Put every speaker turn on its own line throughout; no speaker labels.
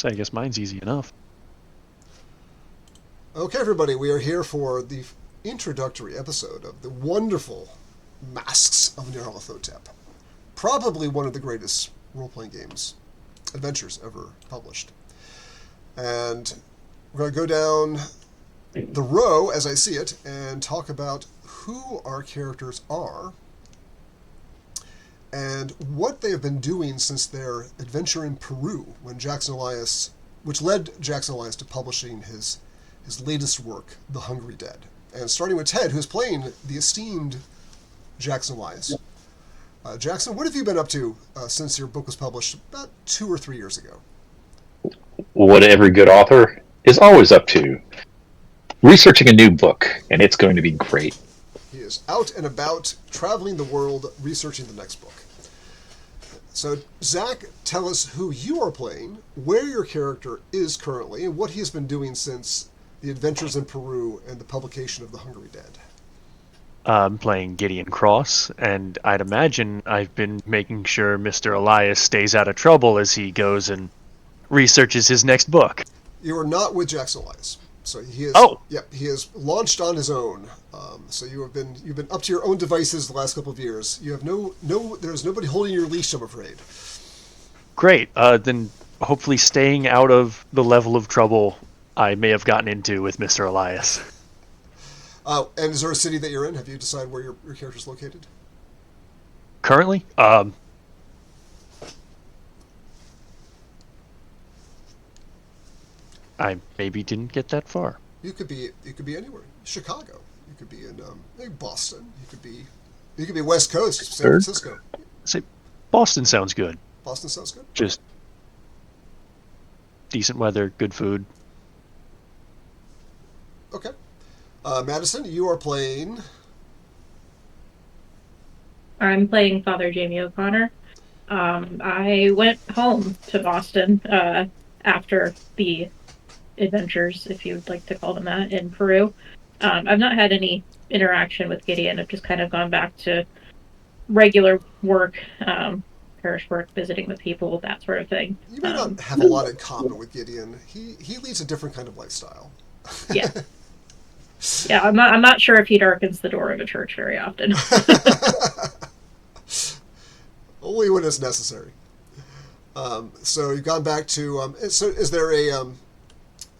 So I guess mine's easy enough.
Okay, everybody, we are here for the introductory episode of the wonderful Masks of Nyarlathotep. Probably one of the greatest role-playing games, adventures ever published. And we're going to go down the row as I see it and talk about who our characters are and what they have been doing since their adventure in Peru when Jackson Elias, which led Jackson Elias to publishing his latest work, The Hungry Dead. And starting with Ted, who's playing the esteemed Jackson Elias. Jackson, what have you been up to since your book was published about 2 or 3 years ago?
What every good author is always up to. Researching a new book, and it's going to be great.
He is out and about, traveling the world, researching the next book. So, Zach, tell us who you are playing, where your character is currently, and what he has been doing since the adventures in Peru and the publication of The Hungry Dead.
I'm playing Gideon Cross, and I'd imagine I've been making sure Mr. Elias stays out of trouble as he goes and researches his next book.
You are not with Jackson Elias. So he is.
Oh.
Yep, he has launched on his own. So you've been up to your own devices the last couple of years. You have no. There's nobody holding your leash, I'm afraid.
Great. Then hopefully staying out of the level of trouble I may have gotten into with Mr. Elias.
And is there a city that you're in? Have you decided where your character's located?
Currently, I maybe didn't get that far.
You could be anywhere. Chicago. You could be in maybe Boston. You could be West Coast, San Francisco.
Say, Boston sounds good.
Boston sounds good.
Just decent weather, good food.
Okay. Madison, you are playing.
I'm playing Father Jamie O'Connor. I went home to Boston after the adventures, if you would like to call them that, in Peru. I've not had any interaction with Gideon. I've just kind of gone back to regular work, parish work, visiting with people, that sort of thing.
You may not have a lot in common with Gideon. He leads a different kind of lifestyle.
Yeah. Yeah, I'm not sure if he darkens the door of a church very often.
Only when it's necessary. So you've gone back to. So is there a?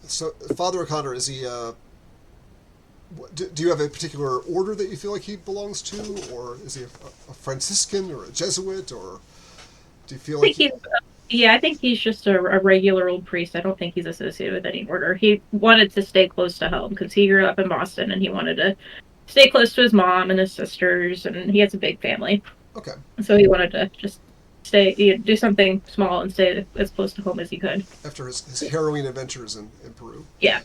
So Father O'Connor, is he? Do you have a particular order that you feel like he belongs to, or is he a Franciscan or a Jesuit, or do you feel like?
I think he's just a regular old priest. I don't think he's associated with any order. He wanted to stay close to home because he grew up in Boston and he wanted to stay close to his mom and his sisters, and he has a big family.
Okay.
So he wanted to just do something small and stay as close to home as he could.
After his harrowing adventures in Peru.
Yeah.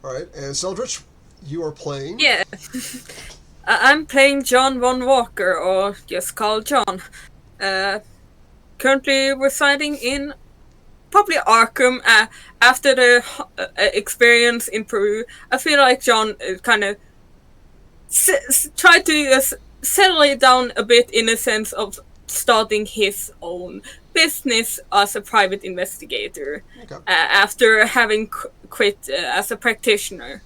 All right, and Seldrich, you are playing.
Yeah. I'm playing John Von Walker, or just called John. Currently residing in probably Arkham. After the experience in Peru, I feel like John kind of tried to settle it down a bit in a sense of starting his own business as a private investigator.
Okay.
After having quit as a practitioner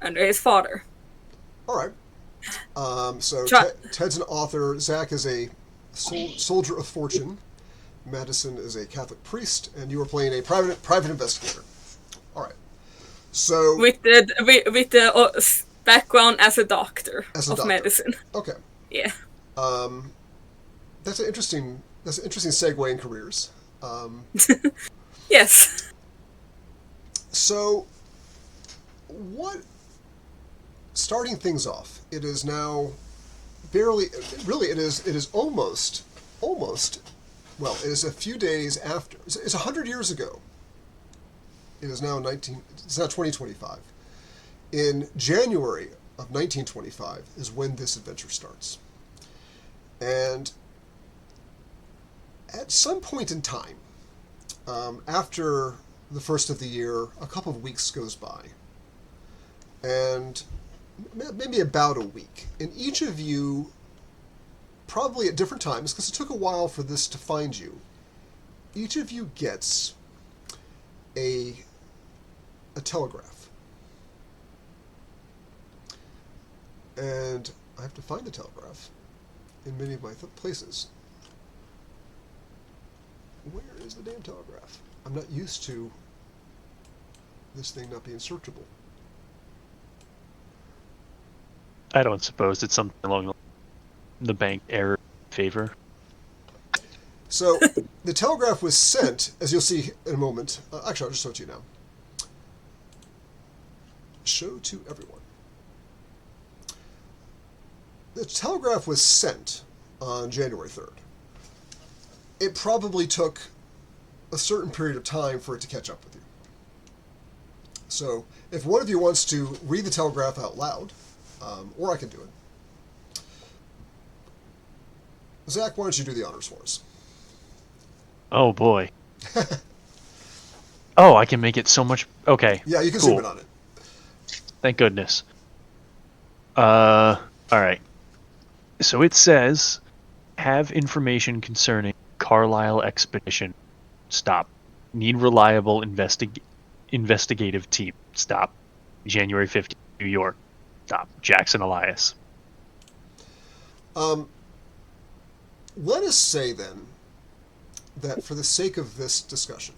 under his father.
All right. So Ted's an author. Zach is a soldier of fortune. Madison is a Catholic priest, and you are playing a private investigator. All right. So
with the background as a doctor of medicine.
Okay.
Yeah.
That's an interesting segue in careers.
Yes.
So, starting things off, it is now it is almost, well, it is a few days after, it's 100 years ago. It is now it's now 2025. In January of 1925 is when this adventure starts. And at some point in time, after the first of the year, a couple of weeks goes by, and maybe about a week, and each of you, probably at different times, because it took a while for this to find you, each of you gets a telegraph. And I have to find the telegraph in many of my places. Where is the damn telegraph? I'm not used to this thing not being searchable.
I don't suppose it's something along the bank error favor.
So the telegraph was sent, as you'll see in a moment. Actually, I'll just show it to you now. Show to everyone. The telegraph was sent on January 3rd. It probably took a certain period of time for it to catch up with you. So if one of you wants to read the telegraph out loud, or I can do it. Zach, why don't you do the honors for us?
Oh boy. Oh, I can make it so much. Okay.
Yeah, you can
cool.
zoom in on it.
Thank goodness. All right. So it says, have information concerning Carlisle expedition. Stop. Need reliable investigative team. Stop. January 15th, New York. Stop. Jackson Elias.
Let us say then that for the sake of this discussion,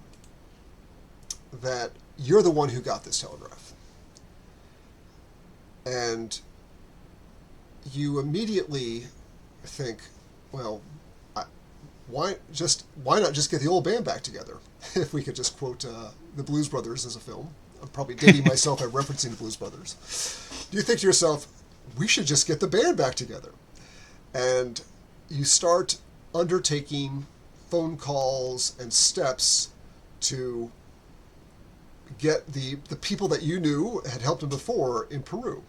that you're the one who got this telegraph. And you immediately think, well, why not just get the old band back together? If we could just quote the Blues Brothers as a film. I'm probably dating myself by referencing the Blues Brothers. You think to yourself, we should just get the band back together. And you start undertaking phone calls and steps to get the people that you knew had helped him before in Peru.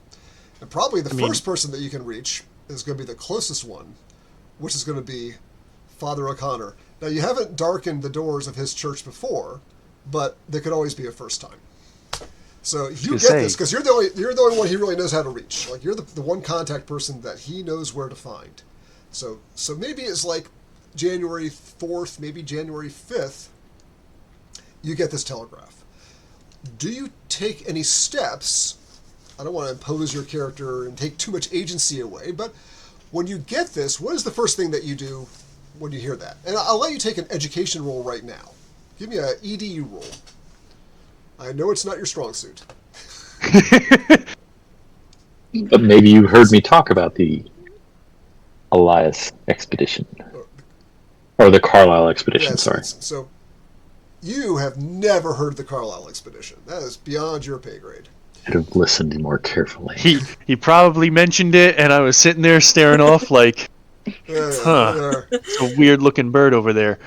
And probably the first person that you can reach is going to be the closest one, which is going to be Father O'Connor. Now, you haven't darkened the doors of his church before, but there could always be a first time. So you get this because you're the only one he really knows how to reach. Like, you're the one contact person that he knows where to find. So maybe it's like January 4th, maybe January 5th, you get this telegraph. Do you take any steps? I don't want to impose your character and take too much agency away, but when you get this, what is the first thing that you do when you hear that? And I'll let you take an education roll right now. Give me an EDU roll. I know it's not your strong suit.
But maybe you heard me talk about the Elias expedition. Or the Carlisle expedition,
Yes,
sorry.
So you have never heard the Carlisle expedition. That is beyond your pay grade.
I should have listened more carefully.
He probably mentioned it, and I was sitting there staring off like, huh, it's a weird looking bird over there.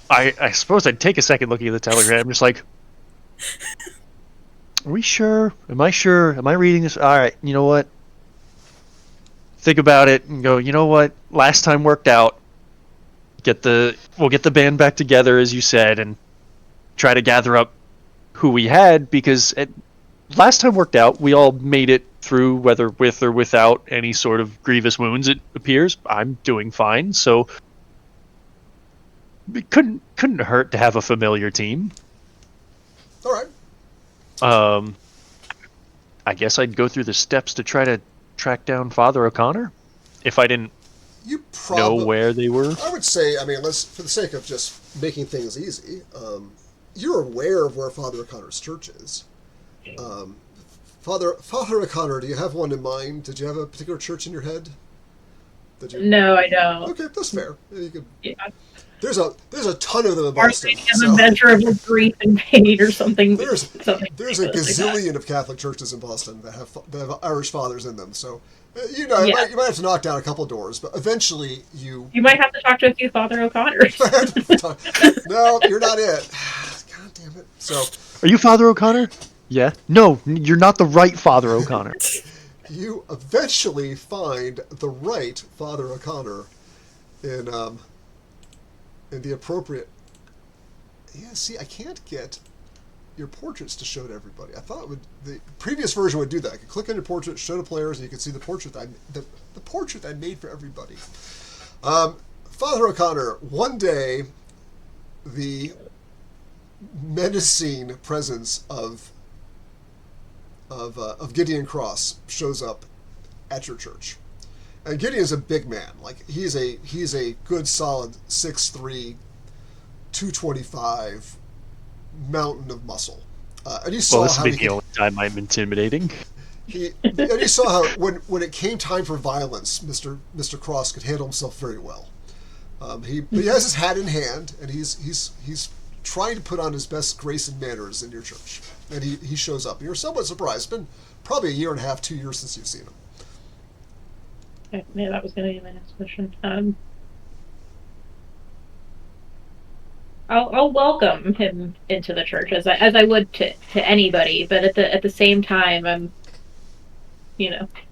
I suppose I'd take a second looking at the telegram, just like, are we sure? Am I sure? Am I reading this? All right, you know what? Think about it and go, you know what? Last time worked out. We'll get the band back together, as you said, and try to gather up who we had, because last time worked out. We all made it through, whether with or without any sort of grievous wounds, it appears. I'm doing fine, so it couldn't hurt to have a familiar team.
All right.
I guess I'd go through the steps to try to track down Father O'Connor, if I didn't know where they were.
I would say, let's, for the sake of just making things easy, you're aware of where Father O'Connor's church is. Father O'Connor, do you have one in mind? Did you have a particular church in your head?
No, I don't.
Okay, that's fair. You could,
yeah.
There's a ton of them in Boston.
Or immeasurable grief and pain or something.
There's a gazillion of Catholic churches in Boston that have Irish fathers in them. So, you might have to knock down a couple doors, but eventually you
might have to talk to a few Father O'Connors.
No, you're not it. God damn it. So,
are you Father O'Connor? Yeah. No, you're not the right Father O'Connor.
You eventually find the right Father O'Connor in the appropriate. Yeah, see, I can't get your portraits to show to everybody. I thought the previous version would do that. I could click on your portrait, show to players, and you could see the portrait the portrait I made for everybody. Father O'Connor, one day the menacing presence of Gideon Cross shows up at your church. And Gideon's a big man. Like he's a good solid 6'3", 225 mountain of muscle. And you saw
Well, this
how
will
he
be the
could,
only time I'm intimidating.
and you saw how when it came time for violence, Mr. Cross could handle himself very well. But he has his hat in hand, and he's trying to put on his best grace and manners in your church. And he shows up. And you're somewhat surprised. It's been probably a year and a half, 2 years since you've seen him.
Yeah, that was going to be my next question. I'll welcome him into the church as I would to anybody, but at the same time, I'm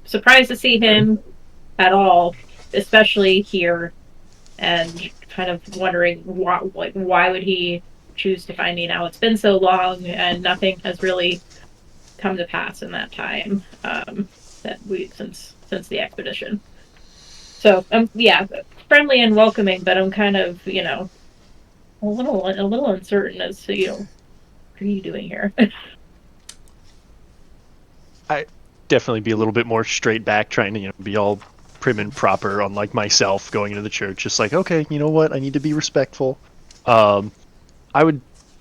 surprised to see him at all, especially here, and kind of wondering why would he choose to find me now? It's been so long, and nothing has really come to pass in that time that we since the expedition. So yeah, friendly and welcoming, but I'm kind of a little uncertain as to what are you doing here?
I definitely be a little bit more straight back, trying to be all prim and proper, unlike myself going into the church. Just like, okay, you know what? I need to be respectful. I would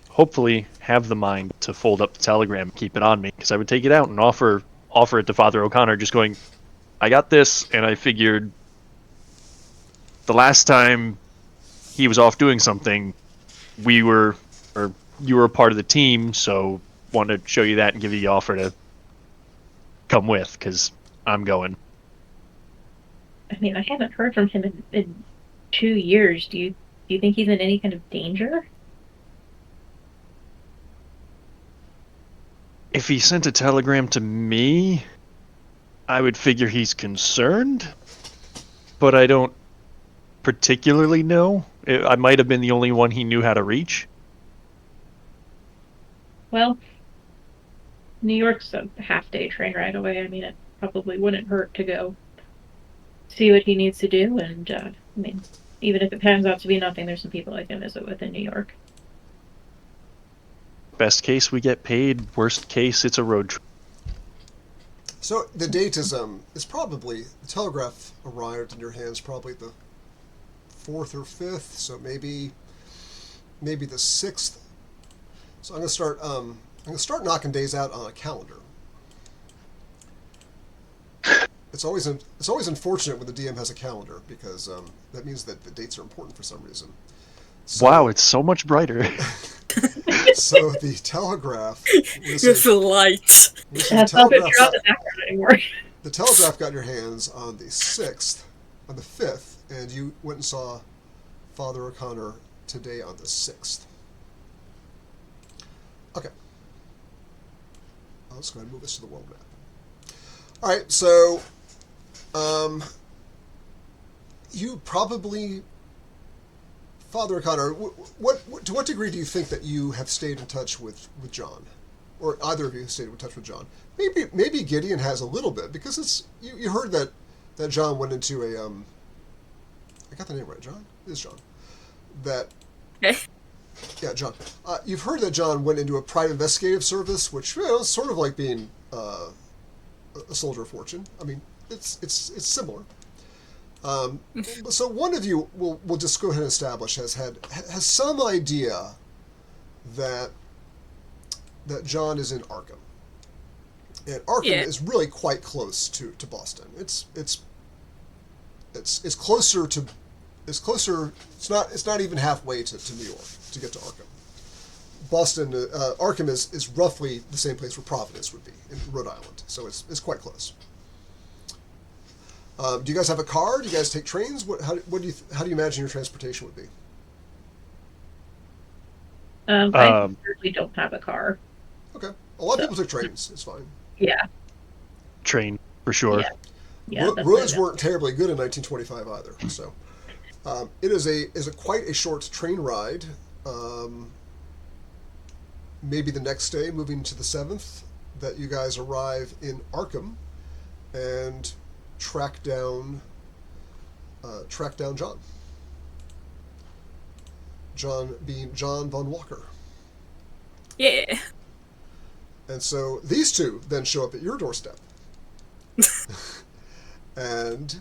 hopefully have the mind to fold up the telegram and keep it on me, because I would take it out and offer it to Father O'Connor, just going, I got this, and I figured the last time he was off doing something, you were a part of the team, so wanted to show you that and give you the offer to come with, because I'm going.
I mean, I haven't heard from him in 2 years. Do you think he's in any kind of danger?
If he sent a telegram to me, I would figure he's concerned, but I don't particularly know. I might have been the only one he knew how to reach.
Well, New York's a half-day train ride away. I mean, it probably wouldn't hurt to go see what he needs to do, and I mean, even if it pans out to be nothing, there's some people I can visit with in New York.
Best case, we get paid. Worst case, it's a road trip.
So the date is probably the telegraph arrived in your hands probably the 4th or 5th, so maybe the 6th. So I'm gonna start knocking days out on a calendar. It's always unfortunate when the DM has a calendar, because that means that the dates are important for some reason. So,
Wow, it's so much brighter.
So the telegraph.
It's the light.
That's not picture out the background anymore.
The telegraph got in your hands on the 6th, on the 5th, and you went and saw Father O'Connor today on the 6th. Okay. Let's go ahead and move this to the world map. All right, so you probably, Father O'Connor, to what degree do you think that you have stayed in touch with John, or either of you have stayed in touch with John? Maybe Gideon has a little bit, because it's you heard that John went into a I got the name right, John? It is John. That
Okay.
Yeah, John. You've heard that John went into a private investigative service, which is sort of like being a soldier of fortune. I mean, it's similar. So one of you will just go ahead and establish has some idea that John is in Arkham, and Arkham is really quite close to Boston. It's closer to. It's closer. It's not even halfway to New York to get to Arkham. Boston, Arkham is roughly the same place where Providence would be in Rhode Island, so it's quite close. Do you guys have a car? Do you guys take trains? How do you imagine your transportation would be?
I certainly don't have a car.
Okay, a lot of people took trains. It's fine.
Yeah.
Train, for sure.
Yeah.
Roads weren't terribly good in 1925 either, so. It is quite a short train ride. Maybe the next day, moving to the 7th, that you guys arrive in Arkham and track down John. John being John von Walker.
Yeah.
And so these two then show up at your doorstep. And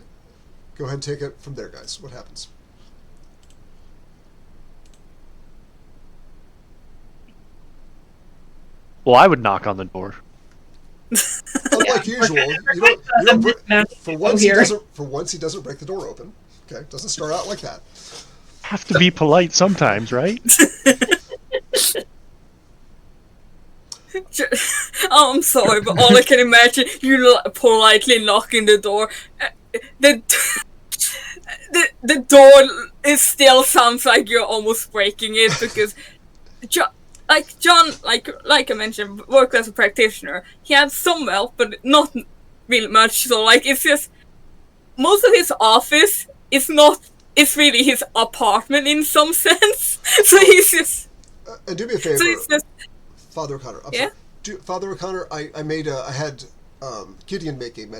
go ahead and take it from there, guys. What happens?
Well, I would knock on the door.
Unlike usual, you don't for once he doesn't break the door open. Okay, doesn't start out like that.
Have to be polite sometimes, right?
Oh, I'm sorry, but all I can imagine, you politely knocking the door. The door it still sounds like you're almost breaking it because John, like I mentioned, worked as a practitioner. He had some wealth, but not really much. So like it's just most of his office is not. It's really his apartment in some sense. So he's just.
And do me a favor.
So he's just.
Father O'Connor.
Yeah?
Father O'Connor, I had Gideon make an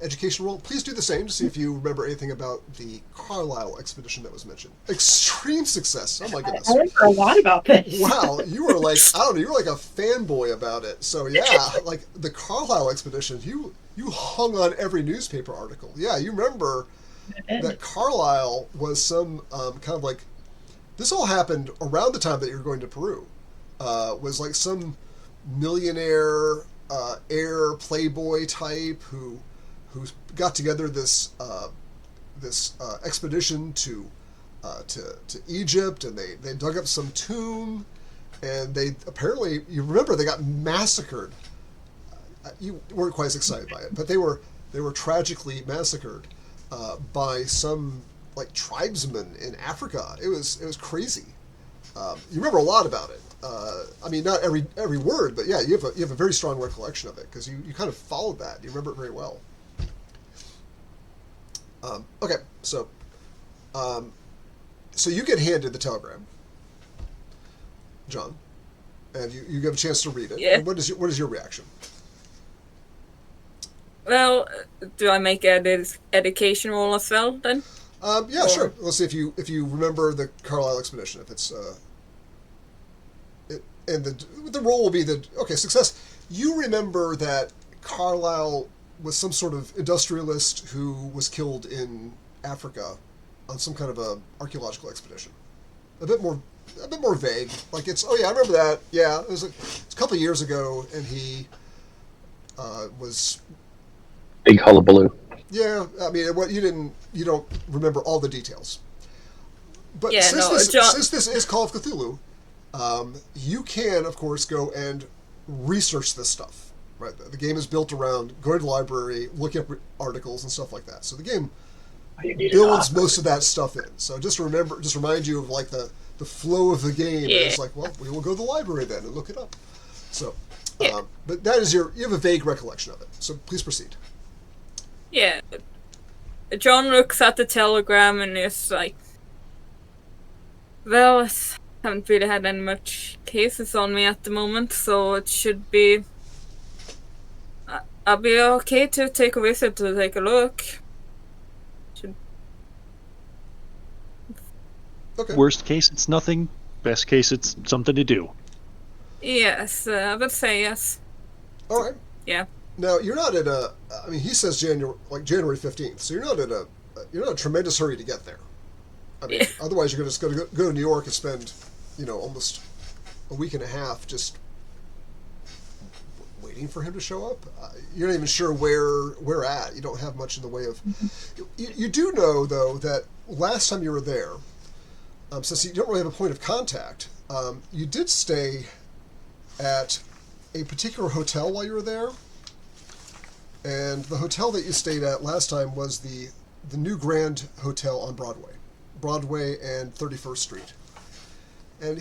education roll. Please do the same to see if you remember anything about the Carlisle expedition that was mentioned. Extreme success. Oh my goodness.
I remember a lot about this.
Wow, you were like, I don't know, you were like a fanboy about it. So yeah, like the Carlisle expedition, you hung on every newspaper article. Yeah, you remember that Carlisle was some kind of like, this all happened around the time that you were going to Peru. Was like some millionaire heir playboy type who got together this expedition to Egypt, and they dug up some tomb, and they apparently, you remember, they got massacred. You weren't quite as excited by it, but they were tragically massacred by some like tribesmen in Africa. It was crazy. You remember a lot about it. I mean, not every word, but yeah, you have a very strong recollection of it because you kind of followed that. You remember it very well. Okay, so you get handed the telegram, John, and you have a chance to read it.
Yeah.
And what is your reaction?
Well, do I make an education roll as well then?
Yeah, sure. Let's see if you remember the Carlisle expedition. If it's and the role will be success. You remember that Carlisle was some sort of industrialist who was killed in Africa on some kind of a archaeological expedition. A bit more vague. Like I remember that. Yeah, it was a couple of years ago, and he was
Big hullabaloo.
Yeah, I mean, you don't remember all the details. But
Yeah,
since this is Call of Cthulhu, you can, of course, go and research this stuff. Right, the game is built around going to the library, looking up articles and stuff like that. So the game builds most of that stuff in. So just remind you of like the flow of the game.
Yeah.
It's like, well, we will go to the library then and look it up. So, but that is you have a vague recollection of it. So please proceed.
Yeah. John looks at the telegram and is like, well, I haven't really had any much cases on me at the moment, so it should be... I'll be okay to take a visit to take a look.
Okay.
Worst case, it's nothing. Best case, it's something to do.
Yes, I would say yes.
All right.
Yeah.
Now you're not in a. I mean, he says January 15th, so you're not in a tremendous hurry to get there. I mean, otherwise you're just going to go to New York and spend, almost a week and a half just waiting for him to show up. You're not even sure where at. You don't have much in the way of. You do know though that last time you were there, since you don't really have a point of contact, you did stay at a particular hotel while you were there. And the hotel that you stayed at last time was the new Grand Hotel on Broadway and 31st Street. And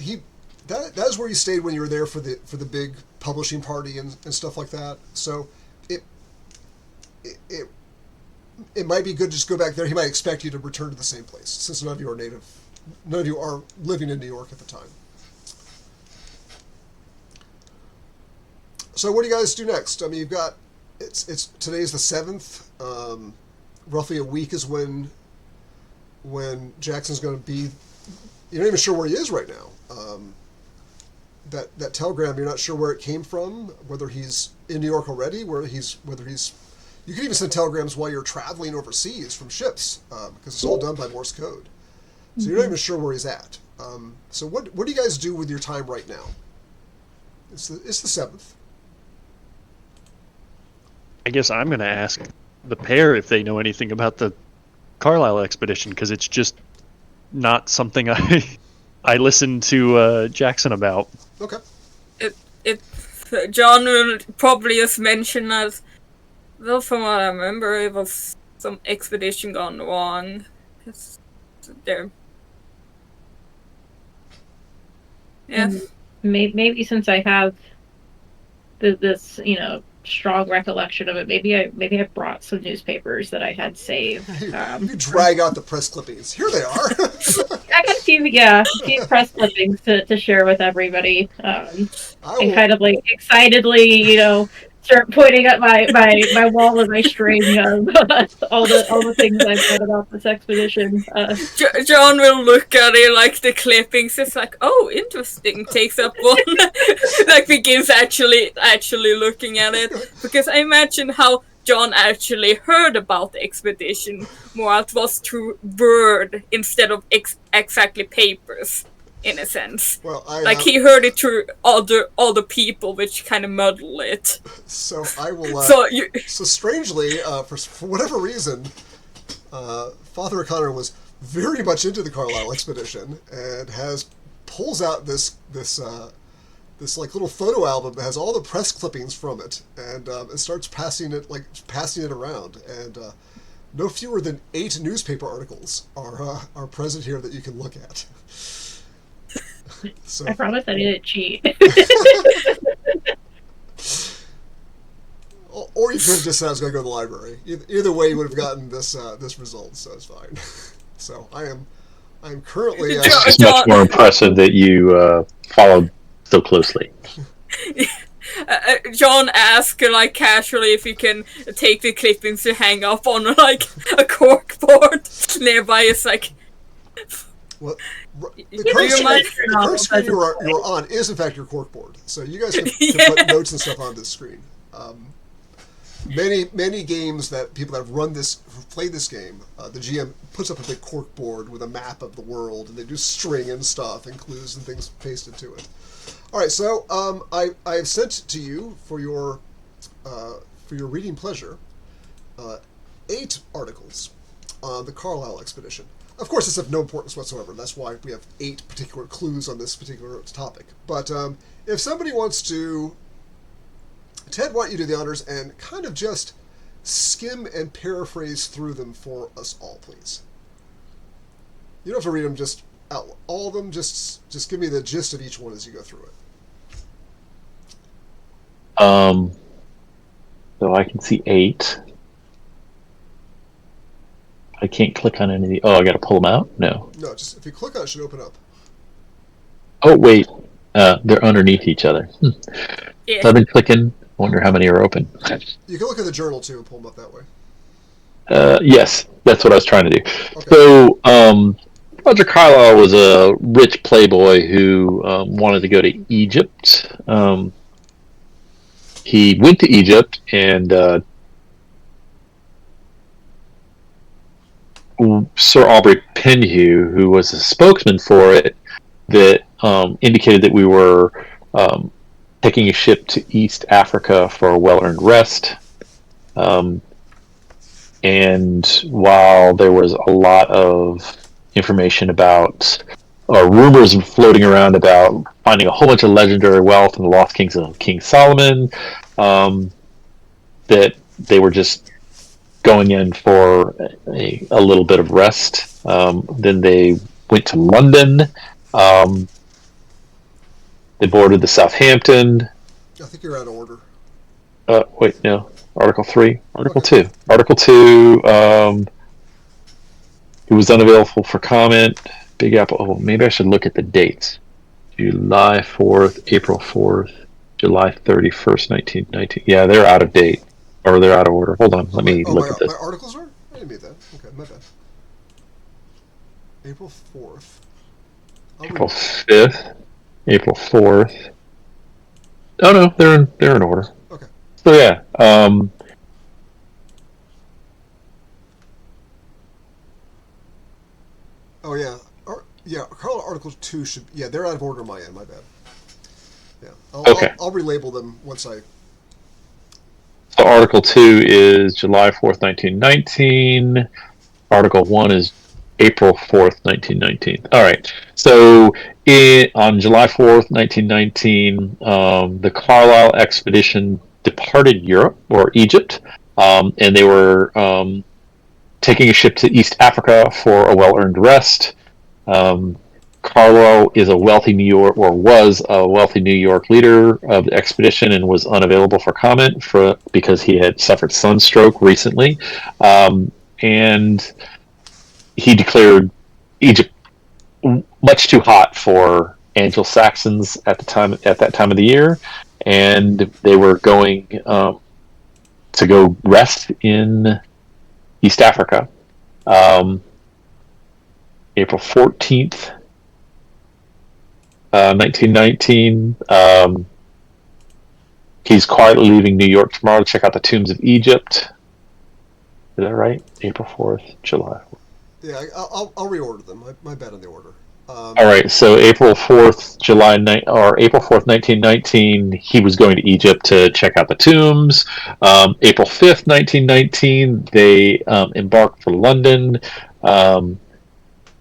that is where you stayed when you were there for the big publishing party and stuff like that. So it might be good to just go back there. He might expect you to return to the same place since none of you are living in New York at the time. So what do you guys do next? I mean, you've got. It's today's the 7th. Roughly a week is when Jackson's going to be you're not even sure where he is right now. That telegram, you're not sure where it came from, whether he's in New York already, whether he's. You can even send telegrams while you're traveling overseas from ships, because it's all done by Morse code. So you're not even sure where he's at. So what do you guys do with your time right now? It's the 7th.
I guess I'm going to ask the pair if they know anything about the Carlisle expedition, because it's just not something I listened to Jackson about.
Okay.
It John will probably just mention as well. From what I remember, it was some expedition gone wrong. It's there. Yeah.
And maybe since I have this, strong recollection of it, maybe I brought some newspapers that I had saved.
You drag out the press clippings. Here they are.
I got a few press clippings to share with everybody, and kind of like excitedly, start pointing at my wall of my string of all the things I've read about this expedition.
John will look at it like the clippings. It's like, oh, interesting. Takes up one, like begins actually looking at it, because I imagine how John actually heard about the expedition more. It was through word instead of exactly papers, in a sense.
Well,
he heard it through other people, which kind of muddle it.
So I will. So strangely, for whatever reason, Father O'Connor was very much into the Carlisle expedition and pulls out this like little photo album that has all the press clippings from it, and starts passing it around, and no fewer than 8 newspaper articles are present here that you can look at. So,
I promise I didn't cheat.
or you could have just said I was going to go to the library. Either way, you would have gotten this result, so it's fine. So I'm currently.
It's much more impressive that you followed so closely.
John asked casually if he can take the clippings to hang up on a corkboard nearby. It's like.
Well, the current screen you're on is in fact your corkboard, so you guys can put notes and stuff on this screen. Many games that people that have played this game, the GM puts up a big corkboard with a map of the world, and they do string and stuff and clues and things pasted to it. All right, so I have sent to you for your reading pleasure 8 articles on the Carlisle expedition. Of course, it's of no importance whatsoever. That's why we have 8 particular clues on this particular topic. But if somebody wants to, Ted, why don't you do the honors and kind of just skim and paraphrase through them for us all, please. You don't have to read them just out, all of them. Just give me the gist of each one as you go through it.
So I can see 8. I can't click on any of the... Oh, I got to pull them out? No.
No, just if you click on it, it should open up.
Oh, wait. They're underneath each other.
Yeah.
So I've been clicking. Wonder how many are open.
You can look at the journal, too, and pull them up that way.
Yes, that's what I was trying to do.
Okay.
So, Roger Carlyle was a rich playboy who wanted to go to Egypt. He went to Egypt, and Sir Aubrey Penhew, who was a spokesman for it, that indicated that we were taking a ship to East Africa for a well-earned rest. And while there was a lot of information about, or rumors floating around about finding a whole bunch of legendary wealth in the lost kings of King Solomon, that they were just going in for a little bit of rest. Then they went to London. They boarded the Southampton.
I think you're out of order.
Wait, no. Article 3. Article
Okay.
2. Article 2, it was unavailable for comment. Big Apple. Oh, maybe I should look at the dates. July 4th, April 4th, July 31st, 1919. Yeah, they're out of date. Or they're out of order. Hold on, let me look at this.
My articles are? I didn't mean that. Okay, my bad. April 4th.
April 5th, April 4th. Oh no, they're in order.
Okay.
So yeah,
Oh yeah. Yeah. Carlisle Article 2 should. Yeah, they're out of order on my end. My bad. Yeah.
okay.
I'll relabel them once I.
So Article 2 is July 4th, 1919. Article 1 is April 4th, 1919. All right. So on July 4th, 1919, the Carlisle expedition departed Europe or Egypt, and they were taking a ship to East Africa for a well-earned rest. Carlo is a wealthy New York, or was a wealthy New York leader of the expedition, and was unavailable for comment because he had suffered sunstroke recently, and he declared Egypt much too hot for Anglo-Saxons at that time of the year, and they were going to go rest in East Africa. April 14th, 1919. He's quietly leaving New York tomorrow to check out the tombs of Egypt. Is that right? April 4th, July.
Yeah, I'll reorder them. My bad on the order.
All right, so April 4th, April 4th, 1919, he was going to Egypt to check out the tombs. April 5th, 1919, they embarked for London,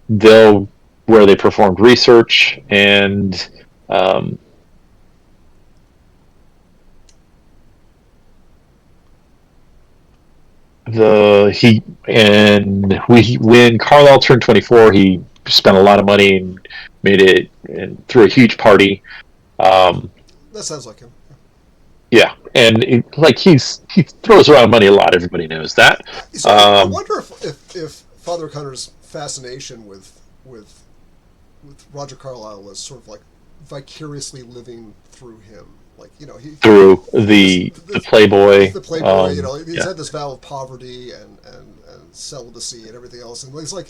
where they performed research, and when Carlisle turned 24, he spent a lot of money and made it and threw a huge party.
That sounds like him.
Yeah, and he throws around money a lot. Everybody knows that.
So I wonder if Father O'Connor's fascination with Roger Carlyle was sort of like vicariously living through him. Like, you know,
through the Playboy.
The Playboy, he's had this vow of poverty and celibacy and everything else, and he's like,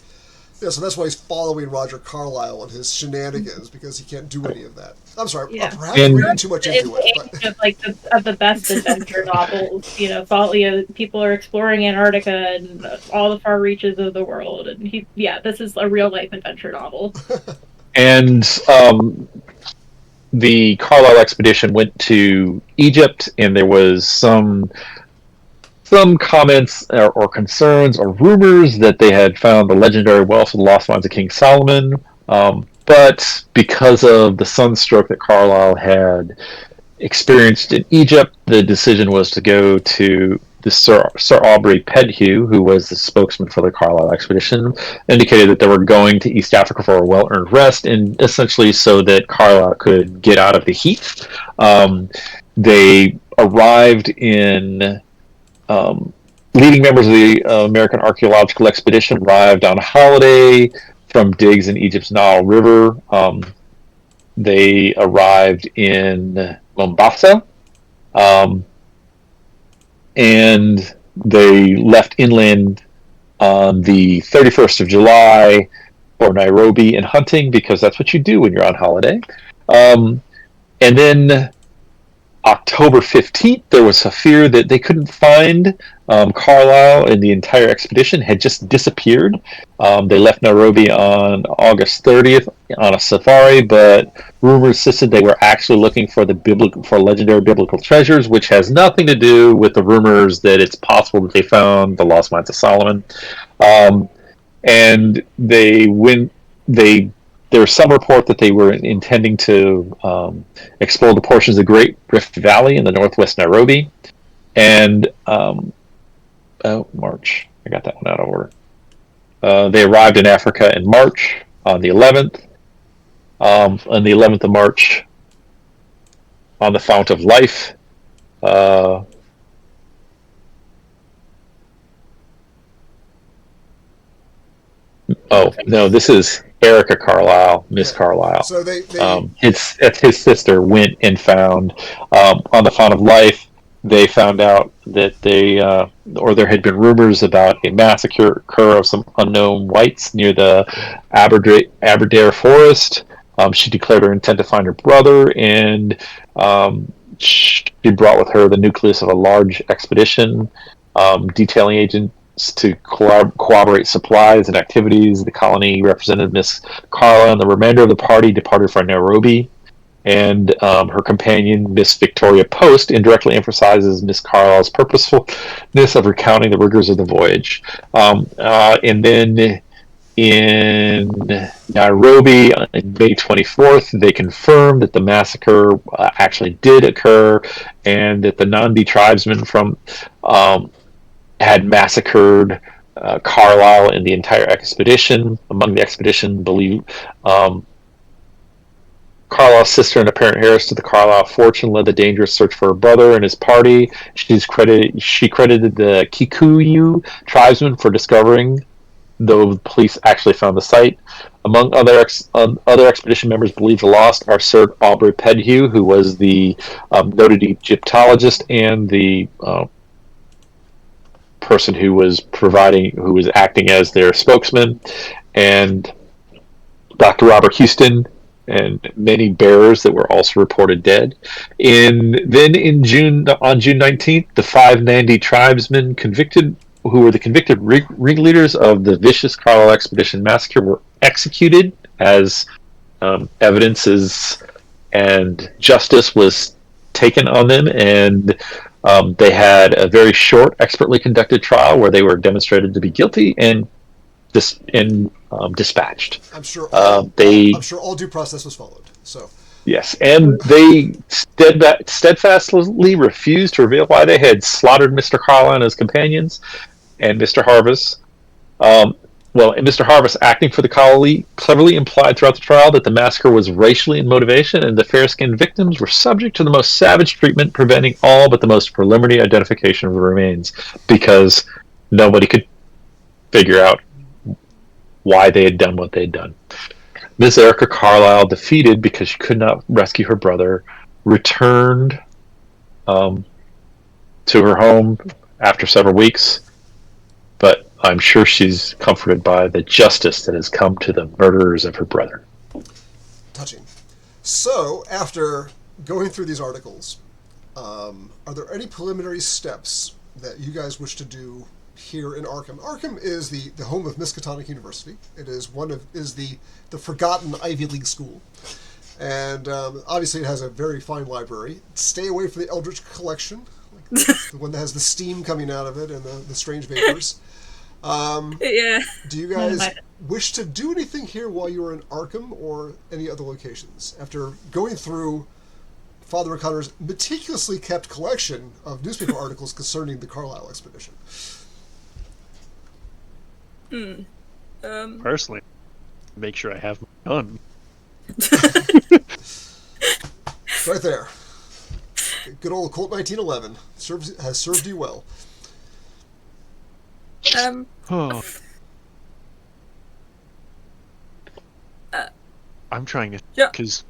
so that's why he's following Roger Carlyle and his shenanigans, because he can't do any of that. I'm sorry, perhaps reading too much into it.
But... of the best adventure novels, people are exploring Antarctica and all the far reaches of the world, and this is a real life adventure novel.
And the Carlisle expedition went to Egypt, and there was some comments or concerns or rumors that they had found the legendary wealth of the lost mines of King Solomon. But because of the sunstroke that Carlisle had experienced in Egypt, the decision was to go to the Sir Aubrey Pedhue, who was the spokesman for the Carlisle expedition, indicated that they were going to East Africa for a well-earned rest, and essentially so that Carlisle could get out of the heat. They arrived in... leading members of the American Archaeological Expedition arrived on holiday from digs in Egypt's Nile River. They arrived in Mombasa, and they left inland on the 31st of July for Nairobi and hunting, because that's what you do when you're on holiday. And then October 15th, there was a fear that they couldn't find Carlisle, and the entire expedition had just disappeared. They left Nairobi on August 30th on a safari, but rumors insisted they were actually looking for legendary biblical treasures, which has nothing to do with the rumors that it's possible that they found the lost mines of Solomon. And there's some report that they were intending to explore the portions of the Great Rift Valley in the northwest Nairobi. And March. I got that one out of order. They arrived in Africa in March on the 11th. On the 11th of March, on the Fount of Life. No, this is Erica Carlisle, Miss Carlisle.
So they
his sister went and found on the Fount of Life. They found out that there had been rumors about a massacre of some unknown whites near the Aberdare forest. She declared her intent to find her brother, and she brought with her the nucleus of a large expedition, detailing agents to corroborate supplies and activities. The colony represented Miss Carla, and the remainder of the party departed for Nairobi. And her companion, Miss Victoria Post, indirectly emphasizes Miss Carlisle's purposefulness of recounting the rigors of the voyage. And then in Nairobi on May 24th, they confirmed that the massacre actually did occur, and that the Nandi tribesmen from had massacred Carlisle and the entire expedition. Among the expedition, believe Carlisle's sister and apparent heiress to the Carlisle fortune led the dangerous search for her brother and his party. She credited the Kikuyu tribesmen for discovering, though the police actually found the site. Among other expedition members believed lost are Sir Aubrey Pedhue, who was the noted Egyptologist and the person who was acting as their spokesman, and Dr. Robert Houston, and many bearers that were also reported dead. On June 19th, the 5 Nandi tribesmen who were the convicted ringleaders of the vicious Carlisle Expedition massacre were executed as evidences, and justice was taken on them, and they had a very short, expertly conducted trial where they were demonstrated to be guilty and dispatched.
I'm sure.
They
I'm sure all due process was followed. So.
Yes, and they steadfastly refused to reveal why they had slaughtered Mr. Carlisle and his companions, and Mr. Harvis. And Mr. Harvis, acting for the colony, cleverly implied throughout the trial that the massacre was racially in motivation, and the fair-skinned victims were subject to the most savage treatment, preventing all but the most preliminary identification of the remains, because nobody could figure out why they had done what they had done. Miss Erica Carlisle, defeated because she could not rescue her brother, returned to her home after several weeks, but I'm sure she's comforted by the justice that has come to the murderers of her brother.
Touching. So, after going through these articles, are there any preliminary steps that you guys wish to do here in Arkham? Arkham is the home of Miskatonic University. It is the forgotten Ivy League school, and obviously it has a very fine library. Stay away from the Eldritch Collection, like the one that has the steam coming out of it and the strange vapors.
Yeah.
Do you guys wish to do anything here while you are in Arkham or any other locations after going through Father O'Connor's meticulously kept collection of newspaper articles concerning the Carlisle expedition?
Personally, make sure I have my gun.
Right there. Good old Colt 1911 has served you well.
I'm trying to,
Yeah.
because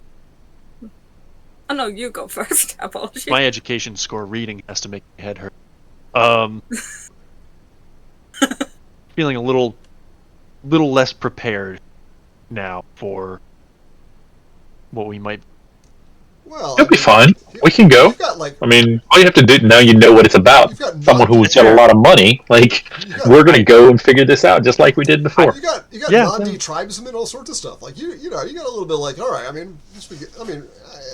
Oh no, you go first. Apologies.
my education score reading has to make my head hurt. Feeling a little less prepared now for what we might.
Well,
It'll be fine. We can go.
You've got
I mean, all you have to do now, you know what it's about.
You've got
Someone who's got a lot of money, we're going to go and figure this out just like we did before.
You got
Yeah.
Nandi tribesmen, all sorts of stuff. Like you got a little bit like, all right. I mean,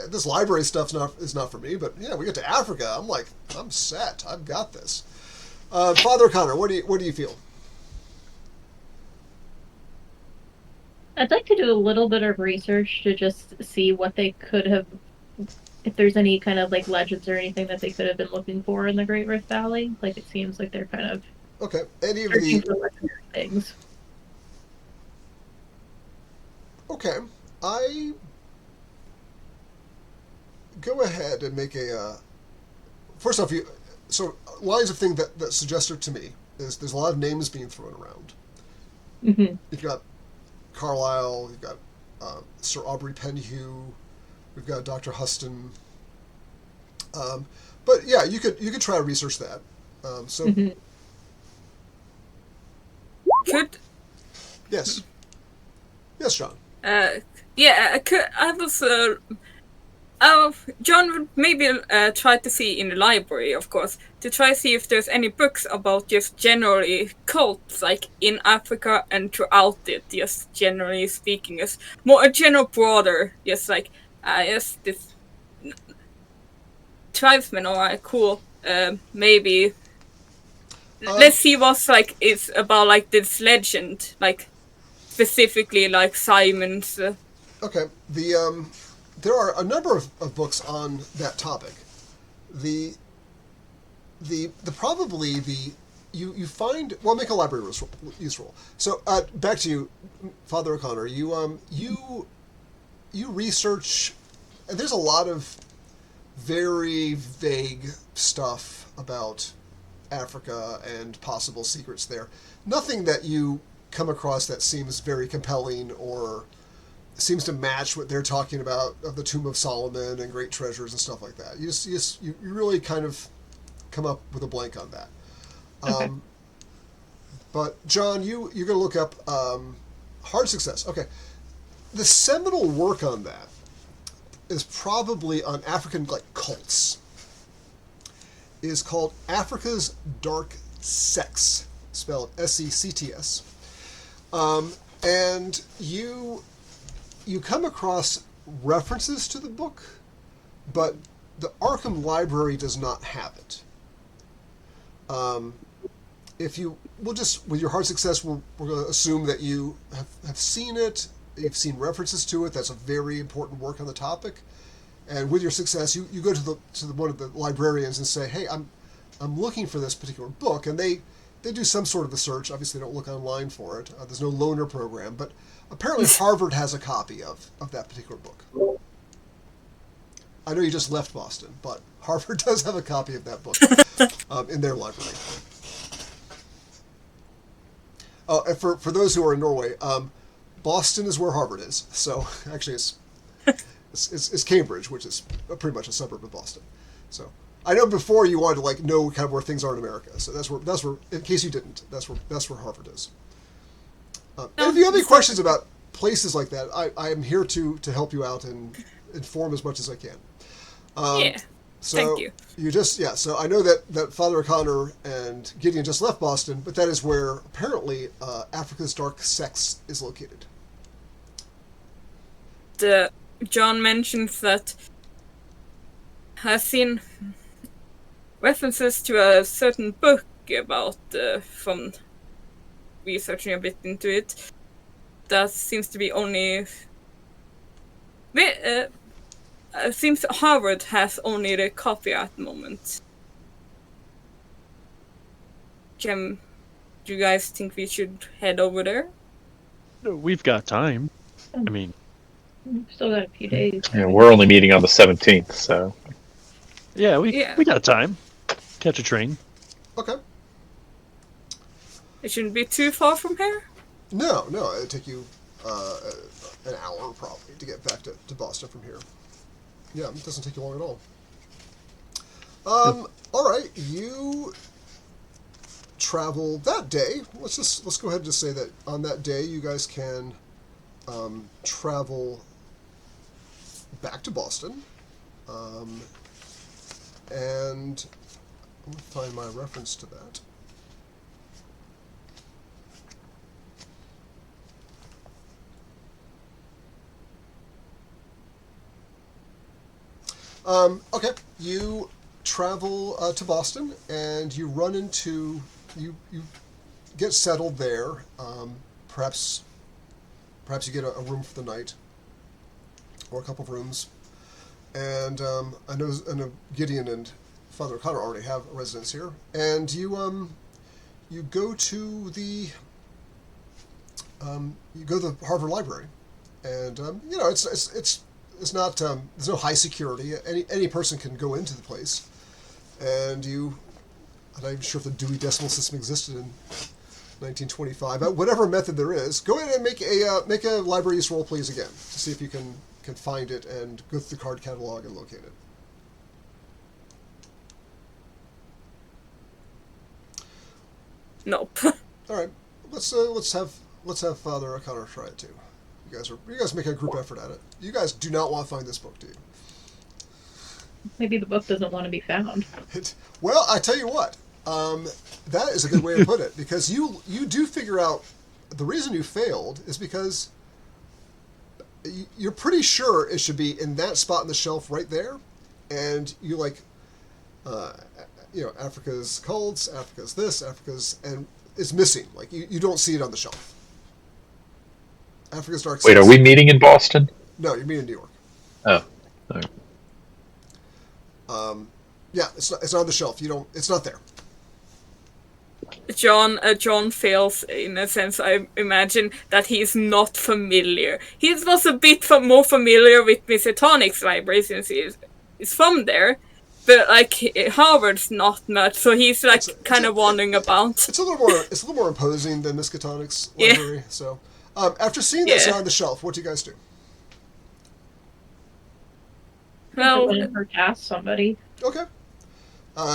this library stuff's is not for me. But yeah, we get to Africa. I'm like, I'm set. I've got this. Father O'Connor, what do you feel?
I'd like to do a little bit of research to just see what they could have, if there's any kind of like legends or anything that they could have been looking for in the Great Rift Valley. Like it seems like they're kind of
Okay. Any of
searching
the
for legendary things.
Okay. I go ahead and make a. First off, so lines of things that suggested to me is there's a lot of names being thrown around.
Mm-hmm.
You've got Carlisle, you've got Sir Aubrey Penhue, we've got Dr. Huston. But yeah, you could try to research that.
Mm-hmm.
Could
Yes, John.
Yeah, I was. John would maybe try to see in the library, of course, to try to see if there's any books about just generally cults, like in Africa and throughout it, just generally speaking, as more a general broader, just like, yes, this tribesmen are cool. Maybe
Um,
let's see what's like it's about like this legend, like specifically like Simon's.
okay. There are a number of books on that topic. The the probably the you find well make a library use roll. So back to you, Father O'Connor. You research, and there's a lot of very vague stuff about Africa and possible secrets there. Nothing that you come across that seems very compelling or seems to match what they're talking about of the Tomb of Solomon and great treasures and stuff like that. You really kind of come up with a blank on that.
Okay.
But John, you're going to look up hard success. Okay, the seminal work on that is probably on African like cults. Is called Africa's Dark Sects, spelled SECTS. And you come across references to the book, but the Arkham Library does not have it. If you, we'll just, with your hard success, we're going to assume that you have seen it, you've seen references to it. That's a very important work on the topic. And with your success, you go to one of the librarians and say, "Hey, I'm looking for this particular book," and they do some sort of a search. Obviously, they don't look online for it. There's no loaner program, but apparently Harvard has a copy of that particular book. I know you just left Boston, but Harvard does have a copy of that book in their library. Oh, and for those who are in Norway, Boston is where Harvard is. So actually, it's Cambridge, which is pretty much a suburb of Boston. So I know before you wanted to like know kind of where things are in America. So that's where in case you didn't, that's where Harvard is. And if you have any questions about places like that, I am here to help you out and inform as much as I can.
Yeah,
So
thank you.
So I know that Father O'Connor and Gideon just left Boston, but that is where apparently Africa's Dark Sects is located.
John mentions that has seen references to a certain book about from researching a bit into it. That seems to be only. Seems Harvard has only the copy at the moment. Do you guys think we should head over there?
We've got time. I mean,
We've still got a few days.
Yeah, we're only meeting on the 17th, so
yeah, we
Yeah.
got time. Catch a train.
Okay.
It shouldn't be too far from here.
No, it'd take you an hour probably to get back to Boston from here. Yeah, it doesn't take you long at all. All right, you travel that day. Let's go ahead and just say that on that day you guys can travel back to Boston, and let me find my reference to that. Okay, you travel to Boston, and you run into you get settled there. Perhaps you get a room for the night, or a couple of rooms. And I know Gideon and Father O'Connor already have a residence here, and you go to the Harvard Library, and it's not there's no high security. Any person can go into the place, and I'm not even sure if the Dewey Decimal System existed in 1925. But whatever method there is, go in and make a library use roll, please, again, to see if you can find it and go through the card catalog and locate it.
Nope.
All right, let's have Father O'Connor try it too. You You guys make a group effort at it. You guys do not want to find this book, do you?
Maybe the book doesn't want to be found.
Well, I tell you what. That is a good way to put it, because you do figure out the reason you failed is because you're pretty sure it should be in that spot on the shelf right there, and you like, Africa's cults, Africa's this, Africa's, and it's missing. Like you don't see it on the shelf. Africa's Dark
Wait,
Seas.
are we meeting in Boston?
No, you're meeting in New York.
Oh. All right.
Yeah, it's not on the shelf. It's not there.
John fails in a sense. I imagine that he's not familiar. He was a bit more familiar with Mr. Tonic's library since he's from there, but like Harvard's not much. So he's like kind of wandering about.
It's a little more imposing than Miskatonic's library. So after seeing this on the shelf, what do you guys do?
Well, her task somebody.
Okay.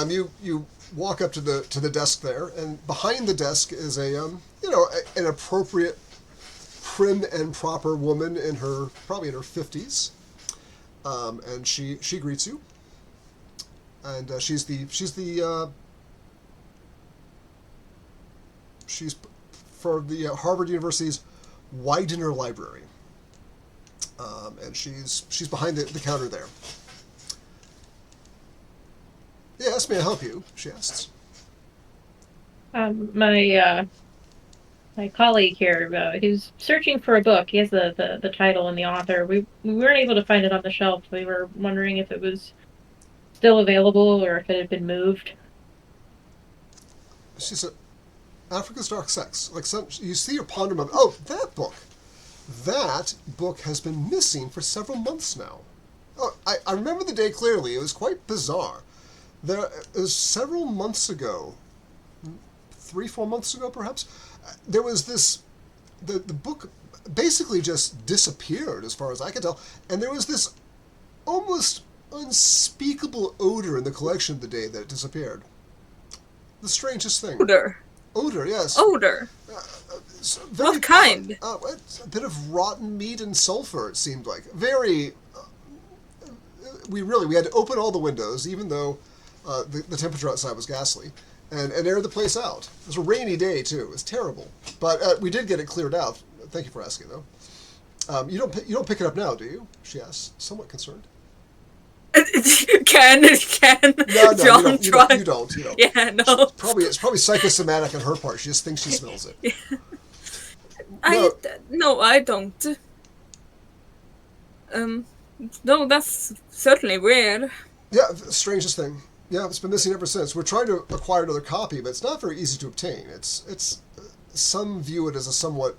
You walk up to the desk there, and behind the desk is an appropriate, prim and proper woman probably in her 50s, and she greets you, and she's for the Harvard University's Widener Library, and she's behind the counter there. Yes, may I help you? She asks.
My colleague here, he's searching for a book. He has the title and the author. We weren't able to find it on the shelf. We were wondering if it was still available or if it had been moved.
She said, Africa's Dark Sex. You see your ponder moment. Oh, that book. That book has been missing for several months now. Oh, I remember the day clearly. It was quite bizarre. It was several months ago, 3-4 months ago perhaps, there was the book basically just disappeared as far as I could tell, and there was this almost unspeakable odor in the collection the day that it disappeared. The strangest thing. Odor, yes.
Odor? What kind?
A bit of rotten meat and sulfur, it seemed like. Very... we had to open all the windows, even though the temperature outside was ghastly, and air the place out. It was a rainy day too. It was terrible, but we did get it cleared out. Thank you for asking, though. You don't pick it up now, do you? She asks, somewhat concerned.
Can
No,
John try?
You don't.
Yeah, no.
It's probably psychosomatic on her part. She just thinks she smells it.
Yeah.
No.
I don't. No, that's certainly weird.
Yeah, strangest thing. Yeah, it's been missing ever since. We're trying to acquire another copy, but it's not very easy to obtain. It's some view it as a somewhat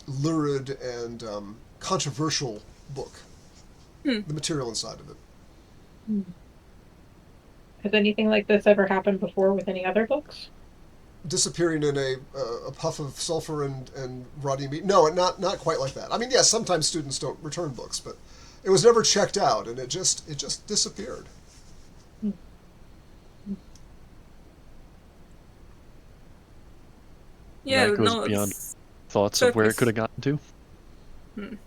lurid and controversial book. The material inside of it.
Has anything like this ever happened before with any other books?
Disappearing in a puff of sulfur and rotting meat? No, not quite like that. I mean, yes, sometimes students don't return books, but it was never checked out, and it just disappeared.
Yeah,
that goes beyond thoughts of where it could have gotten to.
You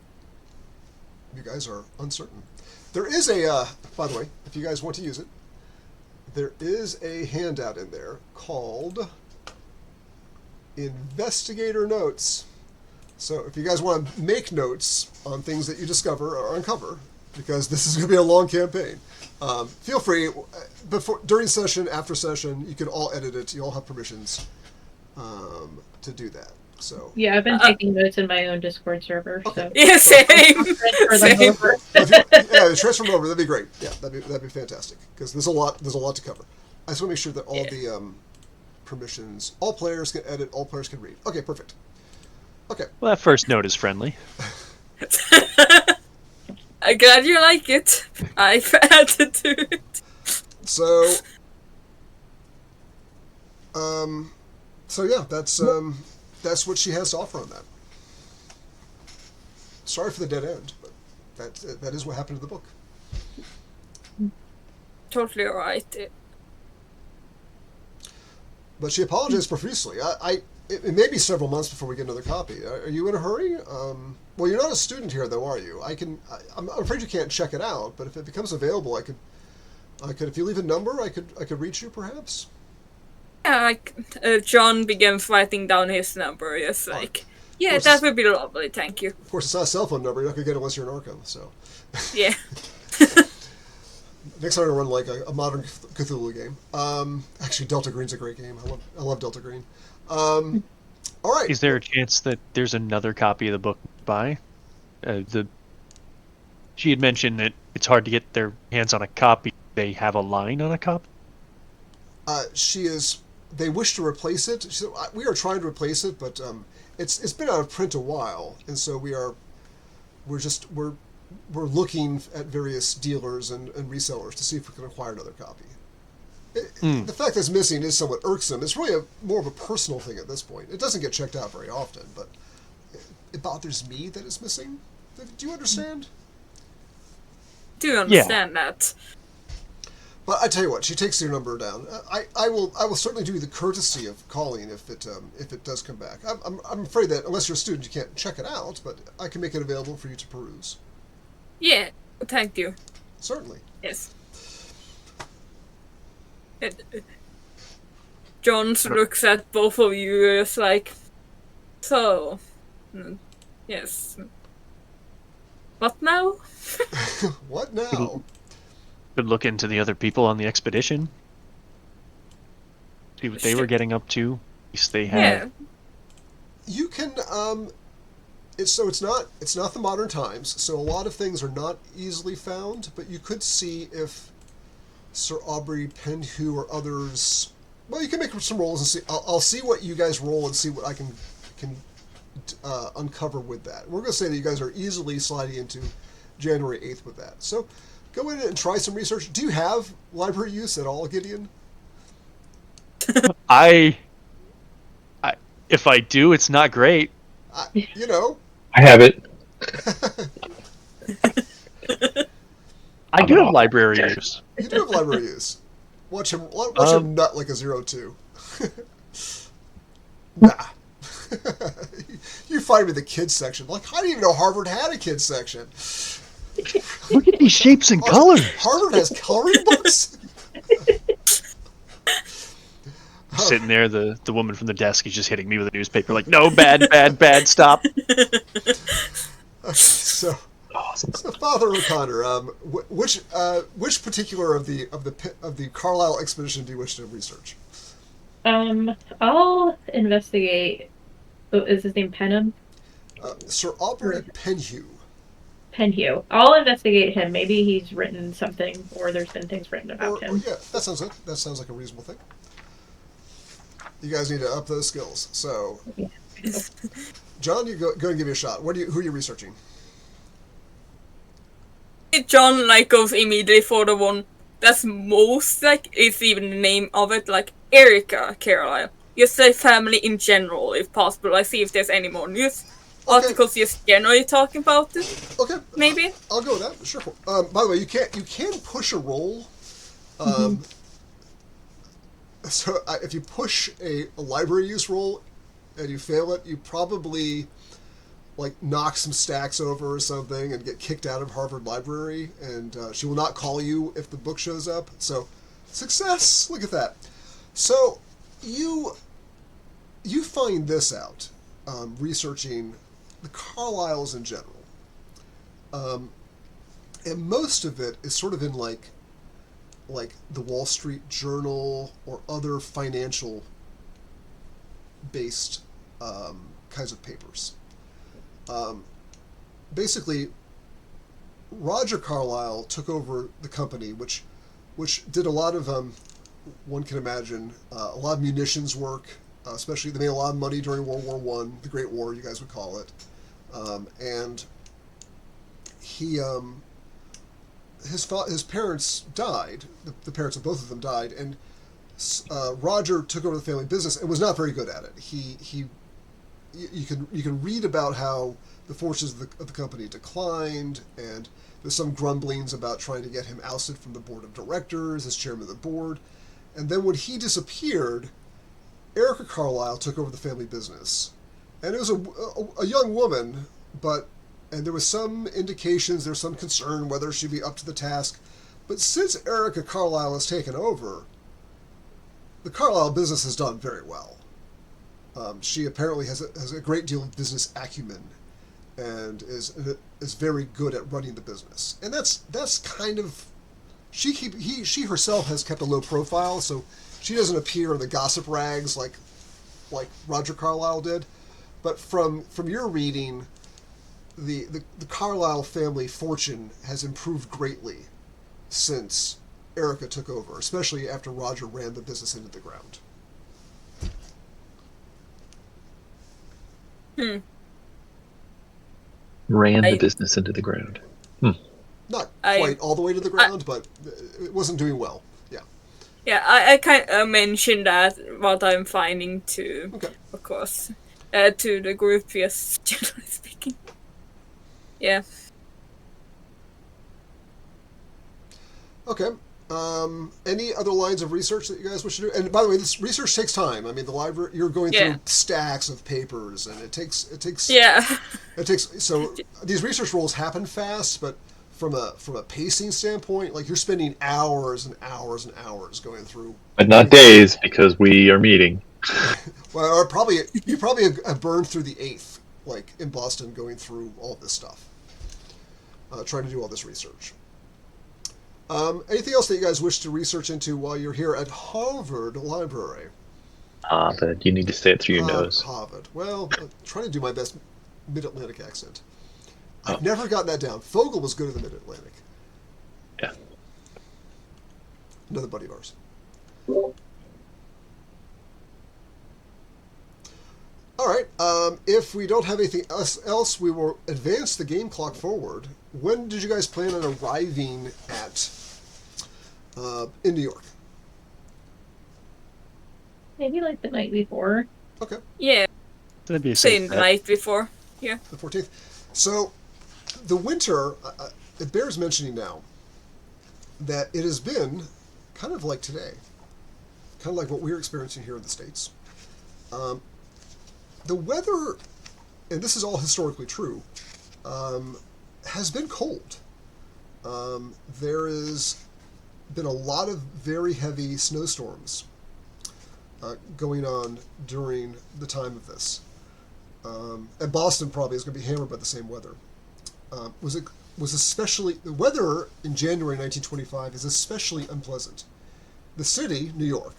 guys are uncertain. There is by the way, if you guys want to use it, there is a handout in there called Investigator Notes. So if you guys want to make notes on things that you discover or uncover, because this is going to be a long campaign, feel free. During session, after session, you can all edit it. You all have permissions to do that. So
yeah, I've been taking notes in my own Discord server.
Okay.
So.
Yeah, same.
Yeah, transfer them over. That'd be great. Yeah, that'd be fantastic, because there's a lot to cover. I just want to make sure that all the permissions, all players can edit, all players can read. Okay, perfect. Okay.
Well, that first note is friendly.
I'm glad you like it. I've added to it.
So yeah, that's what she has to offer on that. Sorry for the dead end, but that is what happened to the book.
Totally alright.
But she apologized profusely. it may be several months before we get another copy. Are you in a hurry? Well, you're not a student here, though, are you? I'm afraid you can't check it out, but if it becomes available, I could. If you leave a number, I could reach you, perhaps.
Yeah, like John begins writing down his number. Yes, like yeah,
course,
that would be lovely. Thank you.
Of course, it's not a cell phone number. You're not gonna get it unless you're in Arkham. So
Yeah.
next time I run like a modern Cthulhu game. Actually, Delta Green's a great game. I love Delta Green. All right.
Is there a chance that there's another copy of the book by? She had mentioned that it's hard to get their hands on a copy. They have a line on a copy.
She is. They wish to replace it. She said, we are trying to replace it, but it's been out of print a while, and so we're looking at various dealers and resellers to see if we can acquire another copy. The fact that it's missing is somewhat irksome. It's really more of a personal thing at this point. It doesn't get checked out very often, but it bothers me that it's missing. Do you understand?
Do you understand that?
But I tell you what, she takes your number down. I will certainly do you the courtesy of calling if it does come back. I'm afraid that unless you're a student, you can't check it out, but I can make it available for you to peruse.
Yeah. Thank you.
Certainly.
Yes. John looks at both of you as like, so, yes. What now?
What now?
Could look into the other people on the expedition. See what they were getting up to. At least they had.
Yeah.
You can it's not the modern times, so a lot of things are not easily found, but you could see if Sir Aubrey Penhew or others. Well, you can make some rolls and see. I'll see what you guys roll and see what I can uncover with that. We're going to say that you guys are easily sliding into January 8th with that. So go in and try some research. Do you have library use at all, Gideon?
If I do, it's not great.
You know.
I have it.
I do have library use.
You do have library use. Watch him nut like a 02. Nah. You find me in the kids section. Like, I didn't even know Harvard had a kids section.
Look at these shapes and colors.
Harvard has coloring books?
Sitting there, the woman from the desk is just hitting me with a newspaper like, no, bad, stop.
So,
Awesome.
so Father O'Connor, which particular of the Carlisle expedition do you wish to research?
I'll investigate. Oh, is his name Penham?
Sir Aubrey Penhew.
Penhew. I'll investigate him. Maybe he's written something, or there's been things written about him.
Yeah, that sounds good. That sounds like a reasonable thing. You guys need to up those skills. So,
Yeah.
John, you go and give me a shot. Who are you researching?
John like goes immediately for the one that's most like it's even the name of it, like Erica Carlisle. Just say family in general, if possible. Like see if there's any more news articles just generally talking about it.
Okay,
Maybe.
I'll go with that. Sure. By the way, you can push a roll. So if you push a library use roll and you fail it, you probably like knock some stacks over or something and get kicked out of Harvard Library, and she will not call you if the book shows up. So, success! Look at that. So, you find this out, researching the Carlyles in general. And most of it is sort of in like the Wall Street Journal or other financial based kinds of papers. Basically, Roger Carlyle took over the company, which did a lot of one can imagine a lot of munitions work. Especially, they made a lot of money during World War One, the Great War, you guys would call it. And he his parents died. The parents of both of them died, and Roger took over the family business and was not very good at it. You can read about how the fortunes of the company declined, and there's some grumblings about trying to get him ousted from the board of directors as chairman of the board. And then when he disappeared, Erica Carlisle took over the family business, and it was a young woman, and there was some indications, there's some concern whether she'd be up to the task. But since Erica Carlisle has taken over, the Carlisle business has done very well. She apparently has a great deal of business acumen, and is very good at running the business. And that's kind of she herself has kept a low profile, so she doesn't appear in the gossip rags like Roger Carlisle did. But from your reading, the Carlisle family fortune has improved greatly since Erica took over, especially after Roger ran the business into the ground.
Ran the business into the ground.
Not quite all the way to the ground, but it wasn't doing well. Yeah.
Yeah, I kind of mentioned that what I'm finding too,
Okay.
of course, to the group, just generally speaking. Yeah.
Okay. Any other lines of research that you guys wish to do? And by the way, this research takes time. I mean, the library, you're going through stacks of papers, and it takes.
Yeah.
It takes. So these research roles happen fast, but from a pacing standpoint, like you're spending hours and hours and hours going through.
But not days, because we are meeting.
Well, or you probably have burned through the 8th, like in Boston, going through all this stuff, trying to do all this research. Anything else that you guys wish to research into while you're here at Harvard Library?
But you need to say it through your nose.
Harvard. Well, I'm trying to do my best Mid-Atlantic accent. I've never gotten that down. Fogel was good at the Mid-Atlantic.
Yeah.
Another buddy of ours. All right. If we don't have anything else, we will advance the game clock forward. When did you guys plan on arriving in New York?
Maybe like the night before.
Okay.
Yeah.
That'd be a
Same
safe
the
bet.
night before. Yeah.
The 14th. So, the winter, it bears mentioning now that it has been kind of like today, kind of like what we're experiencing here in the States. The weather, and this is all historically true, has been cold. There has been a lot of very heavy snowstorms going on during the time of this. And Boston probably is going to be hammered by the same weather. Was especially the weather in January 1925 is especially unpleasant. The city, New York,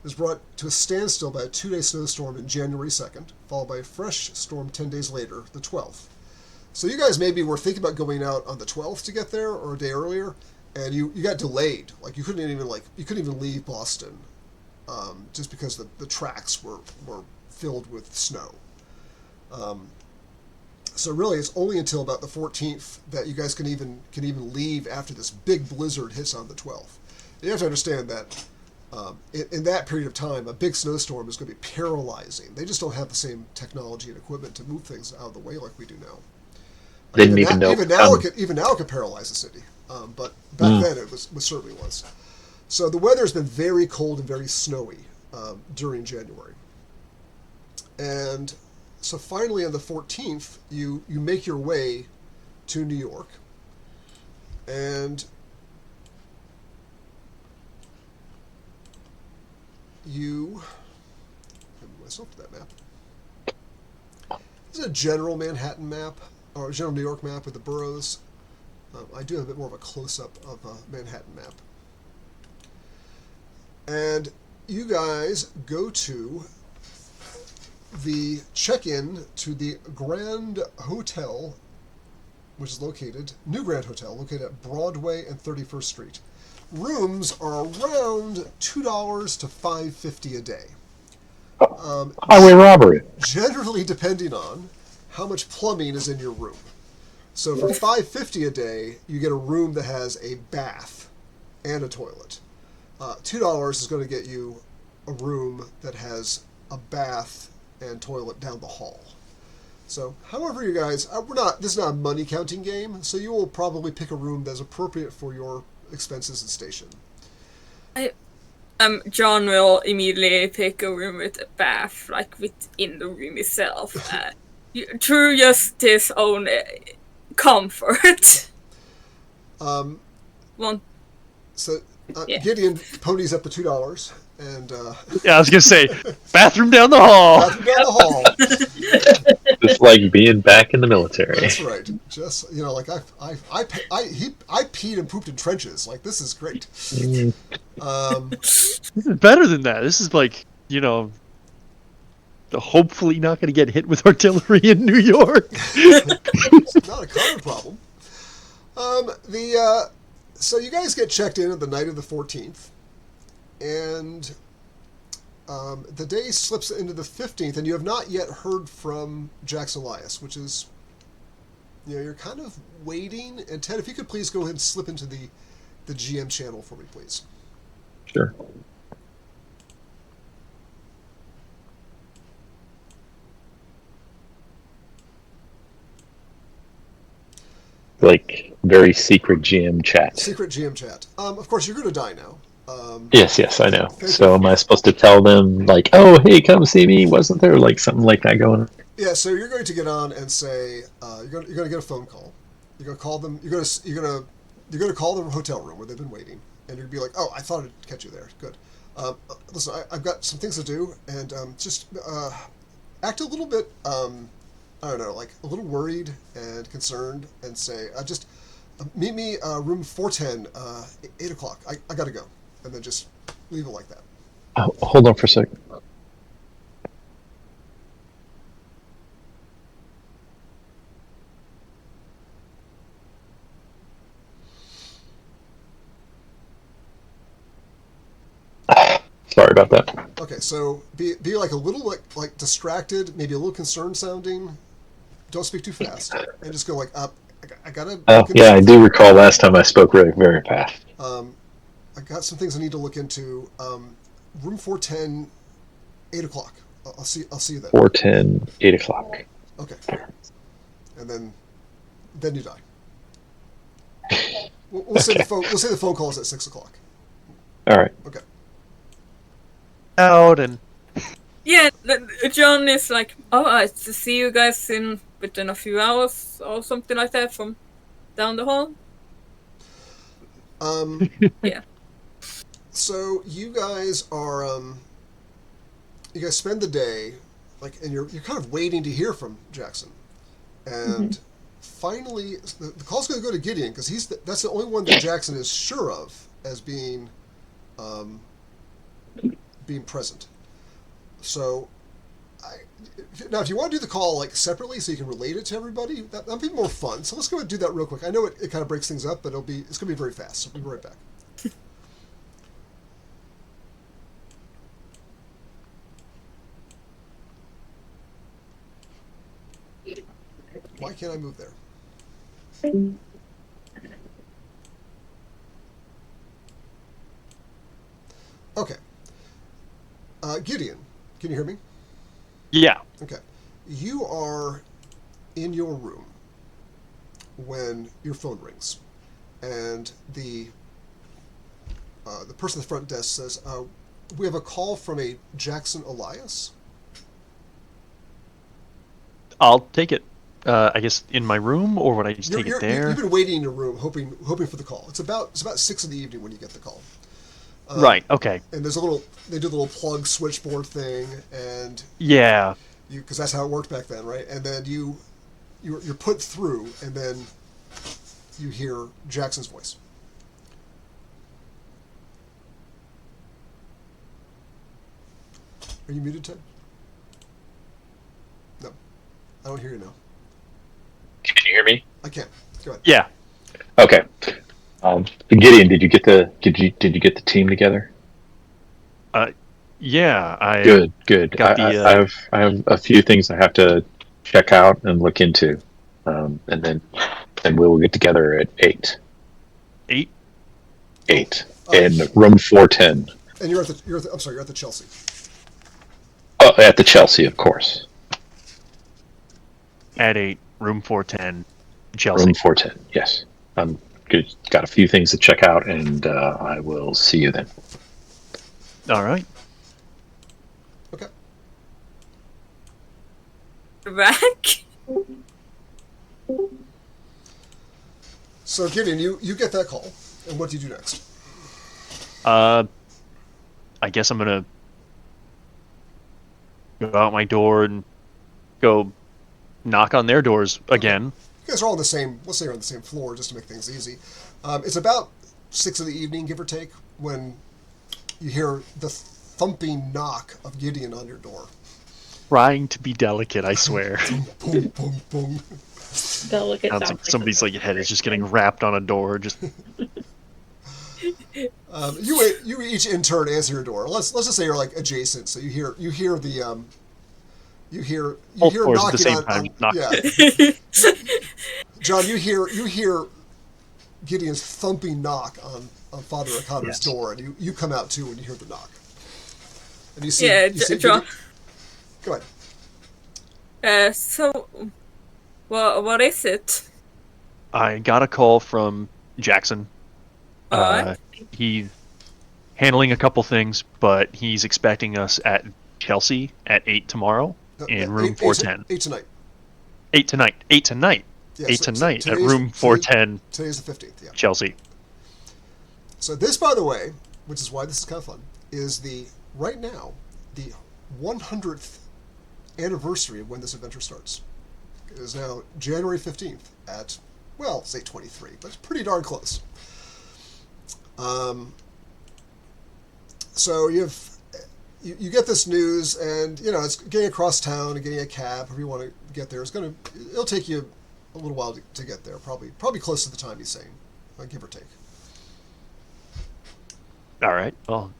was brought to a standstill by a 2-day snowstorm in January 2nd, followed by a fresh storm 10 days later, the 12th. So you guys maybe were thinking about going out on the 12th to get there, or a day earlier, and you got delayed. Like you couldn't even leave Boston, just because the tracks were filled with snow. So really, it's only until about the 14th that you guys can even leave after this big blizzard hits on the 12th. You have to understand that in that period of time, a big snowstorm is going to be paralyzing. They just don't have the same technology and equipment to move things out of the way like we do now.
Didn't even know.
Even now, it could paralyze the city. But back then, it certainly was. So the weather has been very cold and very snowy during January. And so finally on the 14th, you make your way to New York. And you... I move myself to that map. This is a general Manhattan map, or a general New York map with the boroughs. I do have a bit more of a close-up of a Manhattan map. And you guys go to the check-in to the Grand Hotel, which is New Grand Hotel, located at Broadway and 31st Street. Rooms are around $2 to $5.50 a day.
Highway robbery.
Generally depending on how much plumbing is in your room. So for $5.50 a day, you get a room that has a bath and a toilet. $2 is going to get you a room that has a bath and toilet down the hall. So, however you guys, this is not a money counting game, so you will probably pick a room that's appropriate for your expenses and station.
John will immediately pick a room with a bath, like within the room itself, through just his own comfort.
Um,
One,
so
yeah.
Gideon ponies up to $2, and
Yeah, I was gonna say, bathroom down the hall.
bathroom down the hall.
It's like being back in the military.
That's right. Just like I peed and pooped in trenches. Like, this is great.
This is better than that. This is like, hopefully not going to get hit with artillery in New York.
It's not a common problem. So you guys get checked in at the night of the 14th, and the day slips into the 15th, and you have not yet heard from Jackson Elias, which is, you're kind of waiting. And Ted, if you could please go ahead and slip into the GM channel for me, please.
Sure. Like very secret GM chat.
Secret GM chat. Of course, you're going to die now.
Yes, I know. So am I supposed to tell them like, oh, hey, come see me? Wasn't there like something like that going on?
Yeah. So you're going to get on and say you're going to get a phone call. You're going to call them. You're going to call the hotel room where they've been waiting, and you're going to be like, oh, I thought I'd catch you there. Good. Listen, I've got some things to do, and just act a little bit. I don't know, like a little worried and concerned, and say, just meet me room 410, 8 o'clock. I got to go. And then just leave it like that.
Oh, hold on for a second. Sorry about that.
Okay, so be like a little like distracted, maybe a little concerned sounding. Don't speak too fast, and just go like, I gotta.
Yeah, I do recall last time I spoke very, very fast.
I got some things I need to look into. Room 410, 8 o'clock. I'll see you then.
4:10, 8 o'clock.
Okay. And then you die. We'll say the phone call is at 6 o'clock.
All right.
Okay.
Out and
Yeah, John is like, oh, I see you guys within a few hours or something like that from down the hall. Yeah.
So you guys are you guys spend the day and you're kind of waiting to hear from Jackson, and finally the call's going to go to Gideon because that's the only one that Jackson is sure of as being present. So now if you want to do the call like separately so you can relate it to everybody, that'd be more fun. So let's go ahead and do that real quick. I know it kind of breaks things up, but it's going to be very fast. So we'll be right back. Why can't I move there? Okay. Gideon, can you hear me?
yeah.
Okay. You are in your room when your phone rings, and the person at the front desk says, "We have a call from a Jackson Elias."
I'll take it. I guess in my room, or would I just take it there?
You've been waiting in your room, hoping for the call. It's about 6 in the evening when you get the call.
Right. Okay.
And they do the little plug switchboard thing, and
Yeah.
because that's how it worked back then, right? And then you're put through, and then you hear Jackson's voice. Are you muted, Ted? No, I don't hear you now.
Can you hear me?
I can. Go ahead.
Yeah.
Okay. Gideon, did you get the team together?
Yeah. I
Good.
got
I have a few things I have to check out and look into, and then we will get together at 8.
8.
8 in room 410.
And you're at the Chelsea.
Oh, at the Chelsea, of course.
At 8, room 410, Chelsea.
Room 410. Yes. I'm good. Got a few things to check out, and I will see you then.
All right.
Okay.
Back.
So Gideon, you get that call, and what do you do next?
I guess I'm gonna go out my door and go knock on their doors again.
You guys are all on the same. Let's say you're on the same floor, just to make things easy. It's about 6 in the evening, give or take, when you hear the thumping knock of Gideon on your door.
Trying to be delicate, I swear.
Boom, boom, boom.
Delicate
Sounds like somebody's like head is just getting wrapped on a door. Just
You each in turn answer your door. Let's just say you're like adjacent, so you hear the
both doors at the
knocking
same
on,
time.
on
Knock.
yeah. John, you hear Gideon's thumping knock on Father O'Connor's door, and you come out too when you hear the knock. And you see,
John.
Go ahead.
So, what is it?
I got a call from Jackson.
Alright.
He's handling a couple things, but he's expecting us at Chelsea at 8 tomorrow in room 410.
8 tonight.
8 tonight. 8 tonight.
Yeah,
8
so
tonight at
today's-
room 410,
Today's the 15th. Yeah.
Chelsea.
So this, by the way, which is why this is kind of fun, is right now the 100th anniversary of when this adventure starts. It is now January 15th at, well, say 23, but it's pretty darn close. So you get this news, and it's getting across town and getting a cab. If you want to get there, it'll take you a little while to get there. Probably close to the time he's saying, give or take.
All right. Well,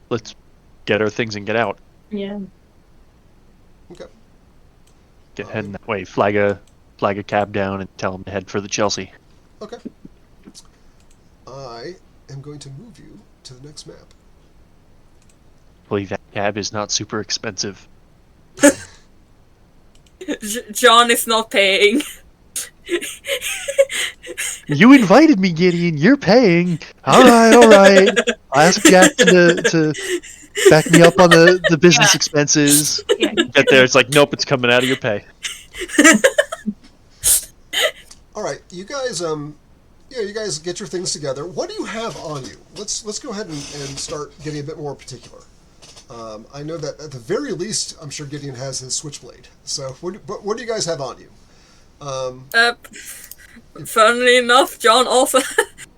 let's get our things and get out.
Yeah.
Okay.
Get heading that way. Flag a cab down and tell them to head for the Chelsea.
Okay. I am going to move you to the next map.
Hopefully that cab is not super expensive.
John is not paying.
You invited me, Gideon. You're paying. All right. I'll ask Jackson to back me up on the business expenses.
Yeah.
Get there, it's like, nope, it's coming out of your pay.
All right, you guys. You guys get your things together. What do you have on you? Let's go ahead and start getting a bit more particular. I know that at the very least, I'm sure Gideon has his switchblade. So, what do you guys have on you?
Funnily enough, John also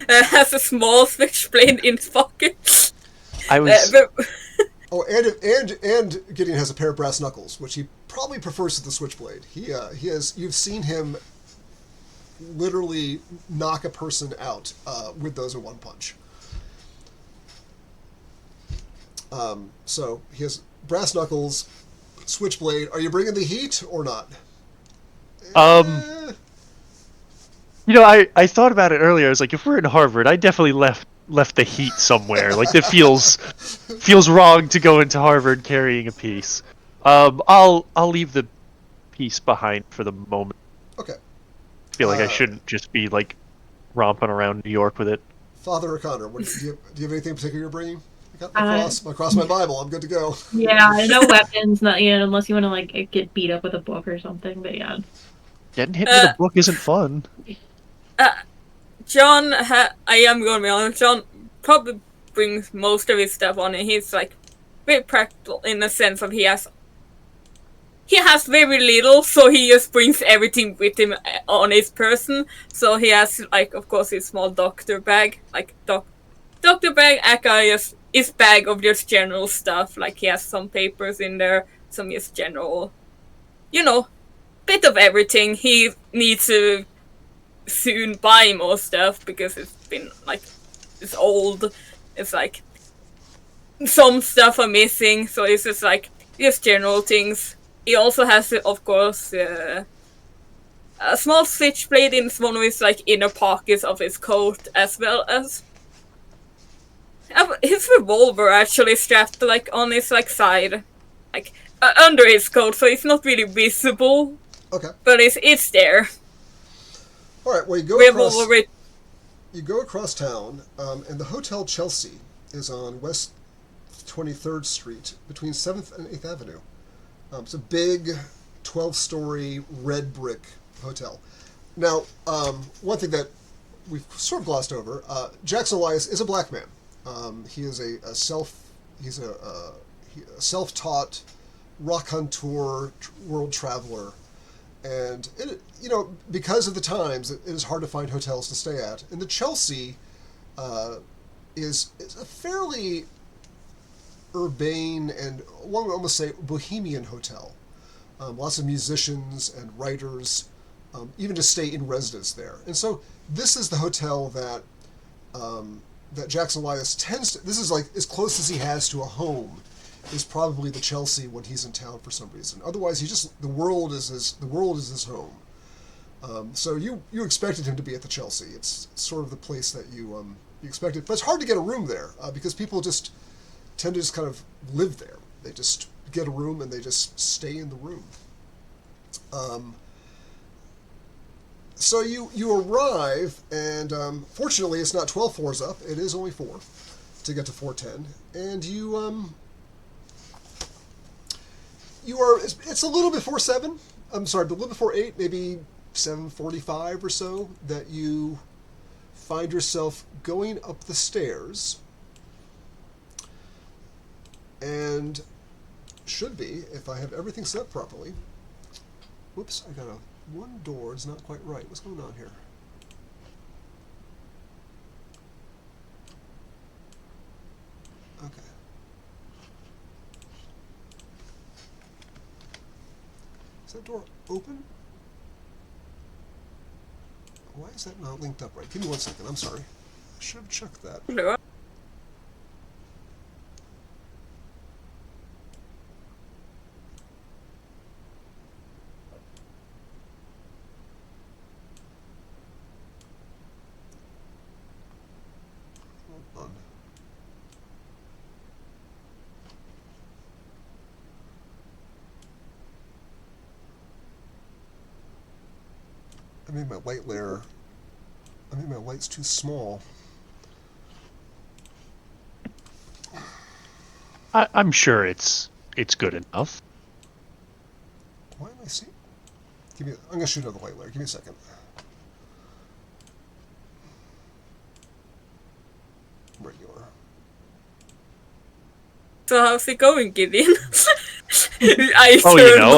has a small switchblade in his pocket.
I was.
Oh, and Gideon has a pair of brass knuckles, which he probably prefers to the switchblade. He has. You've seen him literally knock a person out with those in one punch. So he has brass knuckles, switchblade. Are you bringing the heat or not?
I thought about it earlier. I was like, if we're in Harvard, I definitely left the heat somewhere. Like, it feels wrong to go into Harvard carrying a piece. I'll leave the piece behind for the moment.
Okay.
I feel like I shouldn't just be like romping around New York with it.
Father O'Connor, do you have anything in particular you're bringing? I got my cross, my Bible. I'm good to go.
Yeah, no weapons, not yet, unless you want to like get beat up with a book or something. But yeah,
Getting hit with a book isn't fun.
John, I am going to be honest, John probably brings most of his stuff on, and he's like very practical in the sense of he has very little, so he just brings everything with him on his person. So he has, like, of course, his small doctor bag, like doctor bag, aka his bag of just general stuff. Like, he has some papers in there, some just general, bit of everything. He needs to soon buy more stuff because it's been like, it's old. It's like some stuff are missing, so it's just like just general things. He also has, of course, a small switchblade in one of his like inner pockets of his coat, as well as his revolver actually strapped like on his like side, like under his coat, so it's not really visible.
Okay.
But it's there.
All right. Well, you go across town, and the Hotel Chelsea is on West 23rd Street between 7th and 8th Avenue. It's a big 12-story red brick hotel. Now, one thing that we've sort of glossed over, Jackson Elias is a black man. He is he's a self-taught raconteur, world traveler, and because of the times, it is hard to find hotels to stay at. And the Chelsea is a fairly urbane and one would almost say bohemian hotel. Lots of musicians and writers, even to stay in residence there. And so this is the hotel that that Jackson Elias tends to. This is like as close as he has to a home. Is probably the Chelsea when he's in town for some reason. Otherwise, the world is his home. So you expected him to be at the Chelsea. It's sort of the place that you expected, but it's hard to get a room there because people just tend to just kind of live there. They just get a room and they just stay in the room. So you arrive, and fortunately it's not 12 floors up. It is only 4 to get to 410, and you are. It's a little before 7. I'm sorry, but a little before 8, maybe 7:45 or so, that you find yourself going up the stairs, and should be, if I have everything set up properly. Whoops, I got one door is not quite right. What's going on here? Okay. Is that door open? Why is that not linked up right? Give me 1 second. I'm sorry. I should have checked that.
No.
Hold on. I made my light layer. I made my lights too small.
I'm sure it's good enough.
Why am I seeing? I'm gonna shoot another light layer. Give me a second. Regular.
So how's it going, Gideon? I
Oh,
turned
you know,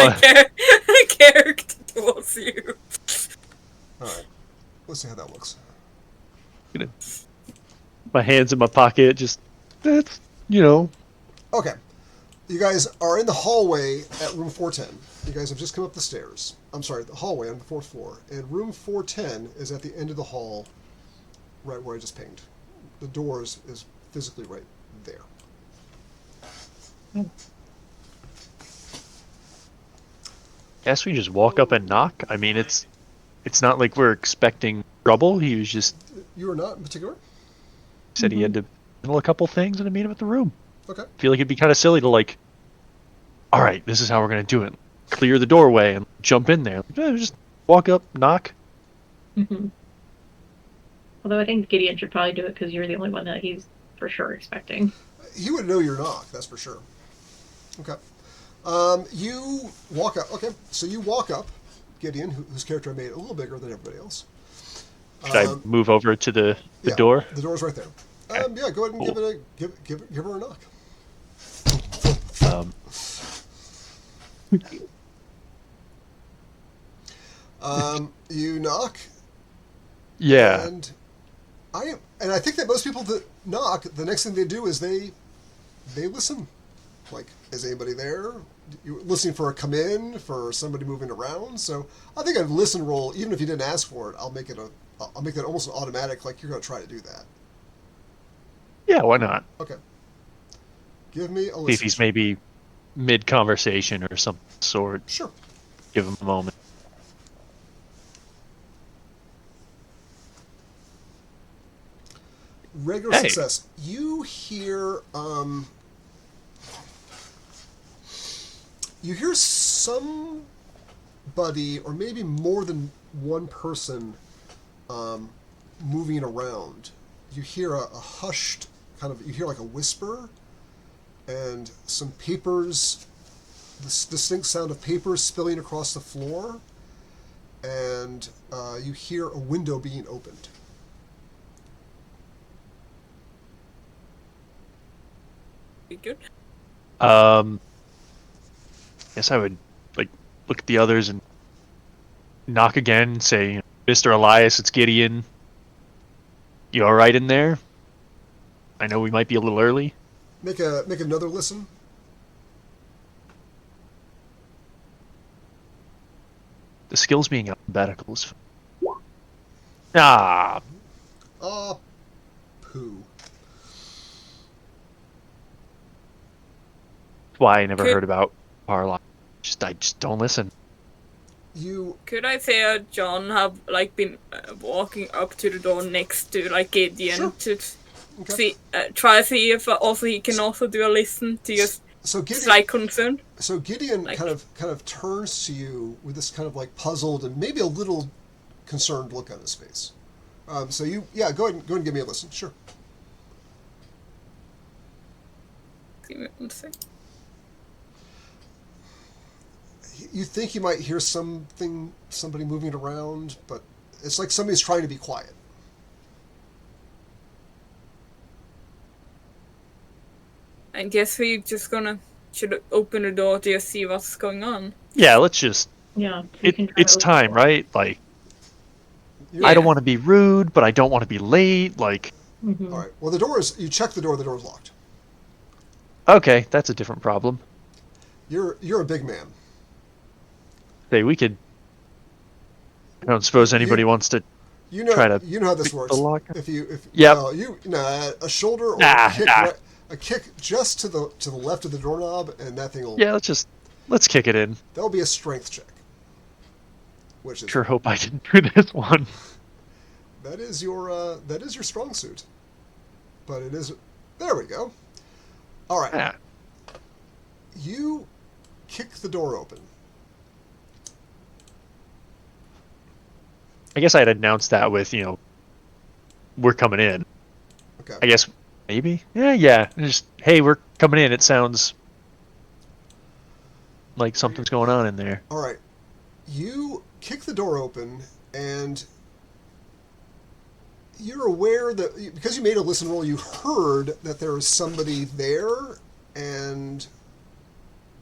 my character towards you.
All right. Let's see how that looks.
My hands in my pocket, just that's
Okay. You guys are in the hallway at room 410. You guys have just come up the stairs. I'm sorry, the hallway on the 4th floor. And room 410 is at the end of the hall, right where I just pinged. The doors is physically right there.
Guess we just walk up and knock. I mean, it's not like we're expecting trouble. He was just
You are not in particular?
said he had to handle a couple things and meet him at the room.
Okay.
I feel like it'd be kind of silly to all right, this is how we're gonna do it. Clear the doorway and jump in there. Just walk up, knock.
Mm-hmm. Although I think Gideon should probably do it because you're the only one that he's for sure expecting.
He would know your knock, that's for sure. Okay. You walk up. Okay, so you walk up. Gideon, whose character I made a little bigger than everybody else.
Should I move over to the
Yeah,
door?
The door's right there.
Okay.
Yeah, go ahead and
Cool.
give her a knock. You knock.
Yeah.
And I think that most people that knock, the next thing they do is they listen. Like, is anybody there? You're listening for a come in, for somebody moving around. So I think a listen roll, even if you didn't ask for it, I'll make that almost an automatic. Like you're going to try to do that.
Yeah, why not?
Okay. Give me a listen.
See if he's maybe mid-conversation or some sort.
Sure.
Give him a moment.
Regular
Hey.
success. You hear somebody, or maybe more than one person, moving around. You hear a hushed kind of. You hear like a whisper, and some papers, this distinct sound of papers spilling across the floor, and you hear a window being opened.
Be good.
Guess I would like look at the others and knock again and say, Mr. Elias, it's Gideon. You all right in there? I know we might be a little early.
Make another listen.
The skills being alphabetical is ah,
Ah, poo.
why I never
Could-
heard about Parlock. I just don't listen.
You
Could I say John have like been walking up to the door next to like Gideon
Sure.
to
okay?
see try to see if also he can also do a listen to your
So Gideon,
slight concern?
kind of turns to you with this kind of like puzzled and maybe a little concerned look on his face. So go ahead and give me a listen. Sure.
Give me one sec.
You think you might hear somebody moving around, but it's like somebody's trying to be quiet.
I guess we just should open the door to see what's going on.
Yeah, let's just.
Yeah. we can try
It's
to open
time,
it.
right? Like,
You're-
I don't want to be rude, but I don't want to be late. Like,
Mhm.
All right. Well, the door is. You check the door. The door is locked.
okay, that's a different problem.
You're a big man.
Say, we could. I don't suppose anybody wants to.
You know.
Try to
You know how this
pick
works.
the lock.
If
Yep.
a shoulder or
Nah,
a kick.
nah.
A kick just to the left of the doorknob, and that thing will.
Yeah, let's kick it in.
That'll be a strength check. Which is
Sure hope I didn't do this one.
that is your strong suit. But it is. There we go. All right.
Yeah.
You kick the door open.
I guess I'd announced that with, we're coming in.
Okay.
I guess maybe. Yeah. Just, hey, we're coming in. It sounds like something's going on in there.
All right. You kick the door open, and you're aware that because you made a listen roll, you heard that there is somebody there, and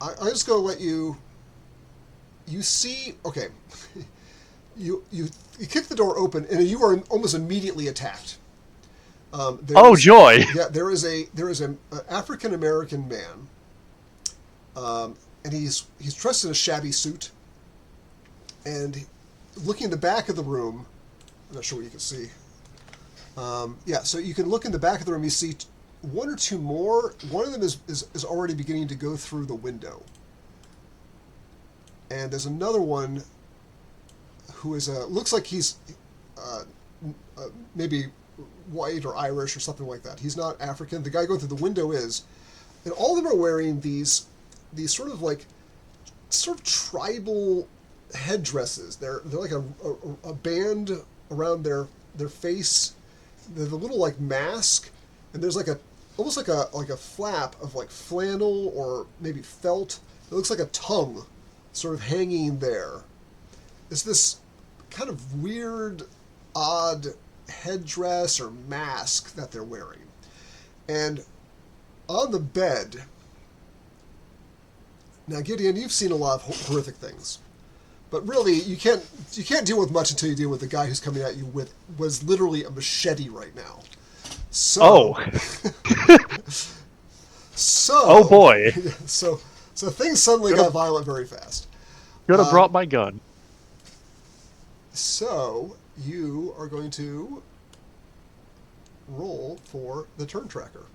I'm just going to let you. You see, okay. You kick the door open, and you are almost immediately attacked.
Joy!
Yeah, there is an African American man, and he's dressed in a shabby suit, and looking in the back of the room. I'm not sure what you can see. So you can look in the back of the room. You see one or two more. One of them is already beginning to go through the window, and there's another one who is looks like he's maybe white or Irish or something like that. He's not African. The guy going through the window is, and all of them are wearing these sort of tribal headdresses. They're like a band around their face. They're the little like mask, and there's like almost like a flap of like flannel or maybe felt. It looks like a tongue, sort of hanging there. It's this kind of weird, odd headdress or mask that they're wearing. And on the bed, now Gideon, you've seen a lot of horrific things, but really you can't deal with much until you deal with the guy who's coming at you with was literally a machete right now. So, so
Oh boy.
so things suddenly got violent very fast.
Could have brought my gun.
So you are going to roll for the turn tracker.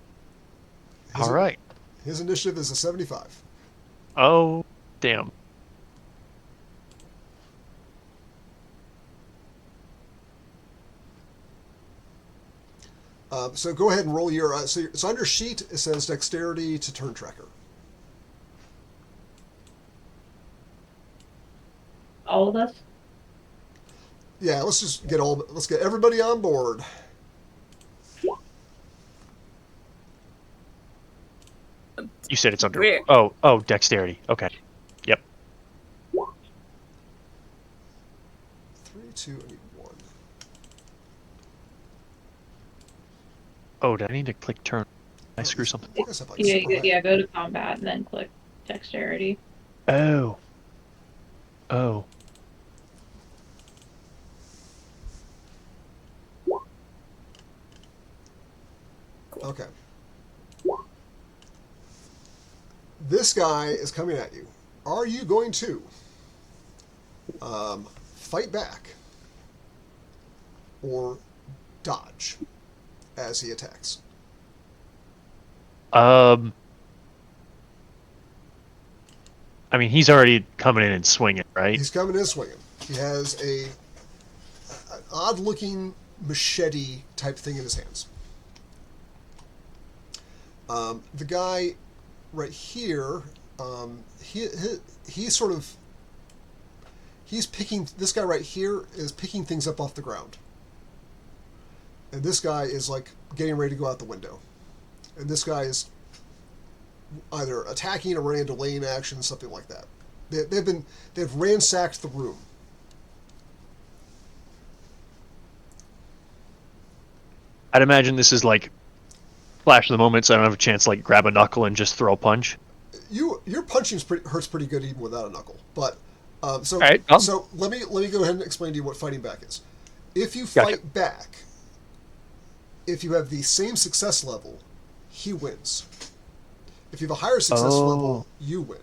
All right.
His initiative is a 75.
Oh, damn.
So go ahead and roll your. So on your sheet it says dexterity to turn tracker.
All of us?
Yeah, let's get everybody on board.
You said it's under.
Weird.
Oh, dexterity. Okay. Yep.
3, 2, I need 1.
Oh, did I need to click turn? Did I
Oh,
screw something?
You guys have like
Yeah,
super high.
go to combat and then click dexterity.
Oh. Oh.
Okay. This guy is coming at you. Are you going to fight back or dodge as he attacks?
I mean, he's already coming in and swinging, right?
He's coming in swinging. He has an odd-looking machete type thing in his hands. The guy right here, he's sort of, he's picking, this guy right here is picking things up off the ground. And this guy is like getting ready to go out the window. And this guy is either attacking or running into lane action, something like that. They've ransacked the room.
I'd imagine this is like flash of the moment, so I don't have a chance to like grab a knuckle and just throw a punch.
Your punching hurts pretty good even without a knuckle. But so
All right,
so let me go ahead and explain to you what fighting back is. If you
Gotcha.
fight back, if you have the same success level, he wins. If you have a higher success level, you win.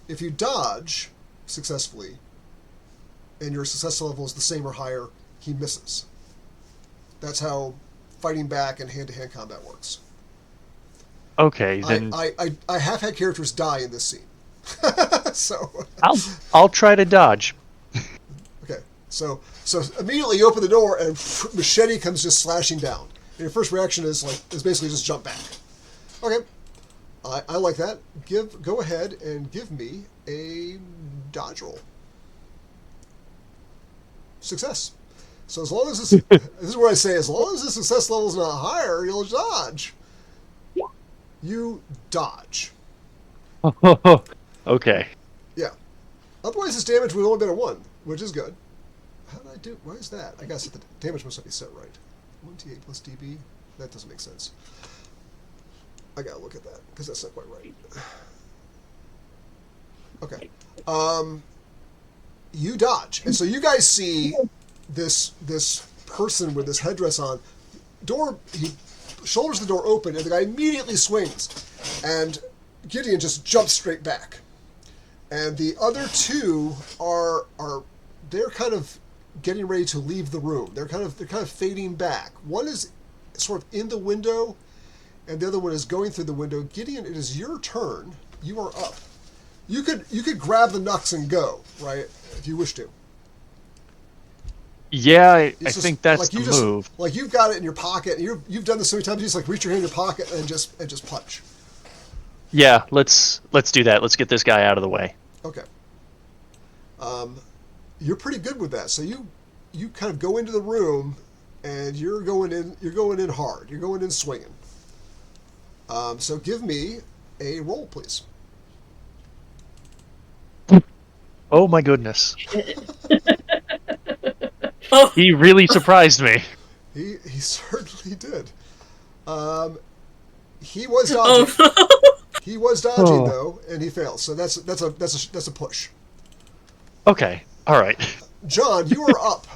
If you dodge successfully, and your success level is the same or higher, he misses. That's how fighting back and hand-to-hand combat works.
Okay, then
I have had characters die in this scene. So
I'll try to dodge.
okay, so immediately you open the door and machete comes just slashing down. And your first reaction is basically just jump back. Okay, I like that. Go ahead and give me a dodge roll. Success. So as long as this is where I say, as long as the success level is not higher, you'll dodge. You dodge.
Okay.
Yeah. Otherwise, this damage would only been a 1, which is good. How did I do? Why is that? I guess the damage must not be set right. 1d8 plus db? That doesn't make sense. I gotta look at that, because that's not quite right. Okay. You dodge. And so you guys see this person with this headdress on. He shoulders the door open, and the guy immediately swings. And Gideon just jumps straight back. And the other two they're kind of getting ready to leave the room. They're kind of fading back. One is sort of in the window, and the other one is going through the window. Gideon, it is your turn. You are up. You could grab the knucks and go, right, if you wish to.
Yeah, I think that's the move.
Like you've got it in your pocket, and you've done this so many times. You just like reach your hand in your pocket and just punch.
Yeah, let's do that. Let's get this guy out of the way.
Okay. You're pretty good with that. So you kind of go into the room, and you're going in hard. You're going in swinging. So give me a roll, please.
Oh my goodness.
Oh,
He really surprised me.
He certainly did. He was dodging.
oh no.
He was dodging though, and he fails. So that's a push.
Okay. All right.
John, you are up.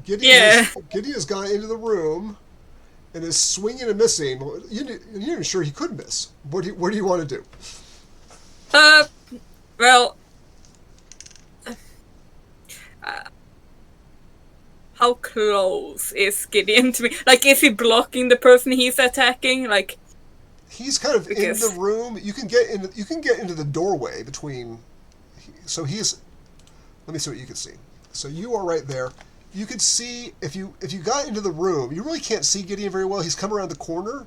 Gideon,
Yeah.
Gideon has gone into the room and is swinging and missing. You're not even sure he could miss. What do you want to do?
Well, how close is Gideon to me? Like, is he blocking the person he's attacking? Like,
He's kind of in
Because-
the room. You can get into the doorway between. So he's. Let me see what you can see. So you are right there. You could see if you got into the room. You really can't see Gideon very well. He's come around the corner.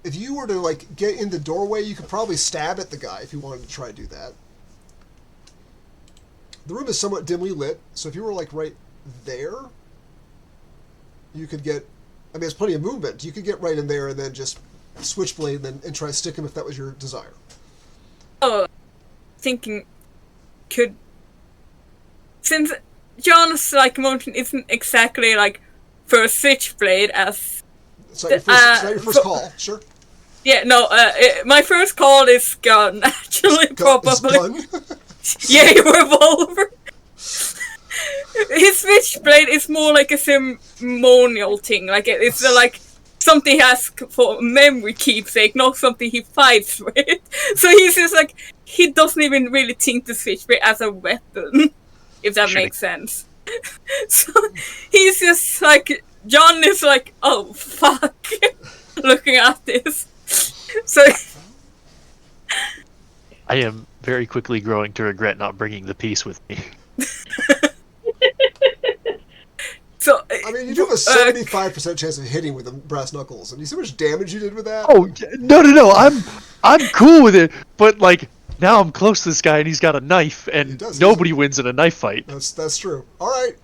If you were to like get in the doorway, you could probably stab at the guy if you wanted to try to do that. The room is somewhat dimly lit, so if you were like right there, you could get. I mean, there's plenty of movement. You could get right in there and then just switchblade and try to stick him if that was your desire.
Oh, thinking could since John's like motion isn't exactly like first switchblade as
It's not your first call. Sure.
yeah no my first call is gun actually probably
Gun?
yeah revolver. His switchblade is more like a ceremonial thing, like it's like something he has for memory keepsake, not something he fights with. So he's just like he doesn't even really think the switchblade as a weapon, if that makes sense. So he's just like John is like, oh fuck, looking at this. So
I am very quickly growing to regret not bringing the piece with me.
so
I mean, you do have a 75% chance of hitting with the brass knuckles, and you see how much damage you did with that?
Oh no! I'm cool with it, but like now I'm close to this guy and he's got a knife, and nobody wins in a knife fight.
That's true. All right,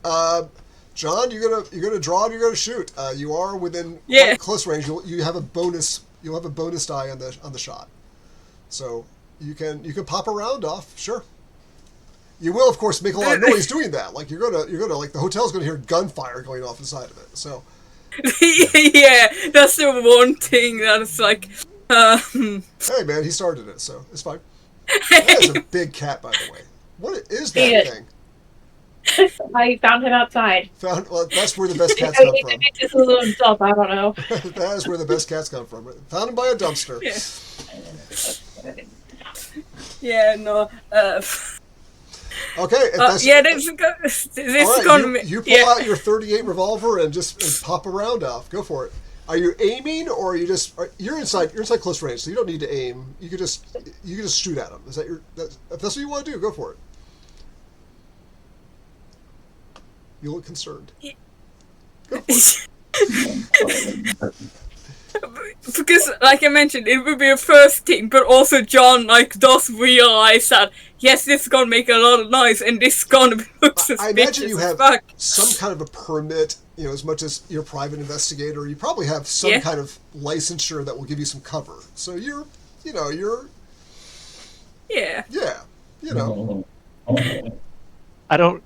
John, you're gonna draw and you're gonna shoot. You are within quite close range. You have a bonus. You'll have a bonus die on the shot, so you can pop a round off. Sure. You will, of course, make a lot of noise doing that. Like you're gonna like the hotel's gonna hear gunfire going off inside of it. So
yeah, that's the one thing that's like.
Hey man, he started it, so it's fine. That is a big cat, by the way. What is that thing?
I found him outside.
Well, that's where the best cats come from.
Maybe just a little himself. I don't know.
That is where the best cats come from. Found him by a dumpster.
Yeah, no.
Okay.
This is gonna.
You pull out your .38 revolver and just pop a round off. Go for it. Are you aiming, or are you just? You're inside close range, so you don't need to aim. You could just shoot at them. Is that if that's what you want to do? Go for it. You look concerned. Go for it.
Because, like I mentioned, it would be a first thing, but also John does realize that yes, this is gonna make a lot of noise, and this is gonna look suspicious.
I imagine you have
fuck.
some kind of a permit. As much as you're a private investigator, you probably have some kind of licensure that will give you some cover. So you're.
Yeah.
Yeah.
I don't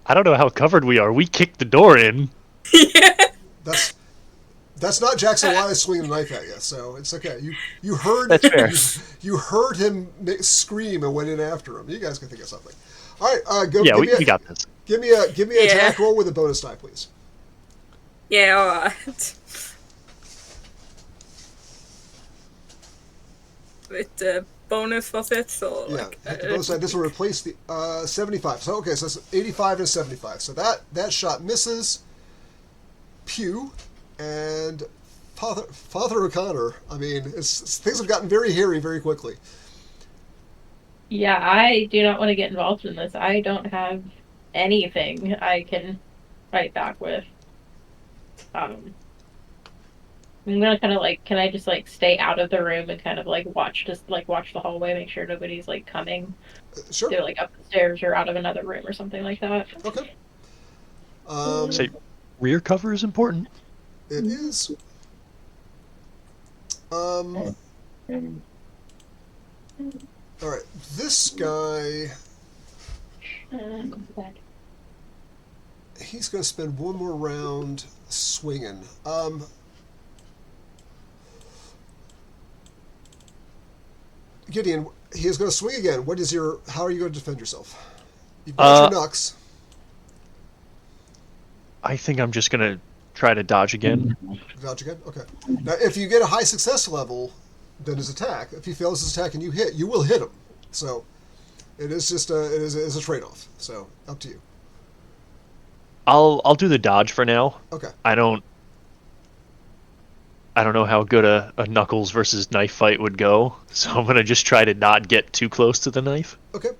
know how covered we are. We kicked the door in.
Yeah.
That's not Jackson Elias swinging a knife at you, so it's okay. You heard.
That's fair.
You heard him scream and went in after him. You guys can think of something. All right, go.
Yeah, we got this.
Give me an attack roll with a bonus die, please.
Yeah, alright. With the bonus was it? So
Yeah, at the bonus die, this will replace the 75. So okay, so it's 85 and 75. So that shot misses. Pew, and Father O'Connor. I mean, things have gotten very hairy very quickly.
Yeah, I do not want to get involved in this. I don't have anything I can fight back with. I'm gonna kind of can I just stay out of the room and kind of watch the hallway, make sure nobody's coming.
Sure.
To up the stairs or out of another room or something like that.
Okay.
Say, rear cover is important.
It is. All right, this guy. He's going to spend one more round swinging. Gideon, he is going to swing again. How are you going to defend yourself? You've got your knucks.
I think I'm just gonna try to dodge again.
Dodge again? Okay. Now, if you get a high success level, then his attack. If he fails his attack and you hit, you will hit him. So, it is just a trade-off. So, up to you.
I'll do the dodge for now.
Okay.
I don't know how good a knuckles versus knife fight would go, so I'm gonna just try to not get too close to the knife.
Okay.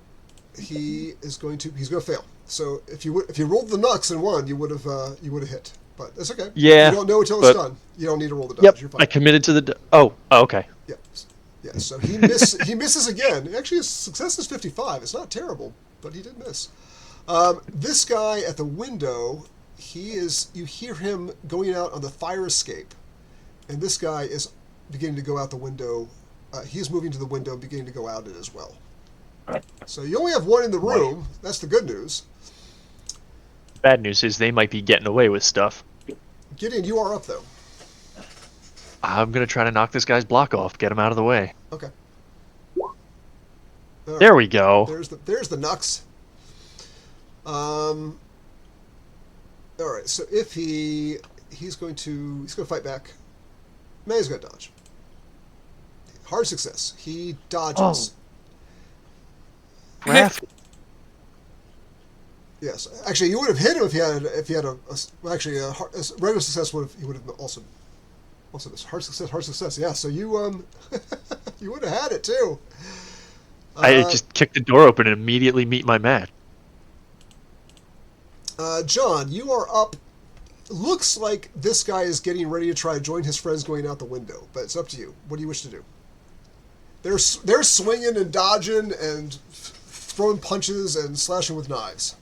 He's going to fail. So if you rolled the knucks and won, you would have hit. But that's okay.
Yeah.
You don't know until it's done. You don't need to roll the dodge.
Yep.
You're fine.
I committed to the. Oh, okay.
Yeah. Yeah. So he misses again. Actually, his success is 55. It's not terrible, but he did miss. This guy at the window, you hear him going out on the fire escape, and this guy is beginning to go out the window. He's moving to the window, beginning to go out it as well. So you only have one in the room. That's the good news.
Bad news is they might be getting away with stuff.
Gideon, you are up though.
I'm gonna try to knock this guy's block off, get him out of the way.
Okay.
There we go.
There's the Nux. All right. So if he's going to fight back. No, he's going to dodge. Hard success. He dodges.
Craft.
Yes, actually, you would have hit him if he had a regular success he would have also this hard success. Yeah, so you you would have had it too.
I just kicked the door open and immediately meet my match.
John, you are up. Looks like this guy is getting ready to try to join his friends going out the window, but it's up to you. What do you wish to do? They're swinging and dodging and throwing punches and slashing with knives.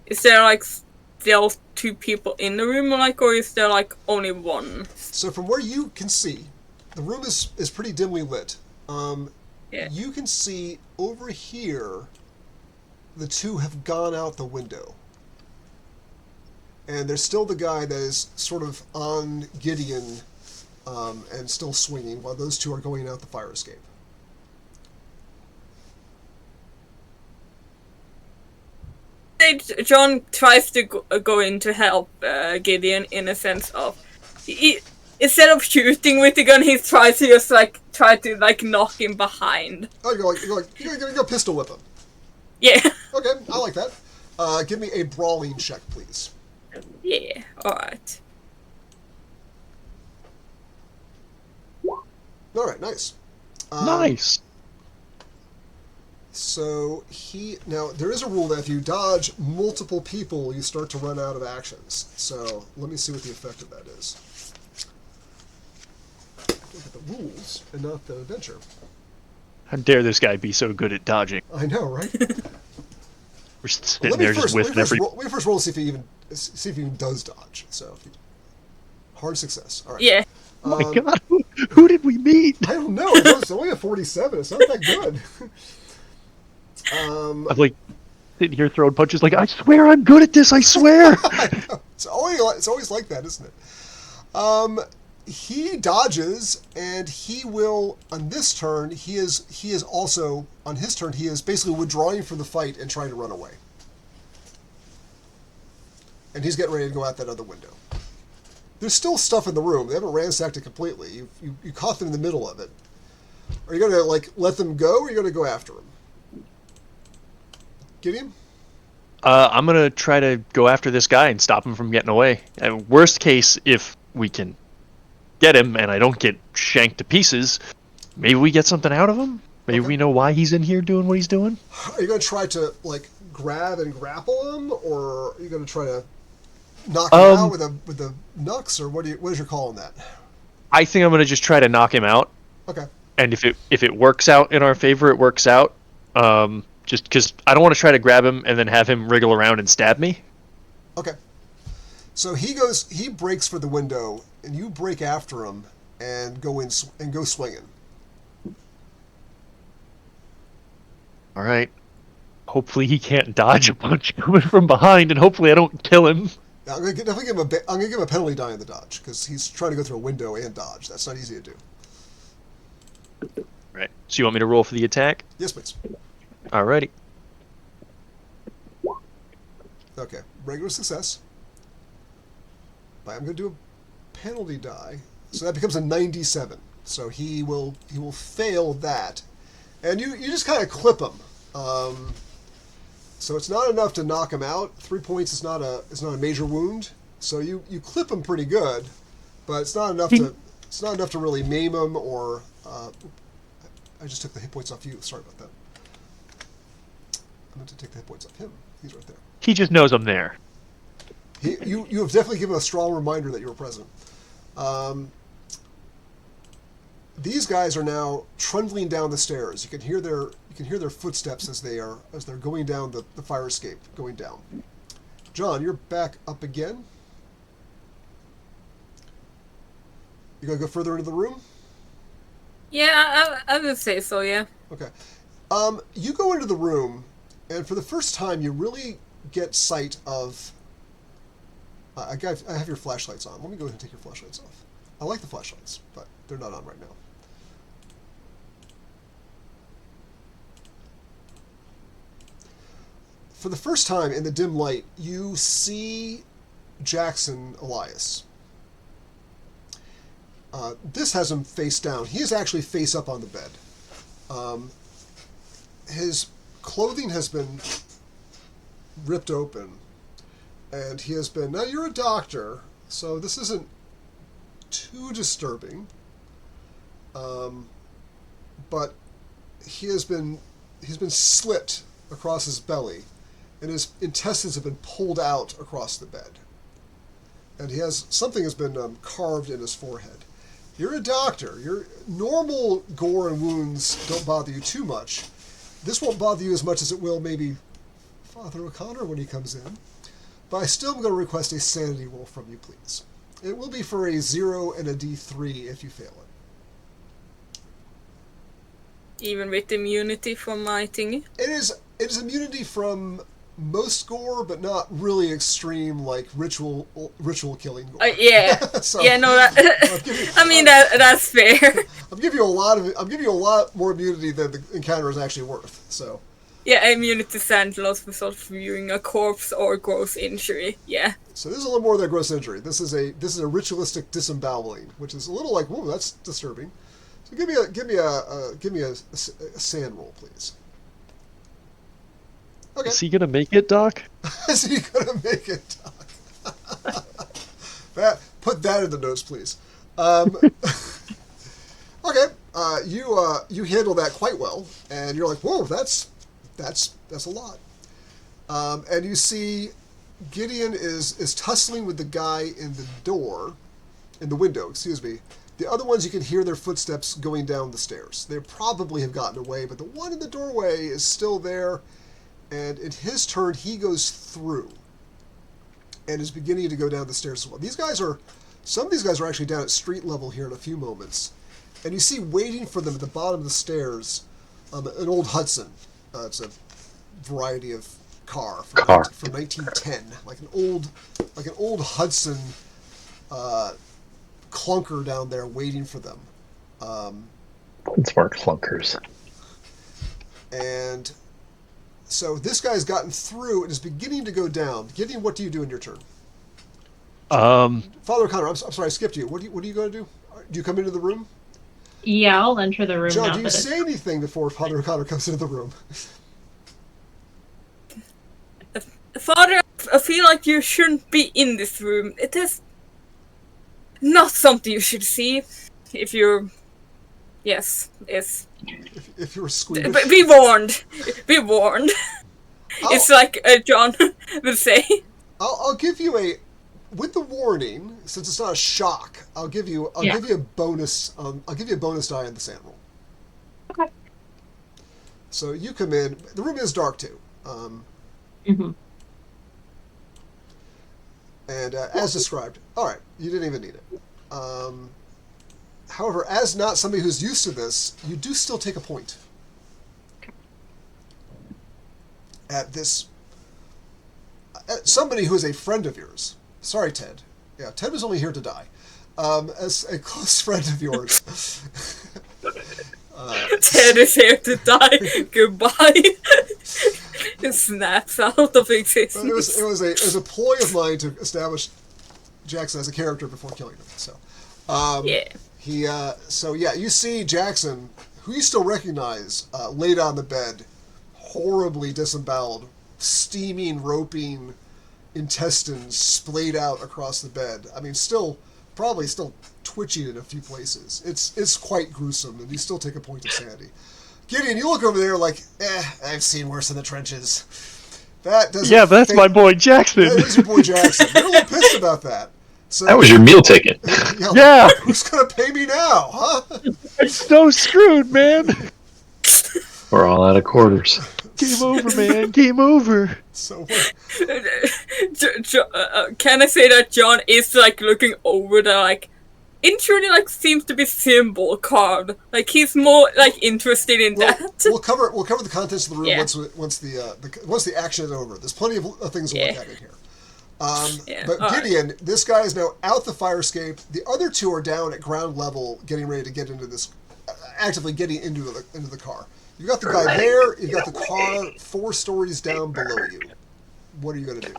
Is there like still two people in the room, or is there like only one?
So from where you can see, the room is pretty dimly lit.
Yeah.
You can see over here, the two have gone out the window. And there's still the guy that is sort of on Gideon and still swinging while those two are going out the fire escape.
John tries to go in to help Gideon in a sense of instead of shooting with the gun, he tries to just try to knock him behind.
Oh, you're gonna go pistol whip him.
Yeah.
Okay, I like that. Give me a brawling check, please.
Yeah. All right.
All right, nice.
Nice.
So now there is a rule that if you dodge multiple people, you start to run out of actions. So let me see what the effect of that is. Look at the rules and not the adventure.
How dare this guy be so good at dodging?
I know, right?
We're sitting there just with every.
Let me first roll to see if he even does dodge. So hard success. All right.
Yeah.
Oh my God, who did we meet?
I don't know. It's only a 47. It's not that good.
I'm like sitting here throwing punches. Like I swear I'm good at this. I swear.
I know. It's always like that, isn't it? He dodges, and he will on this turn. He is also on his turn. He is basically withdrawing from the fight and trying to run away. And he's getting ready to go out that other window. There's still stuff in the room. They haven't ransacked it completely. You caught them in the middle of it. Are you gonna let them go, or are you gonna go after them? Gideon?
I'm gonna try to go after this guy and stop him from getting away. And worst case, if we can get him and I don't get shanked to pieces, maybe we get something out of him. Maybe we know why he's in here doing what he's doing.
Are you gonna try to grab and grapple him, or are you gonna try to knock him out with the Nux, or what is your call on that?
I think I'm gonna just try to knock him out.
Okay.
And if it works out in our favor, it works out. Just because I don't want to try to grab him and then have him wriggle around and stab me.
Okay. So he breaks for the window, and you break after him and go swinging.
All right. Hopefully he can't dodge a punch coming from behind, and hopefully I don't kill him.
Now, I'm gonna give him a penalty die in the dodge because he's trying to go through a window and dodge. That's not easy to do.
Right. So you want me to roll for the attack?
Yes, please.
Alrighty.
Okay, regular success. But I'm going to do a penalty die, so that becomes a 97. So he will fail that, and you just kind of clip him. So it's not enough to knock him out. 3 points is not a major wound. So you clip him pretty good, but it's not enough to really maim him or. I just took the hit points off you. Sorry about that. I meant to take the hit points off him. He's right there.
He just knows I'm there.
You have definitely given a strong reminder that you were present. These guys are now trundling down the stairs. You can hear their footsteps as they're going down the fire escape, going down. John, you're back up again. You gonna go further into the room?
Yeah, I would say so. Yeah.
Okay. You go into the room, and for the first time, you really get sight of. I have your flashlights on. Let me go ahead and take your flashlights off. I like the flashlights, but they're not on right now. For the first time in the dim light, you see Jackson Elias. This has him face down. He is actually face up on the bed. His clothing has been ripped open, and he has been. Now you're a doctor, so this isn't too disturbing. But he's been slit across his belly, and his intestines have been pulled out across the bed. And something has been carved in his forehead. You're a doctor. Your normal gore and wounds don't bother you too much. This won't bother you as much as it will maybe Father O'Connor when he comes in. But I still am going to request a sanity roll from you, please. It will be for a 0 and a D3 if you fail it.
Even with immunity from my thingy.
It is immunity from most gore, but not really extreme like ritual killing gore.
Yeah.
So,
yeah. No. I mean that's fair.
I'm giving you a lot more immunity than the encounter is actually worth. So.
Yeah, immunity sandals without viewing a corpse or gross injury. Yeah.
So this is a little more than a gross injury. This is a ritualistic disemboweling, which is a little like, whoa, that's disturbing. So give me a sand roll, please. Okay.
Is he gonna make it, Doc?
Is he gonna make it, Doc? Put that in the notes, please. Okay. You handle that quite well, and you're like, whoa, that's a lot. And you see Gideon is tussling with the guy in the window, excuse me. The other ones, you can hear their footsteps going down the stairs. They probably have gotten away, but the one in the doorway is still there, and in his turn, he goes through and is beginning to go down the stairs as well. Some of these guys are actually down at street level here in a few moments, and you see waiting for them at the bottom of the stairs, an old Hudson. It's a variety of car from 1910, like an old Hudson clunker down there waiting for them.
Smart clunkers.
And so this guy's gotten through and is beginning to go down. Gideon, what do you do in your turn? Father O'Connor, I'm sorry, I skipped you. What are you going to do? Do you come into the room?
Yeah, I'll enter the room.
John, do you say anything before Father O'Connor comes into the room?
Father, I feel like you shouldn't be in this room. It is not something you should see. If you're... Yes, yes.
If you're squeamish.
Be warned. Be warned. It's like John would say.
I'll give you with the warning, since it's not a shock. I'll give you a bonus. I'll give you a bonus die on the sand roll.
Okay.
So you come in. The room is dark too.
Mm-hmm.
And as described. All right, you didn't even need it. However, as not somebody who's used to this, you do still take a point at this. Somebody who is a friend of yours. Sorry, Ted. Yeah, Ted was only here to die. As a close friend of yours.
Ted is here to die. Goodbye. It snaps out of existence.
It was a ploy of mine to establish Jackson as a character before killing him. So,
yeah.
You see Jackson, who you still recognize, laid on the bed, horribly disemboweled, steaming, roping intestines splayed out across the bed. I mean, probably still twitching in a few places. It's quite gruesome, and you still take a point of sanity. Gideon, you look over there like, I've seen worse in the trenches. That doesn't.
Yeah, but that's my boy Jackson.
That is your boy Jackson. You're a little pissed about that. So,
That was your meal ticket.
Yeah.
Who's gonna pay me now, huh?
I'm so screwed, man.
We're all out of quarters.
Game over, man. Game over.
So what?
Can I say that John is like looking over the like Injury like seems to be symbol card. Like he's more like interested in
Well,
that.
we'll cover the contents of the room
Yeah.
once the action is over. There's plenty of things to look
Yeah.
at in here.
Yeah.
But
All right.
Gideon, this guy is now out the fire escape. The other two are down at ground level, getting ready to get into this, actively getting into the car. You've got the guy there. You've got the car 4 stories down below you. What are you going to do?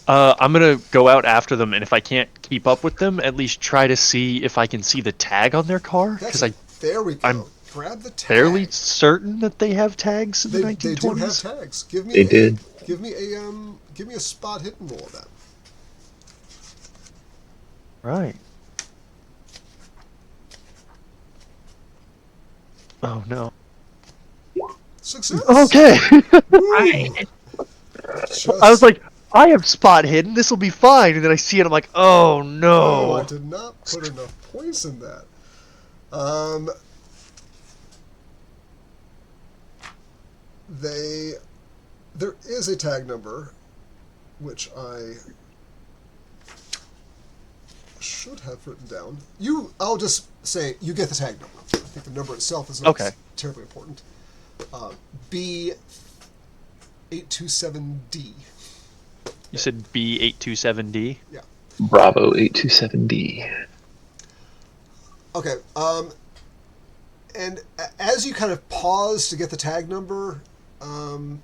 I'm gonna go out after them, and if I can't keep up with them, at least try to see if I can see the tag on their car, because
There we go.
I'm
Grab the tag.
fairly certain that they have tags in the 1920s.
They do have tags. Give me
They did.
Give me a spot hidden roll of that.
Right. Oh no.
Success.
Okay.
Right.
Just,
I was like, I have spot hidden. This will be fine. And then I see it. I'm like, oh no.
I did not put enough points in that. There is a tag number, which I should have written down. I'll just say you get the tag number. I think the number itself is not
Okay.
terribly important. B827D.
You said B827D.
Yeah.
Bravo 827D.
Okay. And as you kind of pause to get the tag number, and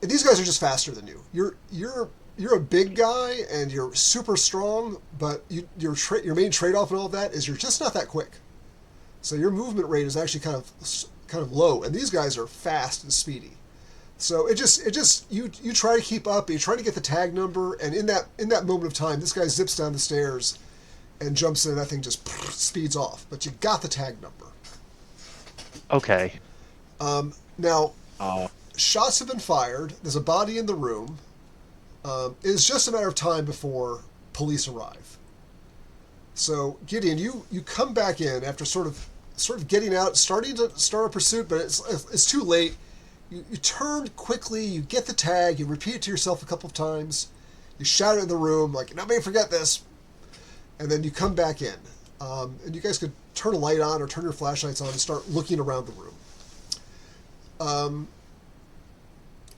these guys are just faster than you. You're a big guy and you're super strong, but your main trade-off and all of that is you're just not that quick. So your movement rate is actually kind of low, and these guys are fast and speedy. So it just you try to keep up, you try to get the tag number, and in that moment of time, this guy zips down the stairs and jumps in, and that thing just speeds off. But you got the tag number.
Okay.
Now,
Oh.
shots have been fired. There's a body in the room. It's just a matter of time before police arrive. So Gideon, you come back in after sort of getting out, starting to start a pursuit, but it's too late. You turn quickly. You get the tag. You repeat it to yourself a couple of times. You shout it in the room like, "Nobody forget this," and then you come back in. And you guys could turn a light on or turn your flashlights on and start looking around the room.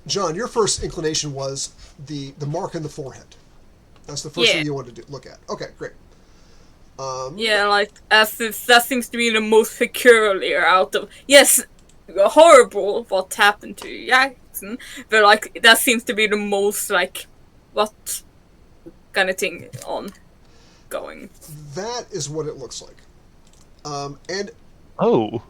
John, your first inclination was the mark in the forehead. That's the first thing you wanted to look at. Okay, great.
Yeah, like that seems to be the most peculiar out of horrible what happened to Jackson, but like that seems to be the most like what kind of thing on going.
That is what it looks like. And
Oh.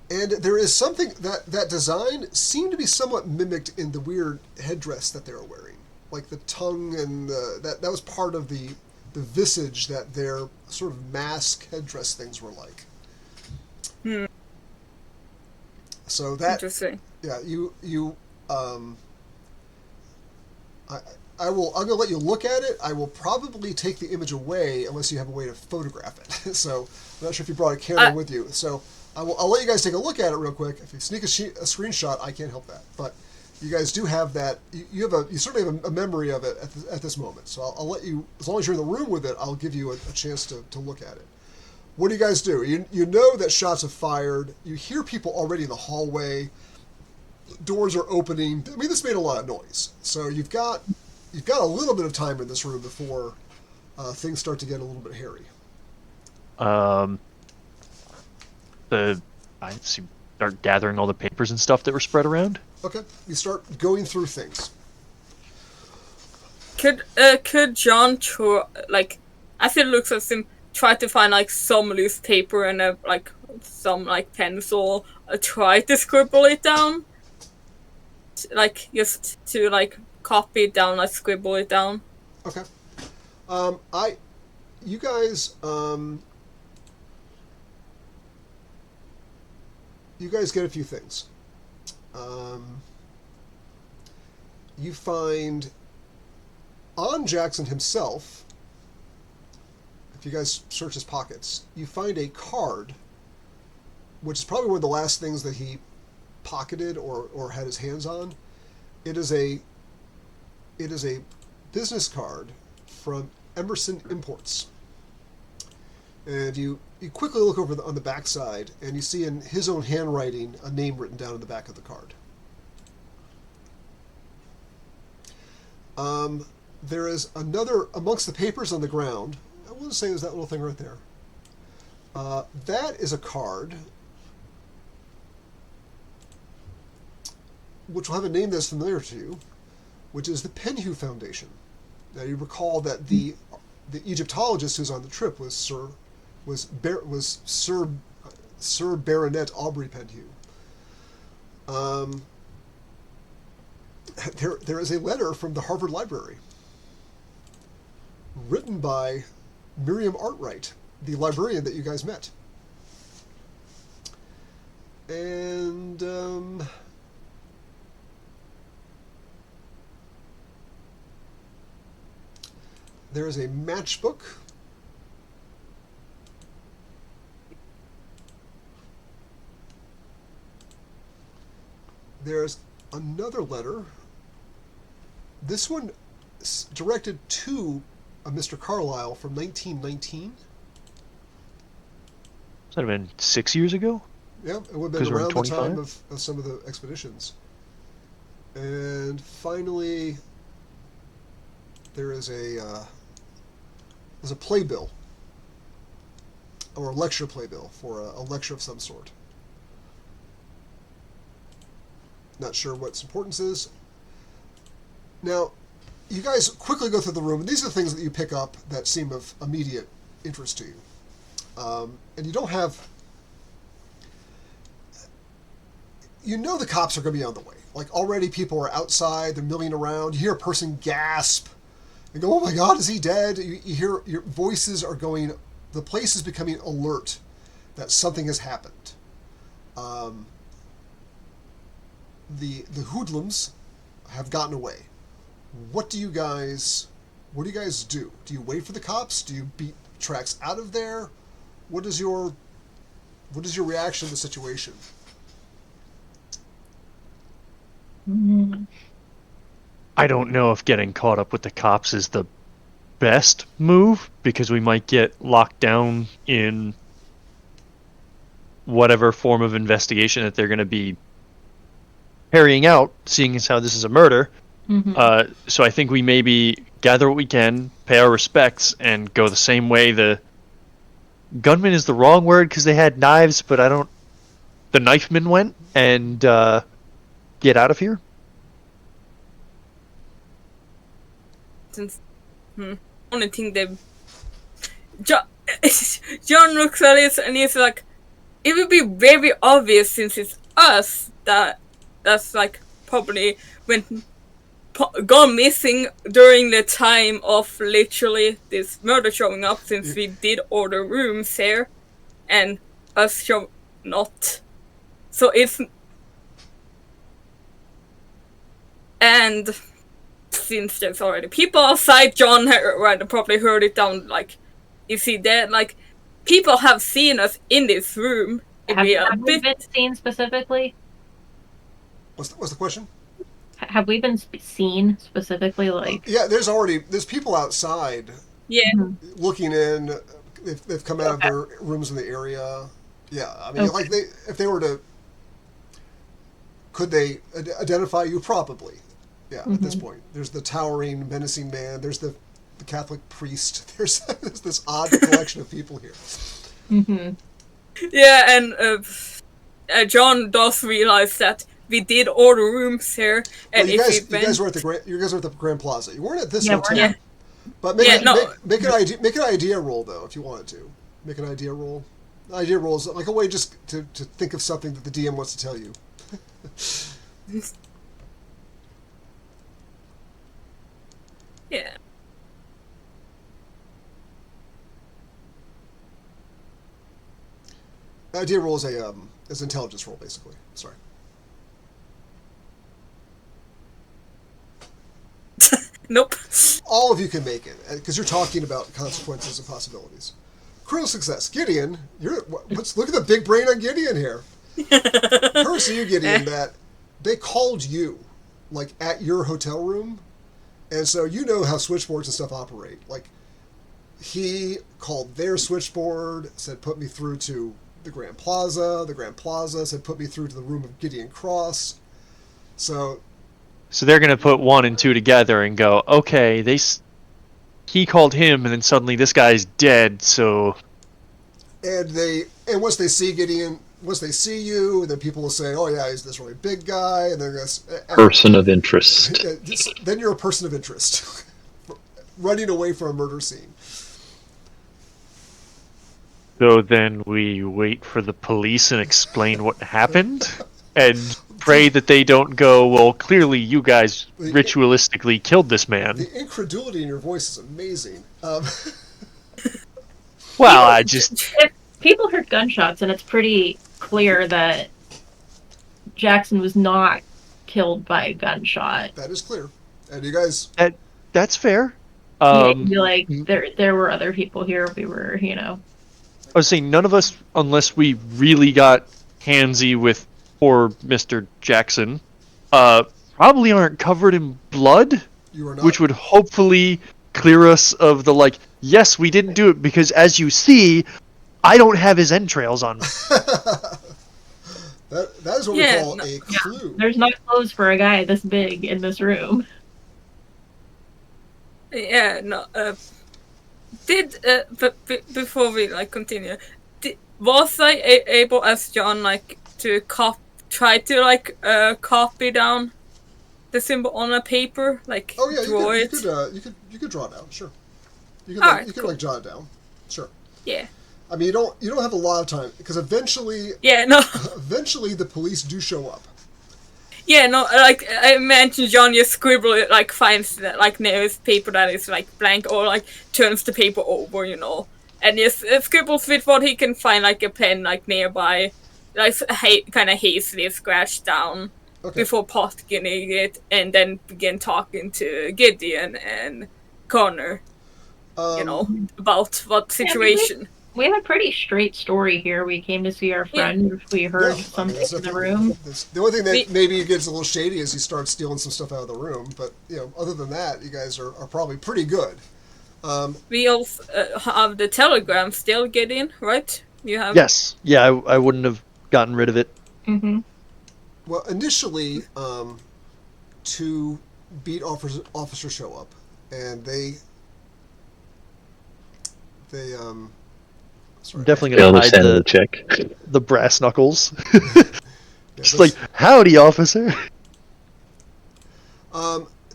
there is something that design seemed to be somewhat mimicked in the weird headdress that they were wearing, like the tongue and that was part of the visage that their sort of mask headdress things were like. So that
Interesting.
yeah, I'm gonna let you look at it. I will probably take the image away unless you have a way to photograph it. So I'm not sure if you brought a camera with you. So I'll let you guys take a look at it real quick. If you sneak a screenshot, I can't help that. But you guys do have that. You certainly have a memory of it at this moment. So I'll let you, as long as you're in the room with it, I'll give you a chance to look at it. What do you guys do? You know that shots have fired. You hear people already in the hallway. Doors are opening. I mean, this made a lot of noise. So you've got a little bit of time in this room before things start to get a little bit hairy.
I start gathering all the papers and stuff that were spread around.
Okay, you start going through things.
Could John as it looks as him try to find like some loose paper and some like pencil, try to scribble it down, like just to like copy it down, like scribble it down.
Okay. You guys get a few things. You find on Jackson himself, if you guys search his pockets, you find a card, which is probably one of the last things that he pocketed or had his hands on. It is a business card from Emerson Imports. And you quickly look over on the back side, and you see in his own handwriting a name written down in the back of the card. There is another, amongst the papers on the ground, I want to say there's that little thing right there. That is a card which will have a name that's familiar to you, which is the Penhew Foundation. Now you recall that the Egyptologist who's on the trip was Sir Baronet Aubrey Penhew. There is a letter from the Harvard Library written by Miriam Artwright, the librarian that you guys met. And there is a matchbook. There's another letter. This one directed to a Mr. Carlyle from 1919.
Does that have been 6 years ago?
Yeah, it would have
'Cause
been
we're in
around the time
25?
of some of the expeditions. And finally, there's a playbill, or a lecture playbill for a lecture of some sort. Not sure what its importance is. Now, you guys quickly go through the room, and these are the things that you pick up that seem of immediate interest to you. And you don't have... You know the cops are going to be on the way. Like, already people are outside, they're milling around. You hear a person gasp and go, oh my God, is he dead? You hear your voices are going... The place is becoming alert that something has happened. The hoodlums have gotten away. What do you guys do? Do you wait for the cops? Do you beat tracks out of there? What is your reaction to the situation?
I don't know if getting caught up with the cops is the best move, because we might get locked down in whatever form of investigation that they're going to be carrying out, seeing as how this is a murder. So I think we maybe gather what we can, pay our respects, and go the same way. The gunman is the wrong word because they had knives, but the knifeman went, and get out of here.
Since only thing they John looks at it and he's like, it would be very obvious since it's us that's like probably went gone missing during the time of literally this murder showing up, since we did order rooms here and us show not. So it's, and since there's already people outside, John probably heard it down, like, is he dead? Like, people have seen us in this room.
Have we been seen specifically?
What's the question?
Have we been seen specifically? Like,
Yeah, there's people outside.
Yeah.
Looking in. They've come out of their rooms in the area. Yeah, I mean, like if they were to, could they identify you? Probably. Yeah, at this point, there's the towering, menacing man. There's the Catholic priest. There's this odd collection of people here.
Yeah, and John does realize that we did order rooms here, and
well, you guys were at the Grand Plaza. You weren't at this hotel.
Yeah.
But make an idea roll though, if you wanted to. Make an idea roll. The idea roll is like a way just to think of something that the DM wants to tell you.
Yeah.
The idea roll is is an intelligence roll, basically. Sorry.
Nope.
All of you can make it because you're talking about consequences and possibilities. Critical success, Gideon. Look at the big brain on Gideon here. Curse you, Gideon, that they called you like at your hotel room, and so you know how switchboards and stuff operate. Like he called their switchboard, said put me through to the Grand Plaza. The Grand Plaza said put me through to the room of Gideon Cross. So
they're gonna put 1 and 2 together and go, okay, he called him, and then suddenly this guy's dead. So,
and once they see Gideon, once they see you, then people will say, "Oh yeah, he's this really big guy," and they're gonna
Person of interest.
then you're a person of interest, running away from a murder scene.
so then we wait for the police and explain what happened, and pray that they don't go, well, clearly you guys ritualistically killed this man.
The incredulity in your voice is amazing.
Well, I just
If people heard gunshots, and it's pretty clear that Jackson was not killed by a gunshot.
That is clear, and you guys.
that's fair.
There were other people here. We were,
I was saying none of us, unless we really got handsy with poor Mr. Jackson, probably aren't covered in blood,
You are not.
which would hopefully clear us of the yes, we didn't do it because, as you see, I don't have his entrails on me.
that is what we call a clue.
there's not clothes for a guy this big in this room.
Yeah, no. Before we continue, was I able as John to try to copy down the symbol on a paper,
Oh yeah,
draw it?
you could draw it down. Sure. You could
Alright,
you could
cool.
jot it down. Sure.
Yeah.
I mean, you don't have a lot of time because eventually the police do show up.
Yeah, no, I mentioned John just scribble it, finds that, near his paper that is, blank, or, turns the paper over, and just scribbles with what he can find, a pen, nearby, kind of hastily scratched down before posting it, and then begin talking to Gideon and Connor, about what situation.
We have a pretty straight story here. We came to see our friend. We heard something in the room.
The only thing that maybe gets a little shady is you start stealing some stuff out of the room. But other than that, you guys are probably pretty good.
We also have the telegram still, Gideon, right? You have.
Yes. Yeah, I wouldn't have gotten rid of it.
Mm-hmm.
Well, initially, 2 beat officers show up, and they
I'm definitely
Fail
gonna
the
hide
sanity check.
the brass knuckles. Just
that's-
howdy, officer.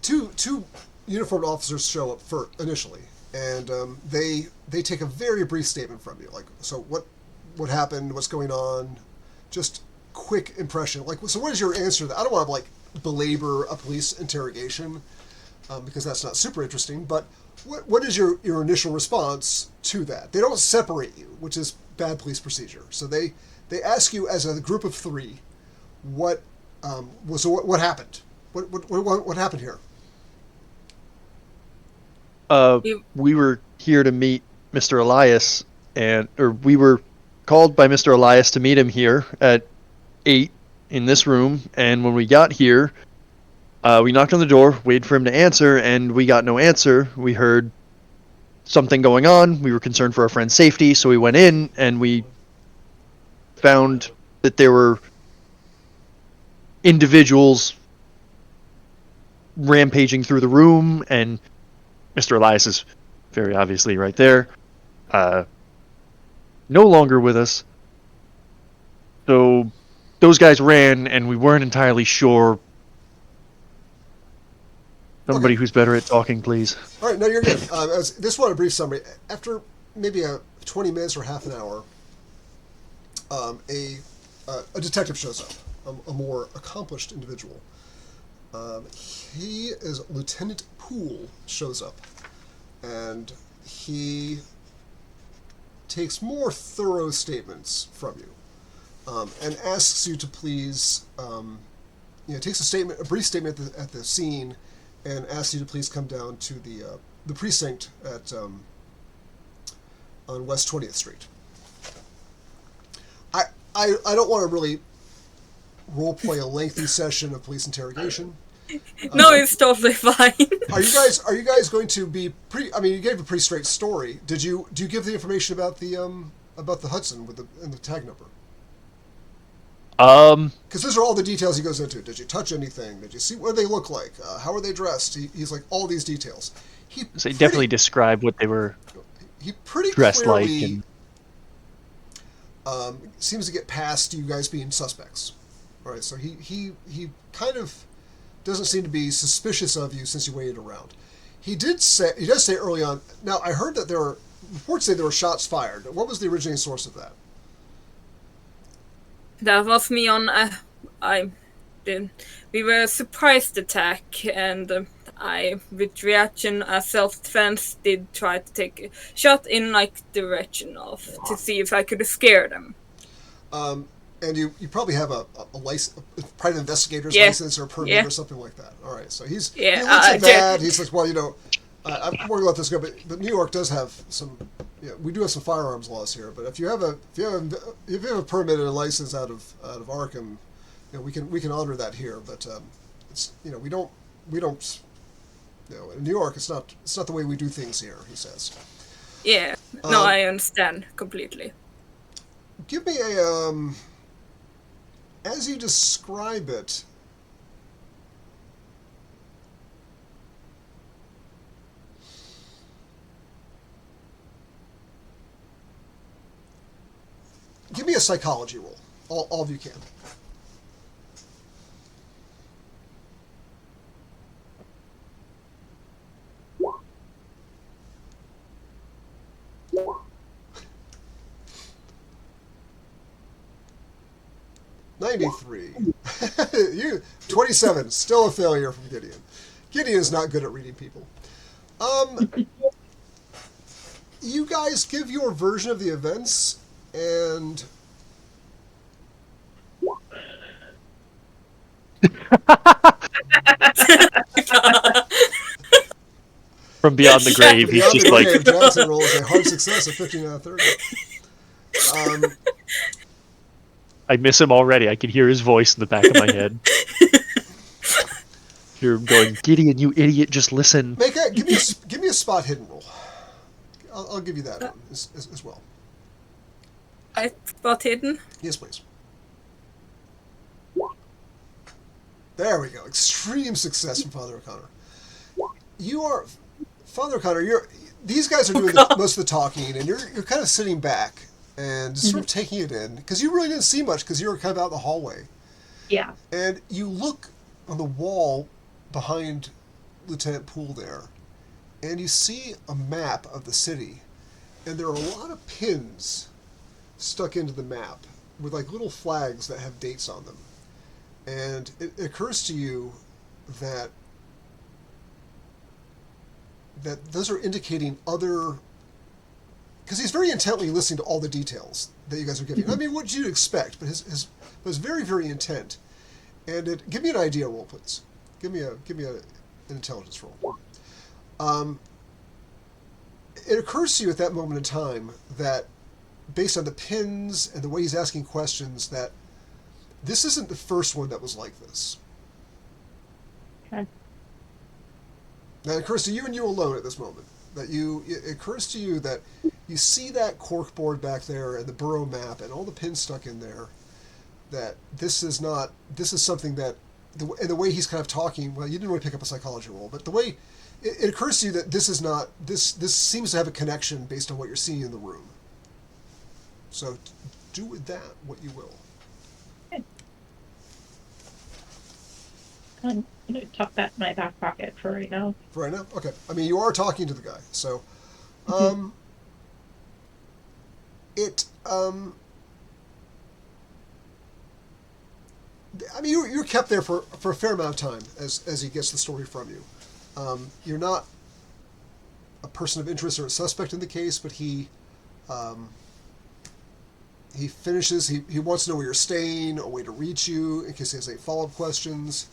2 uniformed officers show up initially, and they take a very brief statement from you, so what happened, what's going on, just quick impression. So what is your answer to that? I don't want to belabor a police interrogation because that's not super interesting, but what is your initial response to that? They don't separate you, which is bad police procedure. So they ask you as a group of 3, what happened? What happened here?
We were here to meet Mr. Elias, or we were called by Mr. Elias to meet him here at 8 in this room, and when we got here, we knocked on the door, waited for him to answer, and we got no answer. We heard something going on. We were concerned for our friend's safety, so we went in, and we found that there were individuals rampaging through the room, and Mr. Elias is very obviously right there. No longer with us. So those guys ran, and we weren't entirely sure. Somebody who's better at talking, please.
All right, no, you're good. This one, a brief summary. After maybe 20 minutes or half an hour, a detective shows up, a more accomplished individual. He is Lieutenant Poole shows up, and he takes more thorough statements from you, and asks you to please, takes a brief statement at the scene, and asks you to please come down to the precinct on West 20th Street. I don't want to really role play a lengthy session of police interrogation.
No, it's totally fine.
Are you guys going to be pretty? I mean, you gave a pretty straight story. Do you give the information about the Hudson with the tag number?
Um,
Because those are all the details he goes into. Did you touch anything? Did you see what they look like? How are they dressed? He's like all these details. He
so he
pretty,
definitely described what they were
he pretty
dressed like,
clearly
and
seems to get past you guys being suspects. All right, so he kind of doesn't seem to be suspicious of you since you waited around. He does say early on. Now I heard that there were reports say there were shots fired. What was the originating source of that?
That was me on. I did. We were a surprised attack, and I, with reaction as self-defense, did try to take a shot in like direction of to see if I could scare them.
And you probably have a license, a private investigator's
Yeah.
license or permit
Yeah.
or something like that. All right, so he looks
Yeah,
at that. He's like, well, I'm worried about this guy, but New York does have some. We do have some firearms laws here. But if you have a permit and a license out of Arkham, we can honor that here. But it's we don't in New York it's not the way we do things here. He says.
Yeah, no, I understand completely.
Give me a as you describe it. Give me a psychology roll. All of you can. $93. You 27. Still a failure from Gideon. Gideon is not good at reading people. You guys give your version of the events, and
from beyond the grave, he's
beyond
just
the
like,
grave, Jackson rolls a hard success of 15 out of 30.
I miss him already. I can hear his voice in the back of my head. Hear him going, Gideon, you idiot, just listen.
Give me a spot hidden roll. I'll give you that one as well.
I spot hidden.
Yes, please. There we go. Extreme success from Father O'Connor. Father O'Connor. These guys are doing most of the talking, and you're kind of sitting back and sort of taking it in because you really didn't see much because you were kind of out in the hallway.
Yeah.
And you look on the wall behind Lieutenant Poole there, and you see a map of the city, and there are a lot of pins stuck into the map with like little flags that have dates on them. And it occurs to you that those are indicating other, because he's very intently listening to all the details that you guys are giving. I mean, what you'd expect, but his was very, very intent. And give me an idea roll, please. Give me an intelligence roll. It occurs to you at that moment in time that, based on the pins and the way he's asking questions, that this isn't the first one that was like this.
Okay.
Now it occurs to you and you alone at this moment that it occurs to you that you see that corkboard back there and the borough map and all the pins stuck in there. That this is something that the way he's kind of talking. Well, you didn't really pick up a psychology roll, but the way it occurs to you that this is not this seems to have a connection based on what you're seeing in the room. So do with that what you will.
I'm gonna tuck that in my back pocket for right now.
For right now? Okay. I mean, you are talking to the guy, so I mean, you're kept there for a fair amount of time as he gets the story from you. You're not a person of interest or a suspect in the case, but he finishes. He wants to know where you're staying, a way to reach you in case he has any follow-up questions.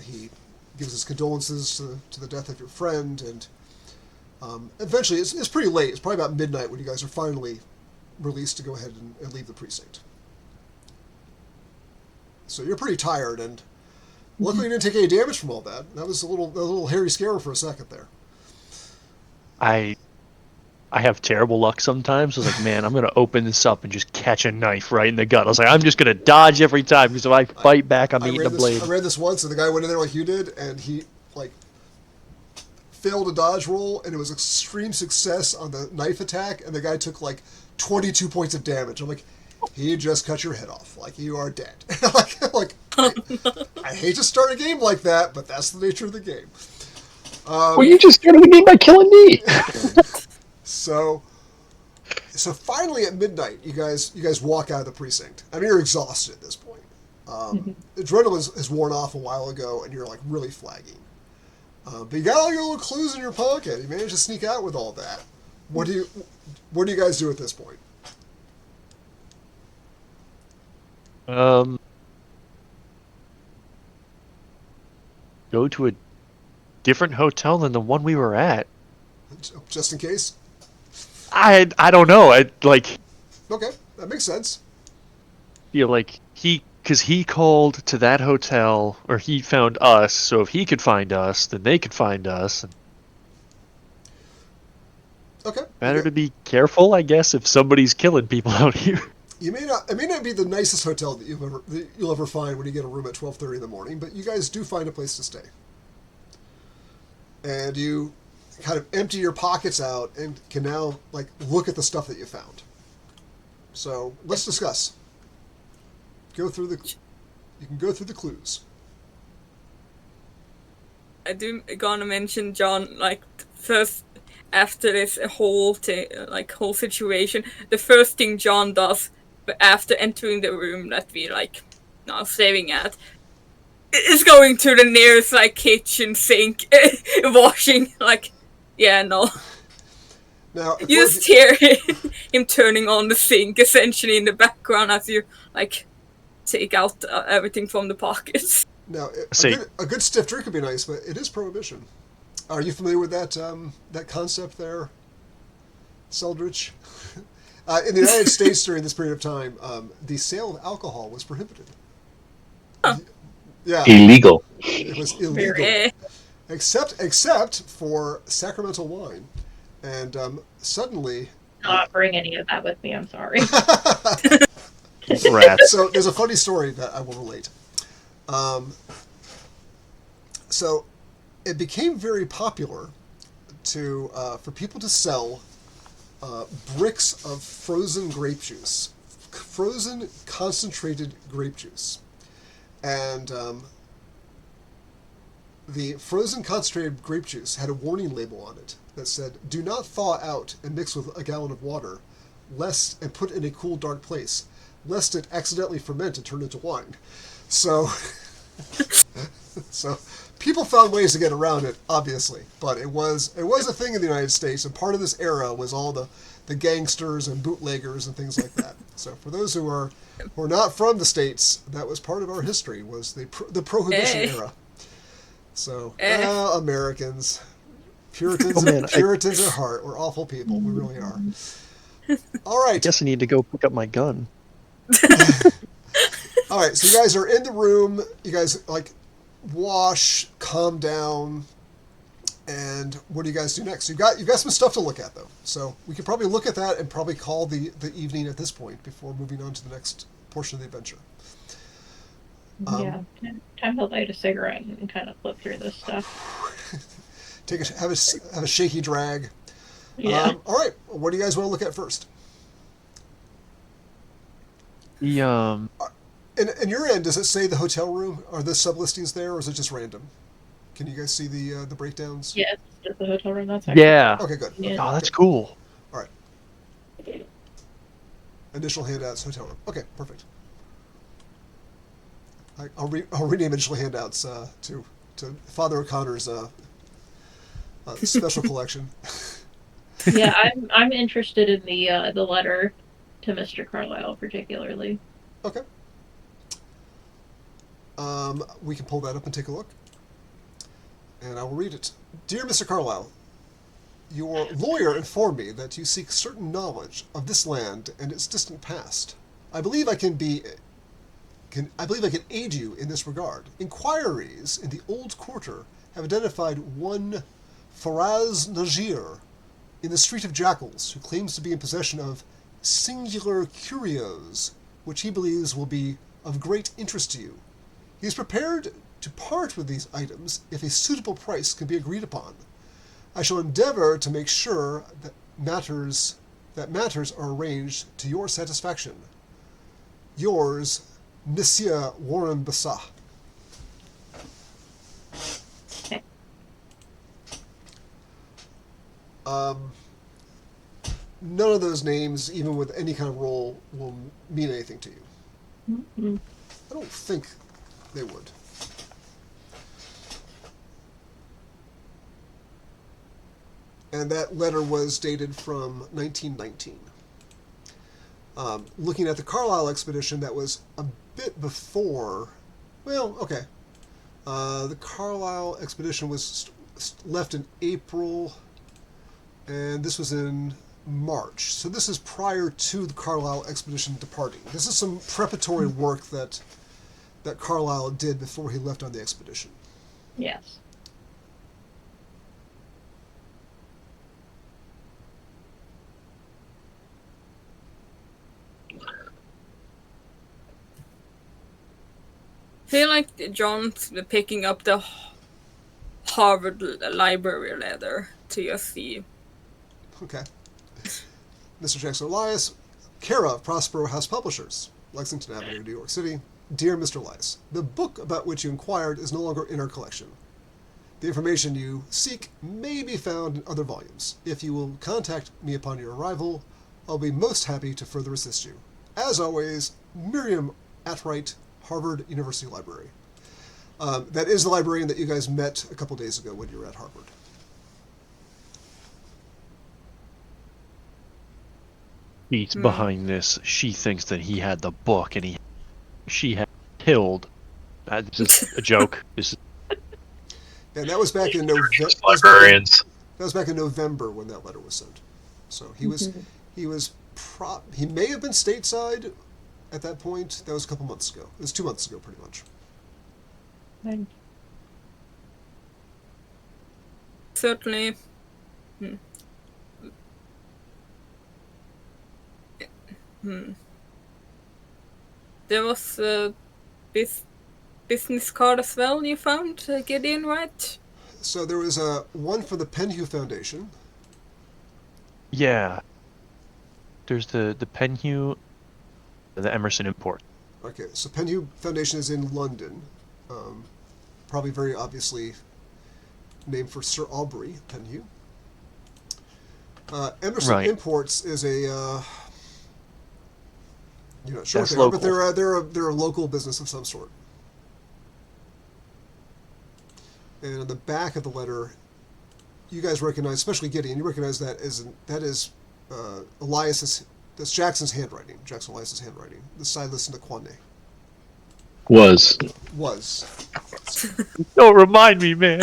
He gives his condolences to the death of your friend, and eventually it's pretty late. It's probably about midnight when you guys are finally released to go ahead and leave the precinct. So you're pretty tired, and Luckily, you didn't take any damage from all that. That was a little hairy scare for a second there.
I I have terrible luck sometimes. I was like, man, I'm gonna open this up and just catch a knife right in the gut. I was like, I'm just gonna dodge every time because if I fight back, I'm eating a blade.
I ran this once, and the guy went in there like you did, and he like failed a dodge roll, and it was extreme success on the knife attack, and the guy took like 22 points of damage. I'm like, he just cut your head off. Like, you are dead. I hate to start a game like that, but that's the nature of the game.
Well, you just started the game by killing me.
So finally at midnight, you guys walk out of the precinct. I mean, you're exhausted at this point. Adrenaline has worn off a while ago, and you're like really flagging. But you got all your little clues in your pocket. You managed to sneak out with all that. What do you guys do at this point?
Go to a different hotel than the one we were at.
Just in case.
I don't know. I like
Okay, that makes sense.
feel like because he called to that hotel or he found us. So if he could find us, then they could find us.
Okay.
Better to be careful, I guess, if somebody's killing people out here.
You may not. It may not be the nicest hotel that you'll ever find when you get a room at 12:30 in the morning, but you guys do find a place to stay, and you kind of empty your pockets out and can now like look at the stuff that you found. So let's discuss. You can go through the clues.
I do gonna mention John, like, first after this whole whole situation, the first thing John does after entering the room that we like now staring at is going to the nearest like kitchen sink, washing. Like, yeah, no.
Now,
You just hear him turning on the sink essentially in the background as you like take out everything from the pockets.
now
See.
a good stiff drink would be nice, but it is prohibition. Are you familiar with that concept there, Seldritch? In the United States during this period of time, the sale of alcohol was prohibited.
Huh.
Yeah,
Illegal.
it was illegal, except for sacramental wine, and suddenly.
Not bring any of that with me. I'm sorry.
Rats.
So there's a funny story that I will relate. So it became very popular for people to sell bricks of frozen grape juice, frozen concentrated grape juice, and the frozen concentrated grape juice had a warning label on it that said, "Do not thaw out and mix with a gallon of water, and put in a cool, dark place, lest it accidentally ferment and turn into wine." So, so people found ways to get around it, obviously, but it was a thing in the United States, and part of this era was all the gangsters and bootleggers and things like that. So for those who are not from the States, that was part of our history, was the Prohibition era. So, Americans, Puritans at heart, we're awful people, we really are. All right.
I guess I need to go pick up my gun.
All right, so you guys are in the room. You guys like wash, calm down, and what do you guys do next? You've got some stuff to look at though, so we could probably look at that and probably call the evening at this point before moving on to the next portion of the adventure.
Yeah, time to light a cigarette and kind of flip through this stuff.
Have a shaky drag.
Yeah.
All right, what do you guys want to look at first?
The
In your end, does it say the hotel room? Are the sublistings there, or is it just random? Can you guys see the breakdowns?
Yeah, it's just the hotel room. That's actually
yeah.
Okay, good.
Yeah.
Oh, that's cool.
All right. Initial handouts, hotel room. Okay, perfect. I'll rename initial handouts to Father O'Connor's special collection.
Yeah, I'm interested in the letter to Mr. Carlisle particularly.
Okay. We can pull that up and take a look. And I will read it. Dear Mr. Carlisle, your lawyer informed me that you seek certain knowledge of this land and its distant past. I believe I can be I believe I can aid you in this regard. Inquiries in the Old Quarter have identified one Faraz Najir in the Street of Jackals, who claims to be in possession of singular curios, which he believes will be of great interest to you. He is prepared to part with these items if a suitable price can be agreed upon. I shall endeavor to make sure that matters are arranged to your satisfaction. Yours, Monsieur Warren Bassah.
Okay.
None of those names, even with any kind of role, will mean anything to you.
Mm-hmm.
I don't think they would. And that letter was dated from 1919. Looking at the Carlisle expedition, that was a bit before. Well, okay. The Carlisle expedition was left in April, and this was in March. So this is prior to the Carlisle expedition departing. This is some preparatory work that Carlisle did before he left on the expedition.
Yes.
I feel like John's picking up the Harvard Library letter to just see.
Okay. Mr. Jackson Elias, care of Prospero House Publishers, Lexington Avenue, New York City. Dear Mr. Elias, the book about which you inquired is no longer in our collection. The information you seek may be found in other volumes. If you will contact me upon your arrival, I'll be most happy to further assist you. As always, Miriam Atwright, Harvard University Library. That is the librarian that you guys met a couple days ago when you were at Harvard.
She's behind this. She thinks that he had the book and she had killed. This is a joke. This is
And that was back in November.
Librarians.
That was back in November when that letter was sent. So he was he may have been stateside at that point. That was a couple months ago. It was 2 months ago, pretty much.
Certainly. There was a business card as well you found, Gideon, right?
So there was one for the Penhew Foundation.
yeah. There's the Penhew, the Emerson Import.
Okay, so Penhew Foundation is in London. Probably very obviously named for Sir Aubrey Penhew. Emerson
Right.
Imports is a you're not sure what
That's
they are, but
local.
they're a local business of some sort. And on the back of the letter, you guys recognize, especially Gideon, you recognize that is Elias's, that's Jackson's handwriting, Jackson Elias's handwriting. The Silas Naquane
Was.
was.
Don't remind me, man.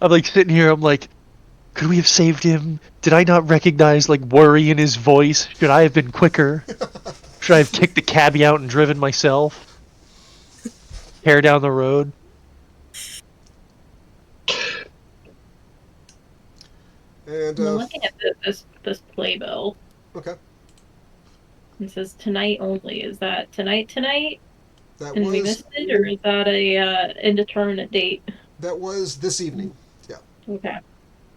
I'm like sitting here, I'm like, could we have saved him? Did I not recognize like worry in his voice? Should I have been quicker? Should I have kicked the cabbie out and driven myself? Hair down the road?
And
I'm looking at this playbill.
okay,
It says tonight only. Is that tonight?
that
And we
was
missed it, or is that a indeterminate date?
this evening. Yeah,
Okay.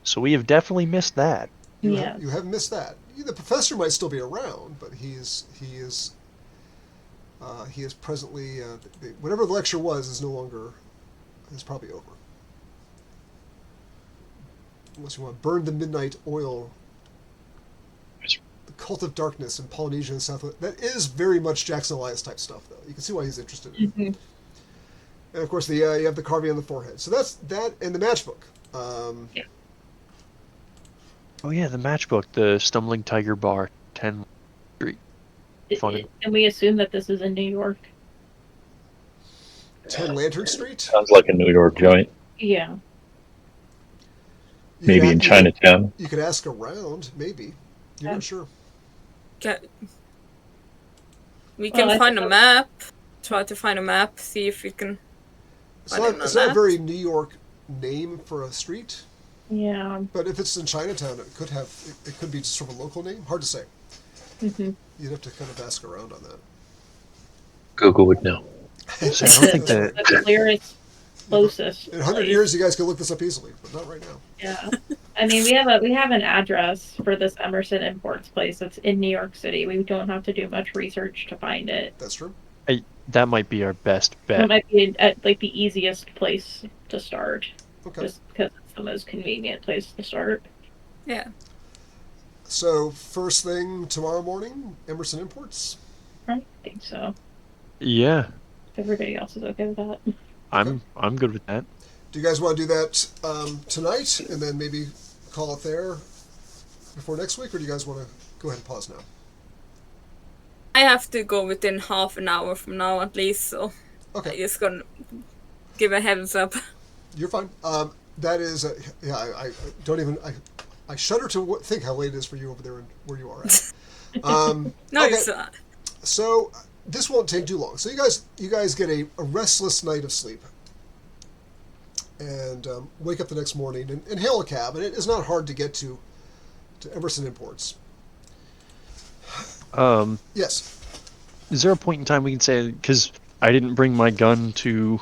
So we have definitely missed that.
you
Yeah.
have missed that. The professor might still be around, but he is presently whatever the lecture was is no longer, is probably over. Unless you want to burn the midnight oil, the cult of darkness in Polynesia and South. That is very much Jackson Elias type stuff, though. You can see why he's interested in it.
Mm-hmm.
And of course, you have the carving on the forehead. So that's that, and the matchbook.
Yeah.
Oh yeah, the matchbook, the Stumbling Tiger Bar, 10 Street. Funny.
Can we assume that this is in New York?
10 Lantern Street.
Sounds like a New York joint.
Yeah.
You
Maybe
could
in
a-
Chinatown.
You could ask around, maybe. You're not sure.
We
Well,
can
I
find a
think-
map. Try to find a map. See if we can.
It's
I
not,
don't know
it's not a
that.
very New York name for a street,
Yeah.
but if it's in Chinatown, it could be just sort of a local name. Hard to say.
Mm-hmm.
You'd have to kind of ask around on that.
Google would know.
So I don't think
That's
that.
The clearest, closest.
In 100
place.
years, you guys can look this up easily, but not right now.
Yeah. I mean, we have an address for this Emerson Imports place that's in New York City. We don't have to do much research to find it.
That's true.
That might be our best
That
bet.
might be like the easiest place to start,
Okay.
just because it's the most convenient place to start.
Yeah.
So, first thing tomorrow morning, Emerson Imports.
I think so.
Yeah,
If everybody else is okay with that.
I'm good with that.
Do you guys want to do that tonight and then maybe call it there before next week, or do you guys want to go ahead and pause now?
I have to go within half an hour from now at least, so I'm
Okay,
just gonna give a heads up.
you're fine. That is, yeah, I don't even, I shudder to think how late it is for you over there and where you are at.
No,
Okay.
it's not.
So this won't take too long. So you guys get a restless night of sleep, and wake up the next morning and hail a cab. And it is not hard to get to Emerson Imports. Yes.
Is there a point in time we can say, because I didn't bring my gun to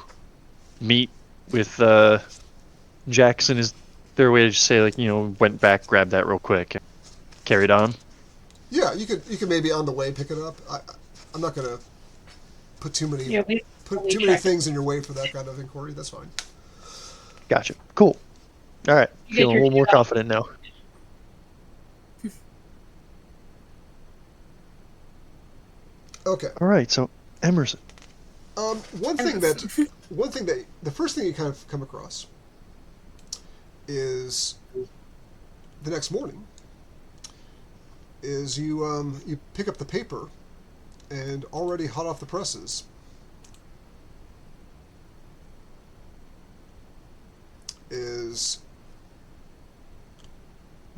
meet with Jackson, is there a way to just say, like, went back, grabbed that real quick, and carried on?
Yeah, you could maybe on the way pick it up. I'm not gonna put too many
Yeah, we check.
things in your way for that kind of inquiry. That's fine.
Gotcha. Cool. All right.
You get
Feeling a
your
little more
shit out.
confident now.
Okay.
All right. So Emerson.
One thing that the first thing you kind of come across is the next morning is you pick up the paper, and already hot off the presses is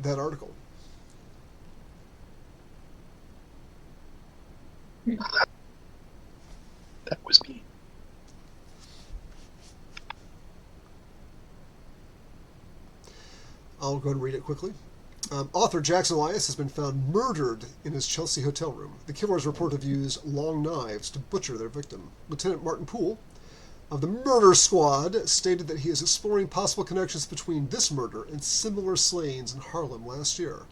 that article.
That was me.
I'll go ahead and read it quickly. Author Jackson Elias has been found murdered in his Chelsea hotel room. The killers report to have used long knives to butcher their victim. Lieutenant Martin Poole of the murder squad stated that he is exploring possible connections between this murder and similar slayings in Harlem last year.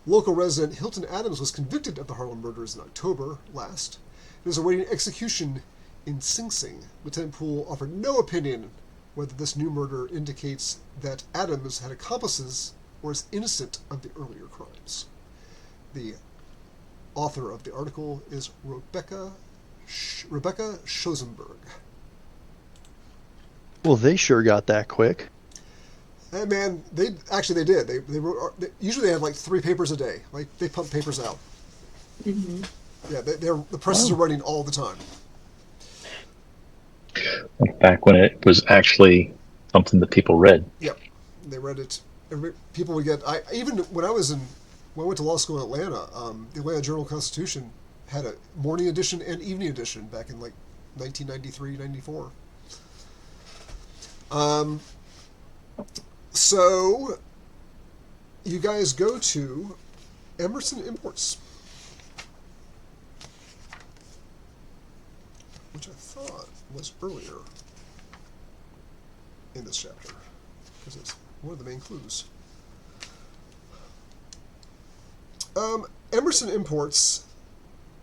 Local resident Hilton Adams was convicted of the Harlem murders in October last and is awaiting execution in Sing Sing. Lieutenant Poole offered no opinion whether this new murder indicates that Adams had accomplices or is innocent of the earlier crimes. The author of the article is Rebecca Schosenberg.
Well, they sure got that quick.
Hey man, they did. They wrote, usually they have like 3 papers a day. Like they pump papers out.
Mm-hmm.
Yeah, the presses are running all the time.
Back when it was actually something that people read.
Yep, they read it. People would get. Even when I went to law school in Atlanta, the Atlanta Journal-Constitution had a morning edition and evening edition back in like 1993, 94. So you guys go to Emerson Imports, which I thought was earlier in this chapter, because it's one of the main clues. Emerson Imports,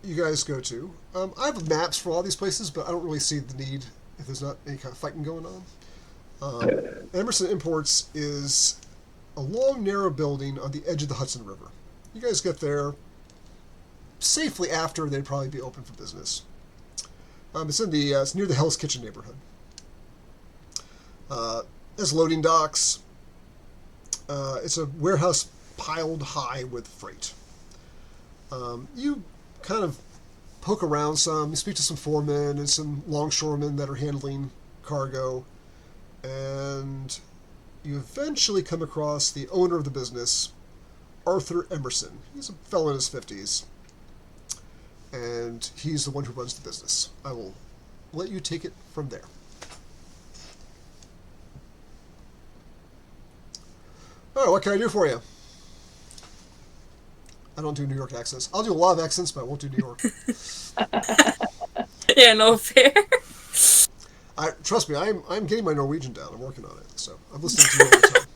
you guys go to. I have maps for all these places, but I don't really see the need if there's not any kind of fighting going on. Emerson Imports is a long, narrow building on the edge of the Hudson River. You guys get there safely after they'd probably be open for business. It's near the Hell's Kitchen neighborhood. There's loading docks. It's a warehouse piled high with freight. You kind of poke around some. You speak to some foremen and some longshoremen that are handling cargo, and you eventually come across the owner of the business, Arthur Emerson. He's a fellow in his 50s. and he's the one who runs the business. I will let you take it from there. All right, what can I do for you? I don't do New York accents. I'll do a lot of accents, but I won't do New York.
Yeah, no fair.
Trust me, I'm getting my Norwegian down. I'm working on it. So I'm listening to you all the time.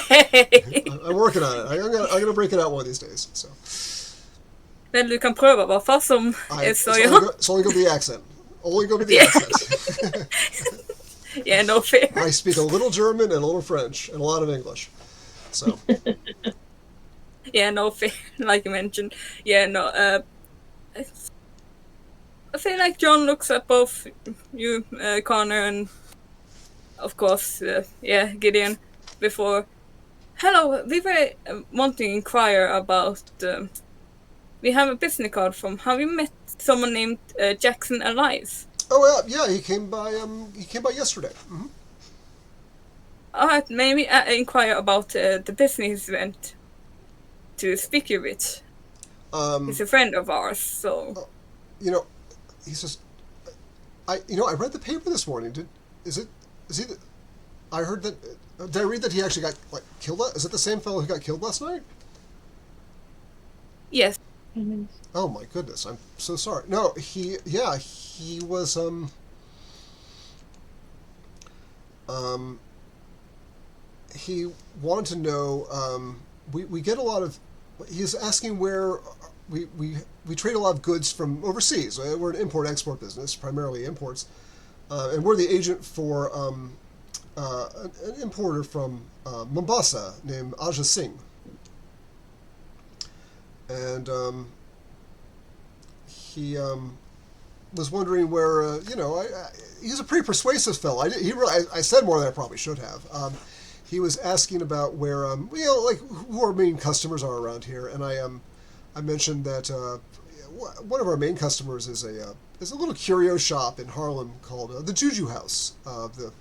Hey.
I'm working on it. I'm gonna break it out one of these days. So
Men du kan pröva vad fast som
it's
så
only,
ja.
it's only gonna be the accent. Only gonna be the
Yeah.
accent.
Yeah, no fair.
I speak a little German and a little French and a lot of English. So
Yeah, no fair. Like you mentioned. Yeah, no. I feel like John looks at both you, Connor, and of course, Gideon. Before, hello, we were wanting to inquire about. We have a business card from. Have you met someone named Jackson Elias?
oh yeah, he came by yesterday. Mm-hmm.
Alright, maybe inquire about the business event to speak with. He's a friend of ours, so.
You know, he says, I read the paper this morning. Is he? I heard that. Did I read that he actually got killed? Is it the same fellow who got killed last night?
Yes.
Oh my goodness, I'm so sorry. No, he was he wanted to know. We get a lot of. He's asking where we trade a lot of goods from overseas. We're an import-export business, primarily imports, and we're the agent for an importer from Mombasa named Aja Singh. And he was wondering where, he's a pretty persuasive fellow. I said more than I probably should have. He was asking about where, who our main customers are around here, and I mentioned that one of our main customers is a little curio shop in Harlem called the Juju House. The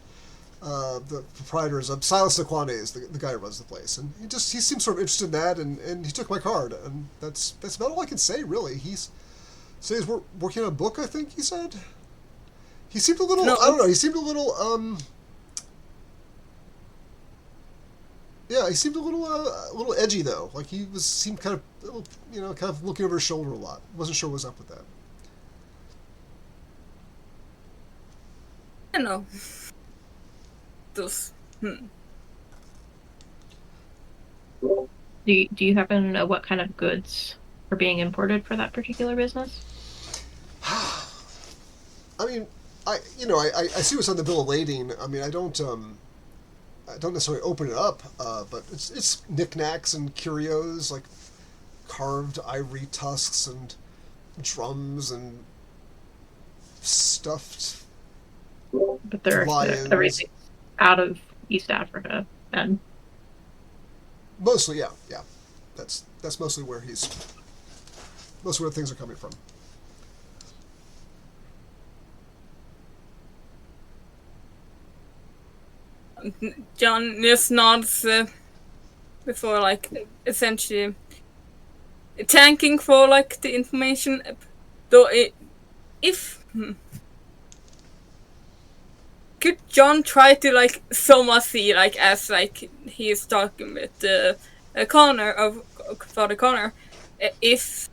proprietor is Silas Nakwane is the guy who runs the place, and he seems sort of interested in that, and he took my card, and that's about all I can say really. He's working on a book, I think he said. He seemed a little, I don't know, he seemed a little yeah, he seemed a little edgy though. Like seemed kind of looking over his shoulder a lot. Wasn't sure what was up with that.
I know. Those.
Do you happen to know what kind of goods are being imported for that particular business?
I mean, I see what's on the bill of lading. I mean, I don't necessarily open it up, but it's knickknacks and curios like carved ivory tusks and drums and stuffed
But
lions.
everything out of East Africa, then.
Mostly, yeah. That's mostly where things are coming from.
John just nods before, essentially thanking for, the information. Though, could John try to, somewhat see, as, he's talking with Father Connor, if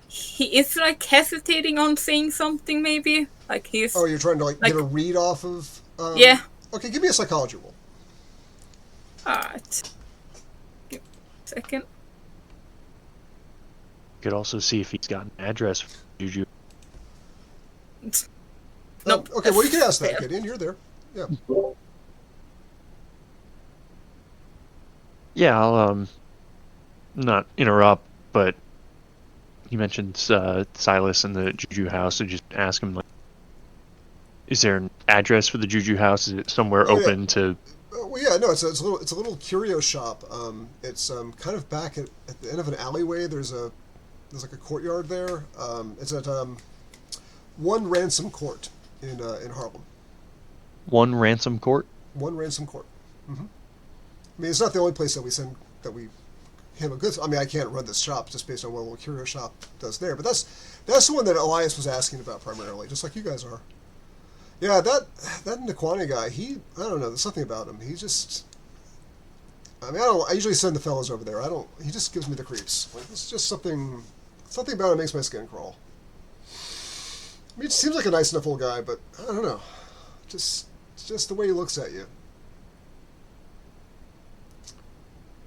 he is, hesitating on saying something, maybe? He's...
Oh, you're trying to, get a read off of...
yeah.
Okay, give me a psychology roll.
Alright. Give me a second.
You could also see if he's got an address for Juju.
Nope.
Okay, well, you can ask that, Gideon. You're there. Yeah.
Yeah, I'll not interrupt, but you mentioned Silas and the Juju house, so just ask him, is there an address for the Juju house? Is it somewhere open to?
Well, yeah, no, it's a little curio shop. It's kind of back at the end of an alleyway. There's a courtyard there. It's at One Ransom Court in Harlem.
One Ransom Court?
One Ransom Court. Mm-hmm. I mean, it's not the only place that we him a good. I mean, I can't run this shop just based on what a little curio shop does there, but that's the one that Elias was asking about primarily, just like you guys are. Yeah, that Nikwane guy, I don't know, there's something about him. He just, I mean, I usually send the fellows over there. He just gives me the creeps. Like, it's just something about him makes my skin crawl. I mean, it seems like a nice enough old guy, but I don't know. It's just the way he looks at you.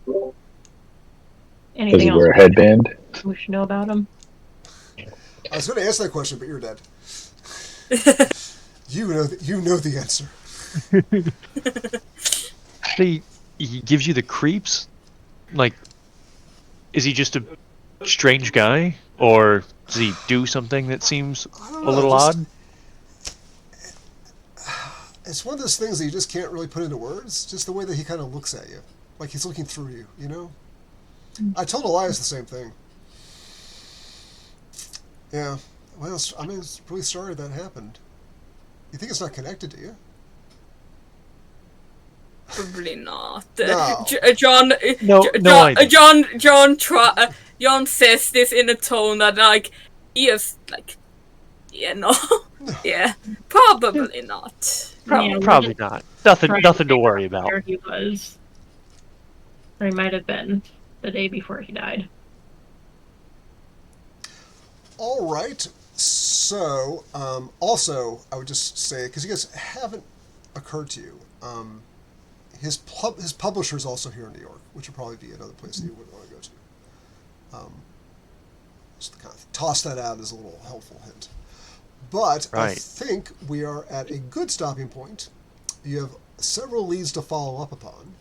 Does
Anything
he
else
wear a headband?
we should know about him?
I was going to answer that question, but you're dead. You know the answer.
He gives you the creeps? Like, is he just a strange guy? Or does he do something that seems
I don't
a
know,
little odd?
It's one of those things that you just can't really put into words. Just the way that he kind of looks at you, like he's looking through you. You know. I told Elias the same thing. Yeah. Well, I'm really sorry that happened. You think it's not connected to you?
Probably not.
No.
John.
No idea.
John says this in a tone that like he is like, yeah, no, yeah, probably not.
Probably not. Nothing
Trying
to
figure
worry
out
about.
Where he was. Or he might have been the day before he died.
All right. So, also, I would just say, because you guys haven't occurred to you, his publisher is also here in New York, which would probably be another place that you would want to go to. Just to kind of toss that out as a little helpful hint. But I
Right.
think we are at a good stopping point. You have several leads to follow up upon.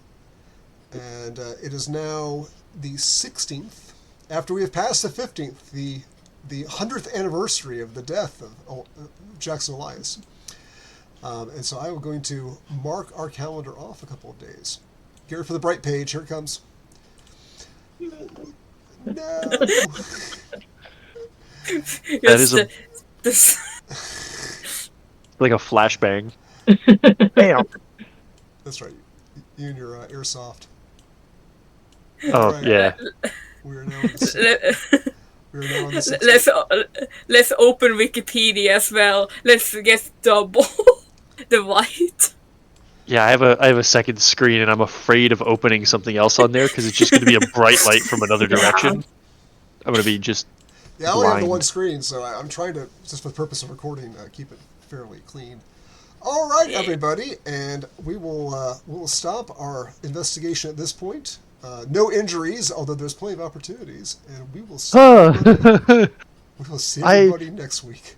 And it is now the 16th, after we have passed the 15th, the 100th anniversary of the death of Jackson Elias. And so I am going to mark our calendar off a couple of days. Get ready for the bright page. Here it comes. No.
That is
this.
like a flashbang. Bam.
That's right. You and your airsoft.
Oh,
Right.
yeah.
We are now on the we are now on the 16th.
Let's open Wikipedia as well. Let's get double the white.
Yeah, I have a second screen, and I'm afraid of opening something else on there because it's just going to be a bright light from another direction. I'm going to be just
Yeah, I only have the
blind.
one screen, so I'm trying to, just for the purpose of recording, keep it fairly clean. All right, everybody, and we will stop our investigation at this point. No injuries, although there's plenty of opportunities, and we will see everybody next week.